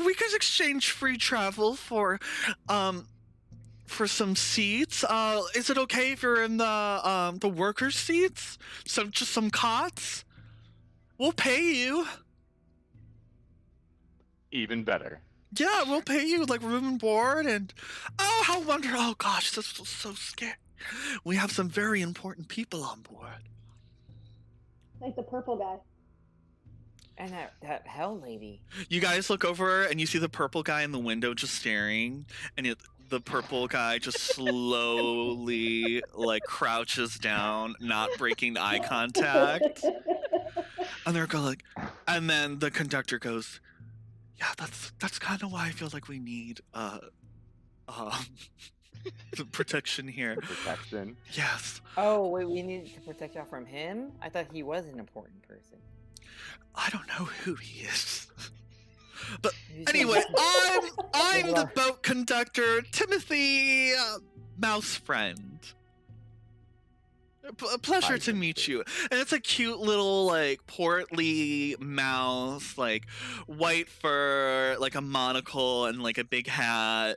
we could exchange free travel for some seats. Is it okay if you're in the workers' seats? Just some cots. We'll pay you. Even better. Yeah, we'll pay you like room and board, and oh, how wonderful! Oh gosh, this was so scary. We have some very important people on board. Like the purple guy. And that hell lady. You guys look over and you see the purple guy in the window just staring, and the purple guy just slowly like crouches down, not breaking eye contact. And they're going like, and then the conductor goes, yeah, that's kind of why I feel like we need the protection here. Protection. Yes. Oh wait, we need to protect y'all from him? I thought he was an important person. I don't know who he is. But He's anyway, like- I'm the boat conductor, Timothy Mouse Friend. A pleasure Hi, to meet Timothy. you. And it's a cute little like portly mouse, like white fur, like a monocle and like a big hat.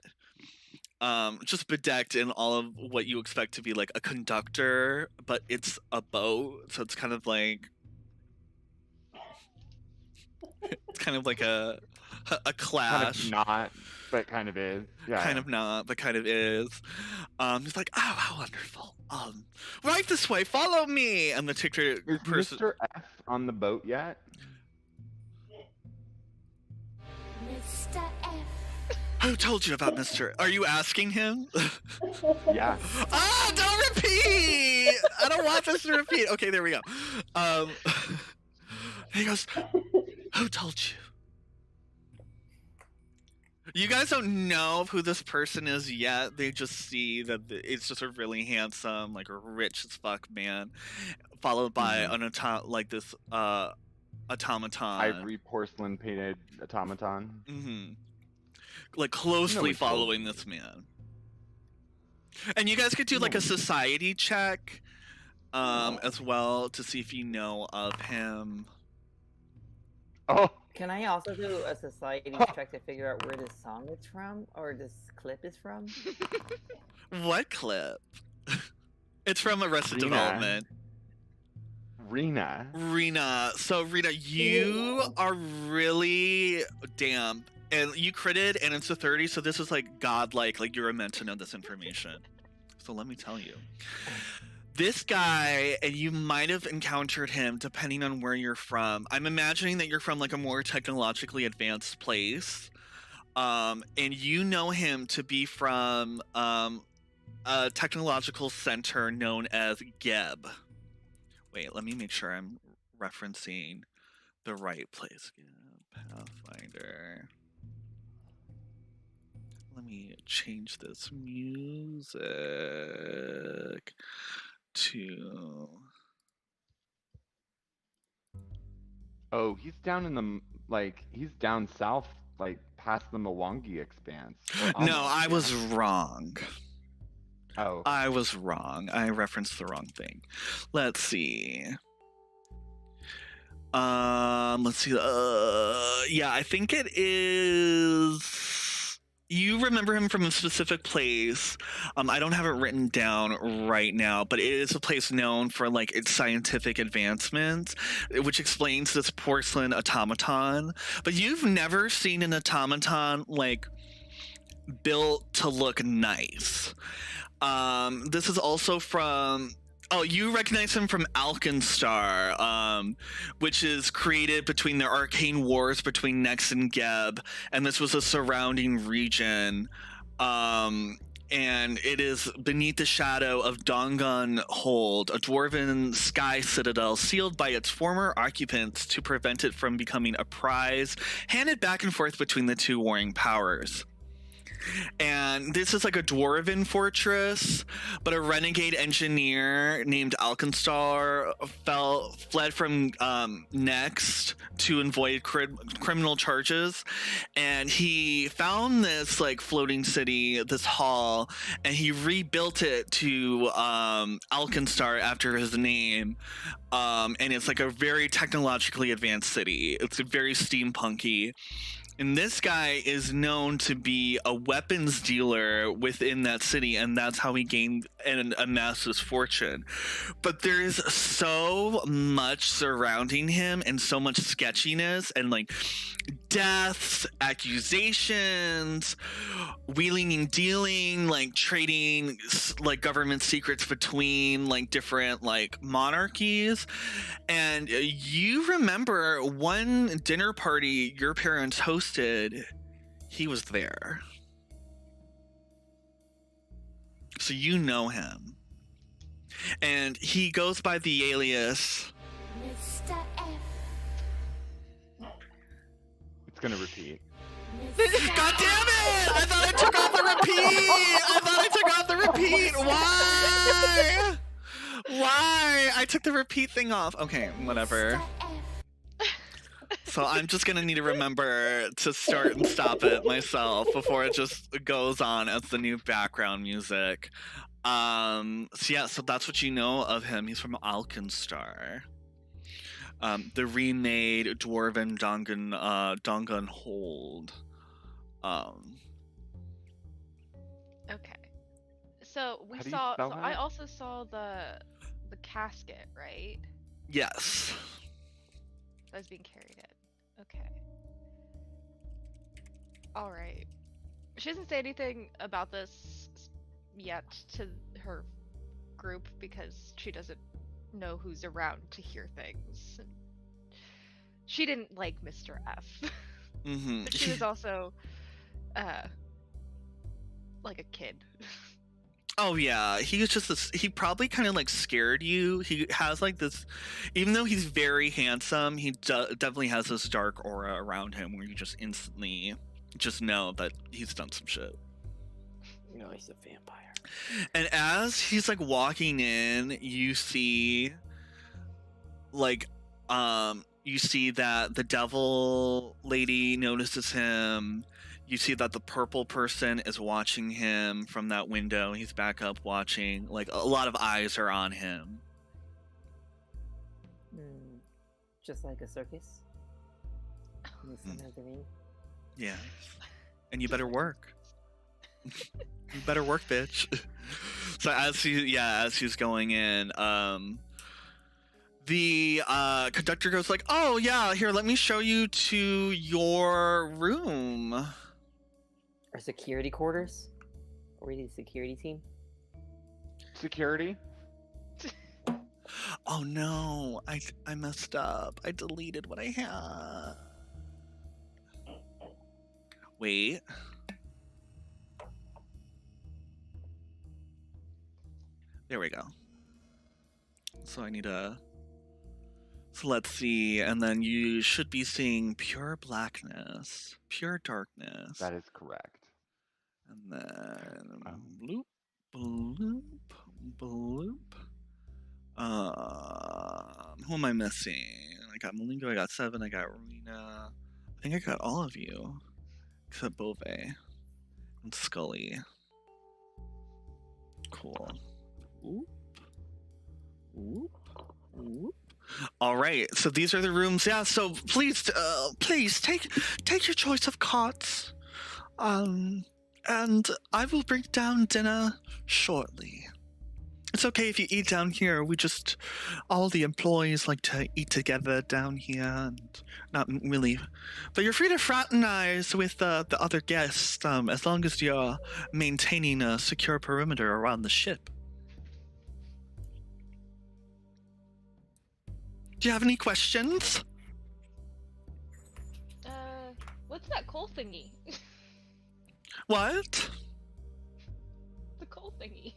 Just bedecked in all of what you expect to be like a conductor, but it's a boat, so it's kind of like a clash. Kind of not, but kind of is. Yeah. Kind of not, but kind of is. He's like, oh, how wonderful. Right this way, follow me. And the ticket Is person. Mr. F on the boat yet? Mr. F. Who told you about Mr. Are you asking him? Yeah. Ah, don't repeat. I don't want this to repeat. Okay, there we go. He goes, who told you? You guys don't know who this person is yet. They just see that it's just a really handsome, like a rich as fuck man, followed by an this automaton. Ivory porcelain painted automaton. Mm-hmm. Like closely No, following this man. And you guys could do like a society check, as well to see if you know of him. Oh, Can I also do a society check to figure out where this song is from or this clip is from? What clip? It's from Arrested Rena. Development. Rena. So Rena, you are really damp. And you critted, and it's a 30, so this is like godlike. Like you're meant to know this information. So let me tell you. This guy, and you might have encountered him depending on where you're from. I'm imagining that you're from like a more technologically advanced place. And you know him to be from a technological center known as Geb. Wait, let me make sure I'm referencing the right place. Pathfinder. Let me change this music to. Oh, he's down in the he's down south, like past the Mwangi expanse. No, Almost, I yeah. was wrong. Oh, I was wrong. I referenced the wrong thing. Let's see. Let's see. Yeah, I think it is. You remember him from a specific place. I don't have it written down right now, but it is a place known for like its scientific advancements, which explains this porcelain automaton. But you've never seen an automaton like built to look nice. This is also from. Oh, you recognize him from Alkenstar, which is created between the arcane wars between Nex and Geb, and this was a surrounding region. And it is beneath the shadow of Dongan Hold, a dwarven sky citadel sealed by its former occupants to prevent it from becoming a prize handed back and forth between the two warring powers. And this is like a dwarven fortress, but a renegade engineer named Alkenstar fled from Next to avoid criminal charges, and he found this like floating city, this hall, and he rebuilt it to Alkenstar after his name. And it's like a very technologically advanced city. It's very steampunky. And this guy is known to be a weapons dealer within that city, and that's how he gained and amassed his fortune. But there is so much surrounding him and so much sketchiness and like deaths, accusations, wheeling and dealing, like trading like government secrets between like different like monarchies. And you remember one dinner party your parents hosted, he was there. So you know him. And he goes by the alias Mr. F. it's gonna repeat. God damn it! I thought I took off the repeat! Why? Why? I took the repeat thing off. Okay, whatever. Mr. F. So I'm just gonna need to remember to start and stop it myself before it just goes on as the new background music. So yeah, so that's what you know of him. He's from Alkenstar. The remade Dwarven Dongan Hold. Okay. So we How do you saw. spell So I that? also saw the casket, right? Yes. That was being carried in. Okay. All right. She doesn't say anything about this yet to her group because she doesn't know who's around to hear things. She didn't like Mr. F. Mm-hmm. But she was also like a kid. Oh yeah, he was just this. He probably kind of like scared you. He has like this, even though he's very handsome, he definitely has this dark aura around him where you just instantly just know that he's done some shit. No, he's a vampire. And as he's like walking in, you see like you see that the devil lady notices him. You see that the purple person is watching him from that window. He's back up watching. Like a lot of eyes are on him. Just like a circus. In the center of the ring. Yeah. And you better work. You better work, bitch. So as he's going in, the conductor goes like, "Oh yeah, here, let me show you to your room." Our security quarters? Are we the security team? Security? Oh no, I messed up. I deleted what I had. Wait. There we go. So I need a... So let's see, and then you should be seeing pure blackness, pure darkness. That is correct. And then bloop, bloop, bloop. Who am I missing? I got Malingo, I got Seven, I got Rowena. I think I got all of you. Except Bove. And Scully. Cool. Oop. Oop. Oop. All right, so these are the rooms. Yeah, so please take your choice of cots. And I will bring down dinner shortly. It's okay if you eat down here. All the employees like to eat together down here, and not really. But you're free to fraternize with the other guests, as long as you're maintaining a secure perimeter around the ship. Do you have any questions? What's that coal thingy? What? The coal thingy.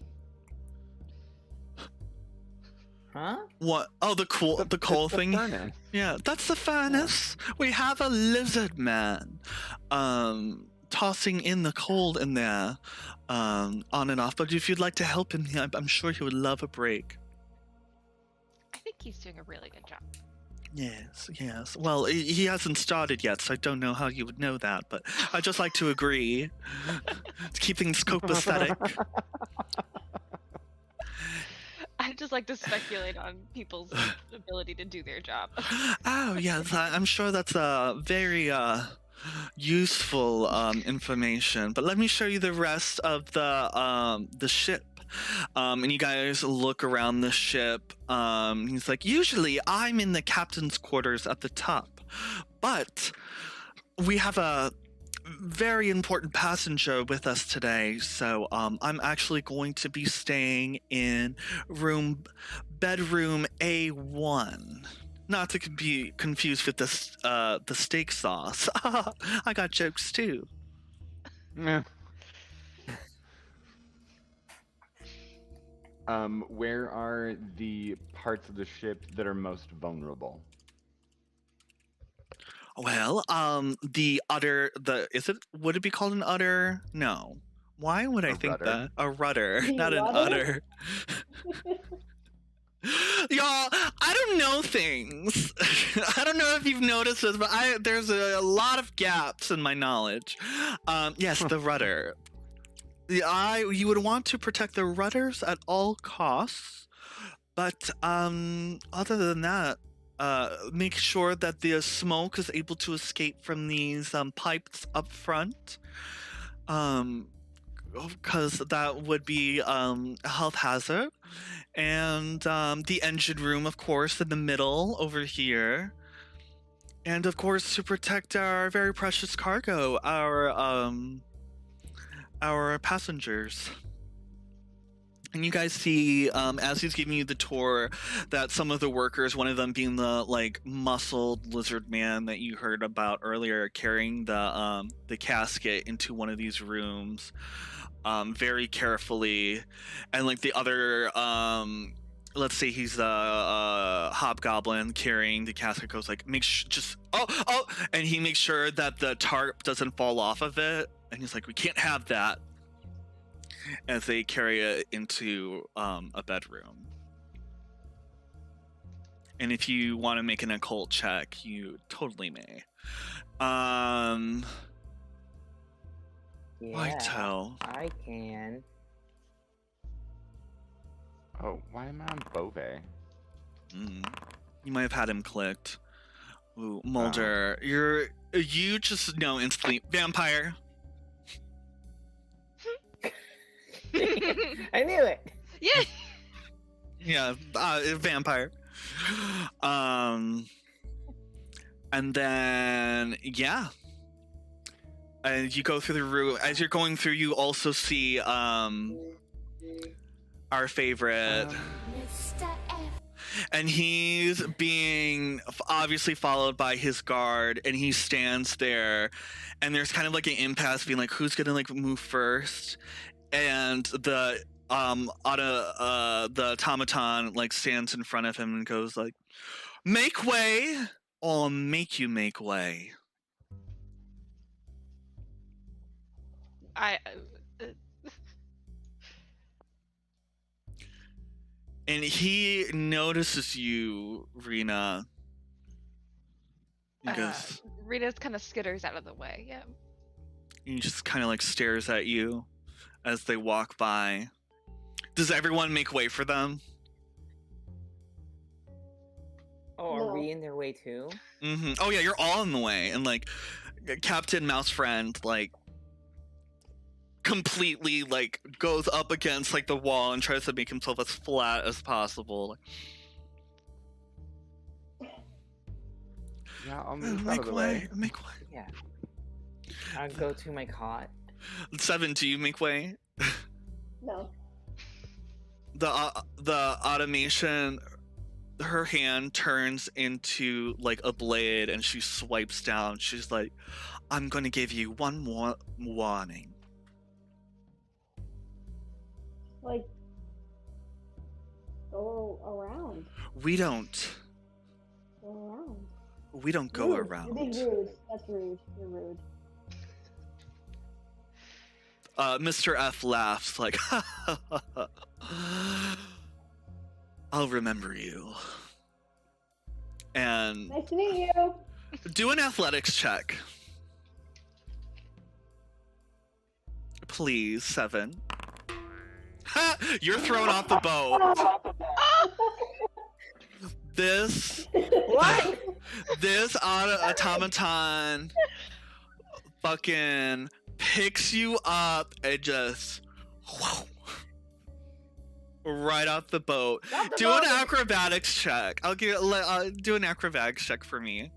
Huh? What? Oh, the coal The thing. furnace. Yeah, that's the furnace. We have a lizard man, tossing in the coal in there, on and off. But if you'd like to help him, I'm sure he would love a break. I think he's doing a really good job. Yes. Well, he hasn't started yet, so I don't know how you would know that. But I just like to agree to keep things copacetic. I just like to speculate on people's ability to do their job. Oh yes, I'm sure that's a very useful information. But let me show you the rest of the ship. And you guys look around the ship. He's like, usually I'm in the captain's quarters at the top, but we have a very important passenger with us today, so I'm actually going to be staying in bedroom A1. Not to be confused with the steak sauce. I got jokes too. Yeah. Where are the parts of the ship that are most vulnerable? Well, would it be called an udder? No. Why would I A think rudder. that? A rudder, The not an rudder? udder. Y'all, I don't know things. I don't know if you've noticed this, but there's a lot of gaps in my knowledge. Yes, the rudder. You would want to protect the rudders at all costs, but other than that, make sure that the smoke is able to escape from these pipes up front, because that would be a health hazard. And the engine room, of course, in the middle over here. And of course, to protect our very precious cargo, our passengers. And you guys see, as he's giving you the tour, that some of the workers, one of them being the muscled lizard man that you heard about earlier, carrying the casket into one of these rooms, very carefully, and the other, let's say he's a hobgoblin carrying the casket, goes and he makes sure that the tarp doesn't fall off of it, and he's like, we can't have that, as they carry it into a bedroom. And if you want to make an occult check, you totally may. Yeah, Whitetail. I can. Oh, why am I on Bove? You might have had him clicked. Ooh, Mulder, you just know instantly vampire. I knew it. Yeah. Yeah, vampire. And then yeah. And you go through the room. As you're going through, you also see our favorite. Mr. F. And he's being obviously followed by his guard, and he stands there, and there's kind of like an impasse being like, who's gonna like move first? And the automaton like stands in front of him and goes like, make way, or I'll make you make way. And he notices you, Rena. He goes, Rita's kind of skitters out of the way. Yeah. he just kind of like stares at you as they walk by. Does everyone make way for them? Oh, No. are we in their way too? Mm-hmm. Oh yeah, you're all in the way, and like Captain Mouse Friend like completely like goes up against like the wall and tries to make himself as flat as possible. Yeah, I'll move out Make of the way, way. make way. Yeah. I'll go to my cot. 7, do you make way? No. The automation, her hand turns into like a blade and she swipes down. She's like, I'm gonna give you one more warning. Like, go around. We don't Go around. go Rude. around. You're being rude. That's rude. You're rude. Mr. F laughs like, I'll remember you. And Nice to meet you. do an athletics check. Please, 7. Ha! You're thrown off the boat. This What? this automaton fucking picks you up and just right off the boat. Not the Do an boat. acrobatics check. I'll give do an acrobatics check for me.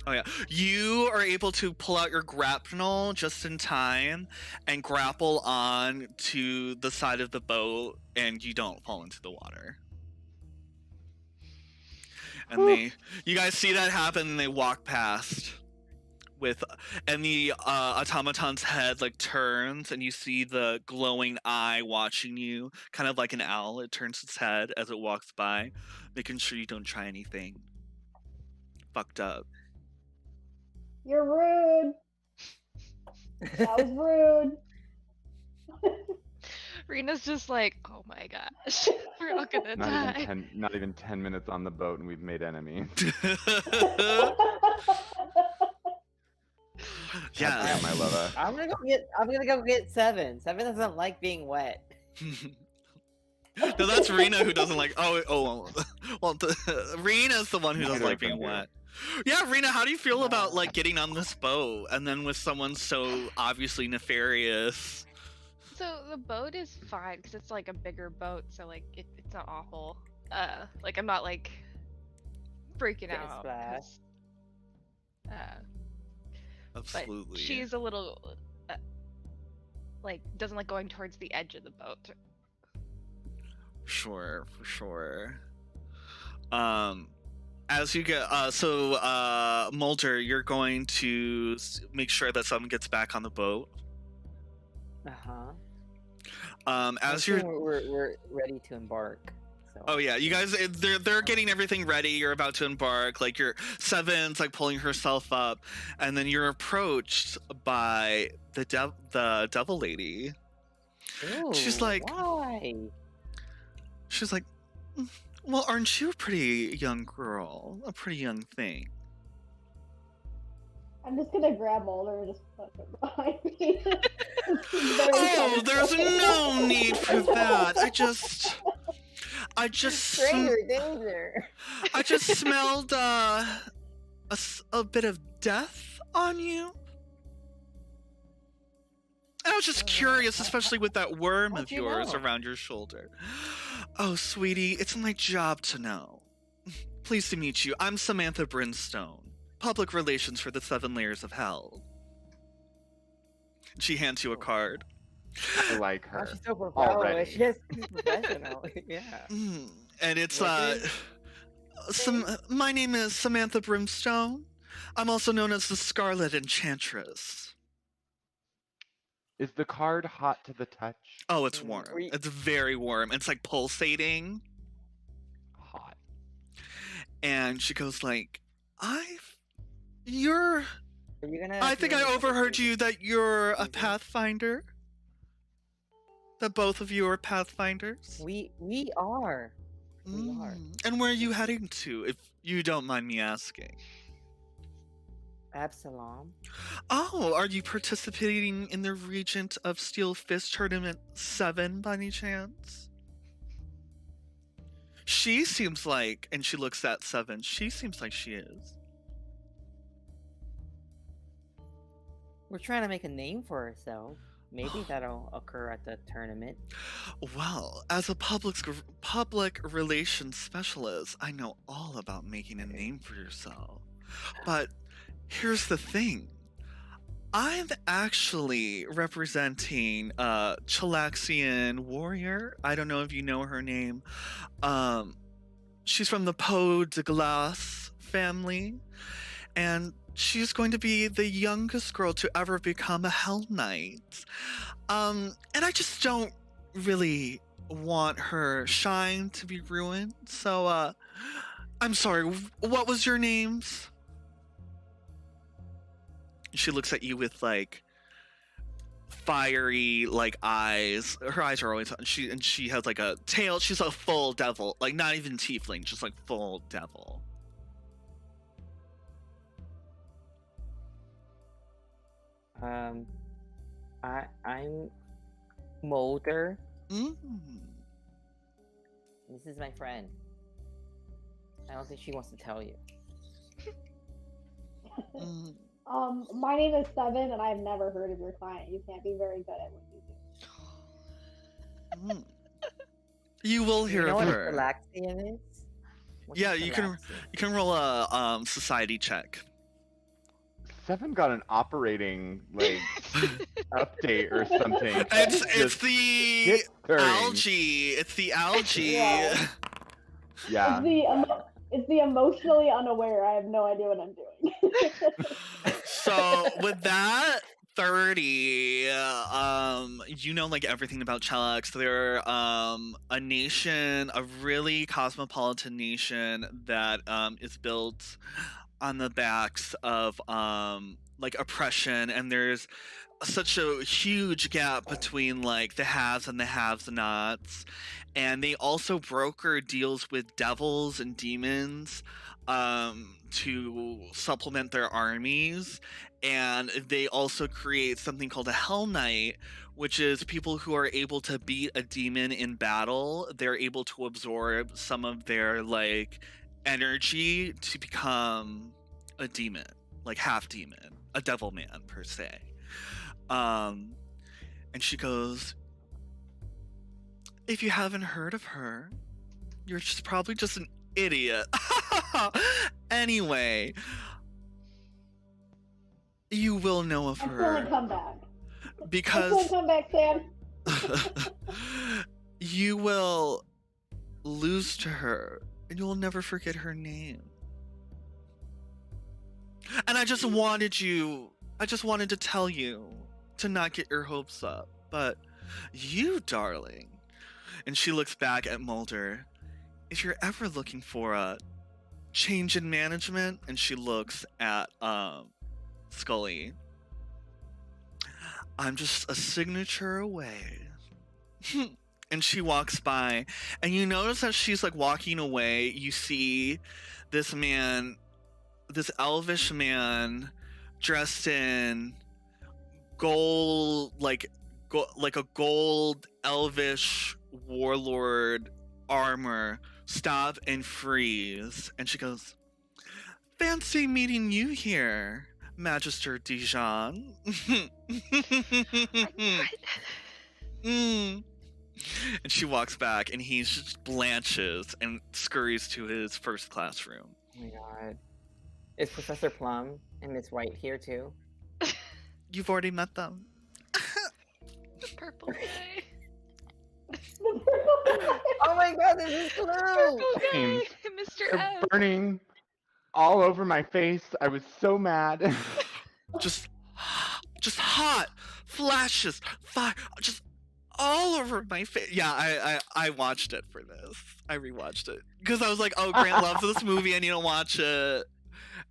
Oh yeah, you are able to pull out your grapnel just in time and grapple on to the side of the boat, and you don't fall into the water. And you guys see that happen, and they walk past with, and the automaton's head like turns, and you see the glowing eye watching you, kind of like an owl. It turns its head as it walks by, making sure you don't try anything fucked up. You're rude. That was rude. Rena's just like, oh my gosh, we're all gonna die. Not even 10 minutes on the boat and we've made enemies. Yeah. Damn, I love her. I'm gonna go get 7. 7 doesn't like being wet. No, that's Rena who doesn't like. Well, Rena's the one who doesn't like being wet. Yeah, Rena, how do you feel about like getting on this boat and then with someone so obviously nefarious? So the boat is fine because it's like a bigger boat, so like it's not awful. Like I'm not like freaking Get out. splashed. 'Cause, Absolutely. But she's a little like doesn't like going towards the edge of the boat. Sure, for sure. As you get, Mulder, you're going to make sure that someone gets back on the boat. As you're, we're ready to embark. So. oh yeah, you guys, they're getting everything ready. You're about to embark. Like your 7's like pulling herself up, and then you're approached by the devil lady. Ooh, She's like, why? She's like, well, aren't you a pretty young girl? A pretty young thing. I'm just gonna grab Mulder and just put him behind me. Oh, there's no need for that. I just Stranger danger. I just smelled a bit of death on you. And I was just curious, especially with that worm How'd of you yours know? around your shoulder. Oh, sweetie, it's my job to know. Pleased to meet you. I'm Samantha Brimstone, public relations for the 7 Layers of Hell. She hands you a card. I like Oh, her she's so already. professional. She's professional. Yeah. And it's What is- my name is Samantha Brimstone. I'm also known as the Scarlet Enchantress. Is the card hot to the touch? Oh, it's warm. we- It's very warm. It's like pulsating. Hot. And she goes like, Are you gonna I think I overheard you that you're a Mhm. Pathfinder. That both of you are Pathfinders. We are. We are. And where are you heading to, if you don't mind me asking? Absalom. Oh, are you participating in the Regent of Steel Fist Tournament 7 by any chance? She seems like, and she looks at 7, she seems like she is. We're trying to make a name for ourselves. Maybe that'll occur at the tournament. Well, as a public relations specialist, I know all about making a name for yourself. But here's the thing. I'm actually representing a Chilaxian warrior. I don't know if you know her name. She's from the Peau de Glace family. And she's going to be the youngest girl to ever become a Hell Knight. And I just don't really want her shine to be ruined. So, I'm sorry, what was your names? She looks at you with like fiery like eyes. Her eyes are always on. She has like a tail. She's a full devil, like not even tiefling, just like full devil. I'm Mulder. Mm. This is my friend. I don't think she wants to tell you. Mm. My name is Seven, and I've never heard of your client. You can't be very good at what you do. Mm. You will hear You know of what her. Chilaxian is? What's Yeah, a you can Chilaxian? you can roll a society check. 7 got an operating like update or something. It's Just the shit stirring. algae. It's the algae. Yeah. Yeah. It's the emotionally unaware. I have no idea what I'm doing. So with that 30, you know like everything about Chelax. They're a nation, a really cosmopolitan nation that is built on the backs of like oppression, and there's such a huge gap between like the haves and the have-nots. And they also broker deals with devils and demons to supplement their armies. And they also create something called a Hell Knight, which is people who are able to beat a demon in battle. They're able to absorb some of their like energy to become a demon, like half demon, a devil man per se. And she goes, if you haven't heard of her, you're just probably just an idiot. Anyway, you will know of Excellent her comeback. because Excellent comeback, Sam. you will lose to her and you will never forget her name. And I just wanted to tell you to not get your hopes up. But you, darling, and she looks back at Mulder, if you're ever looking for a change in management, and she looks at Scully, I'm just a signature away. And she walks by, and you notice as she's like walking away, you see this man, this elvish man dressed in gold, like a gold elvish warlord armor, stop and freeze. And she goes, fancy meeting you here, Magister Dijon. And she walks back, and he just blanches and scurries to his first classroom. Oh my god. Is Professor Plum and Miss White here too? You've already met them. The purple guy. Oh my god, this is blue! Purple guy. Same. Mr. They're F. burning all over my face. I was so mad. Just hot flashes, fire, just all over my face. Yeah, I watched it for this. I rewatched it because I was like, oh, Grant loves this movie. I need to watch it,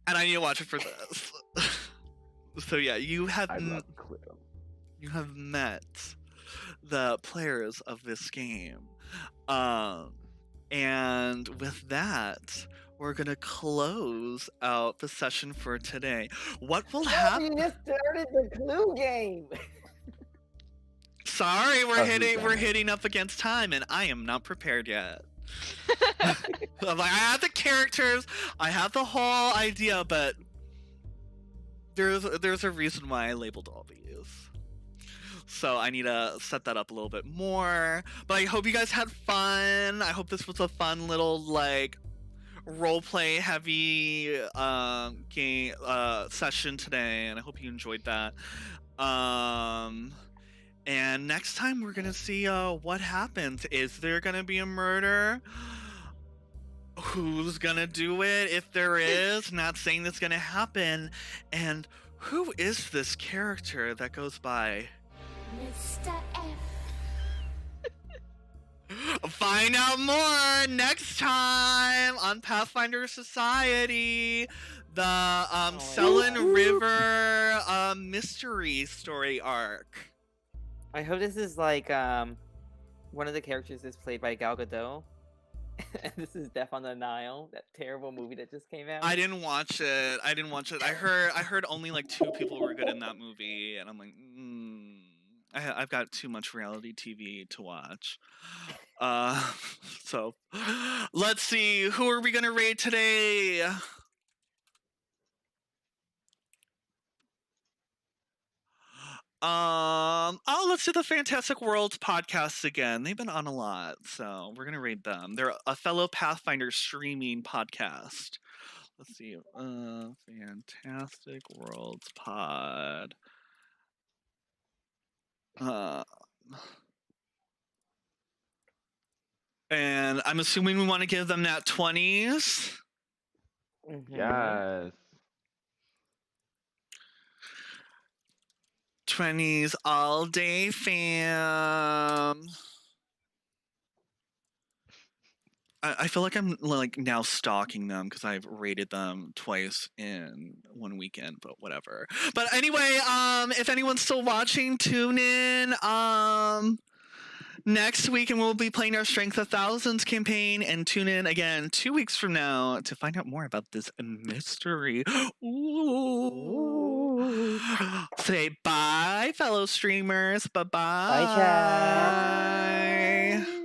and I need to watch it for this. So yeah, you have I love Clue. you have met the players of this game, and with that, we're gonna close out the session for today. What will happen? You just started the Clue game! Sorry, Oh, who's we're that? hitting up against time, and I am not prepared yet. I'm like, I have the characters, I have the whole idea, but there's a reason why I labeled all these. So I need to set that up a little bit more. But I hope you guys had fun. I hope this was a fun little like roleplay heavy game session today, and I hope you enjoyed that. And next time we're gonna see what happens. Is there gonna be a murder? Who's gonna do it if there is? Not saying that's gonna happen. And who is this character that goes by? Mr. F. Find out more next time on Pathfinder Society, the Sellen River mystery story arc. I hope this is like one of the characters is played by Gal Gadot. And this is Death on the Nile, that terrible movie that just came out. I didn't watch it. I heard only like 2 people were good in that movie, and I'm like, I've got too much reality TV to watch. So let's see, who are we gonna raid today? Let's do the Fantastic Worlds podcasts again. They've been on a lot, so we're gonna raid them. They're a fellow Pathfinder streaming podcast. Let's see, Fantastic Worlds pod. And I'm assuming we want to give them nat 20s. Mhm. Yes. 20s all day, fam. I feel like I'm like now stalking them because I've rated them twice in one weekend, but whatever. But anyway, if anyone's still watching, tune in next week, and we'll be playing our Strength of Thousands campaign. And tune in again 2 weeks from now to find out more about this mystery. Ooh. Say bye, fellow streamers. Bye-bye. Bye, chat.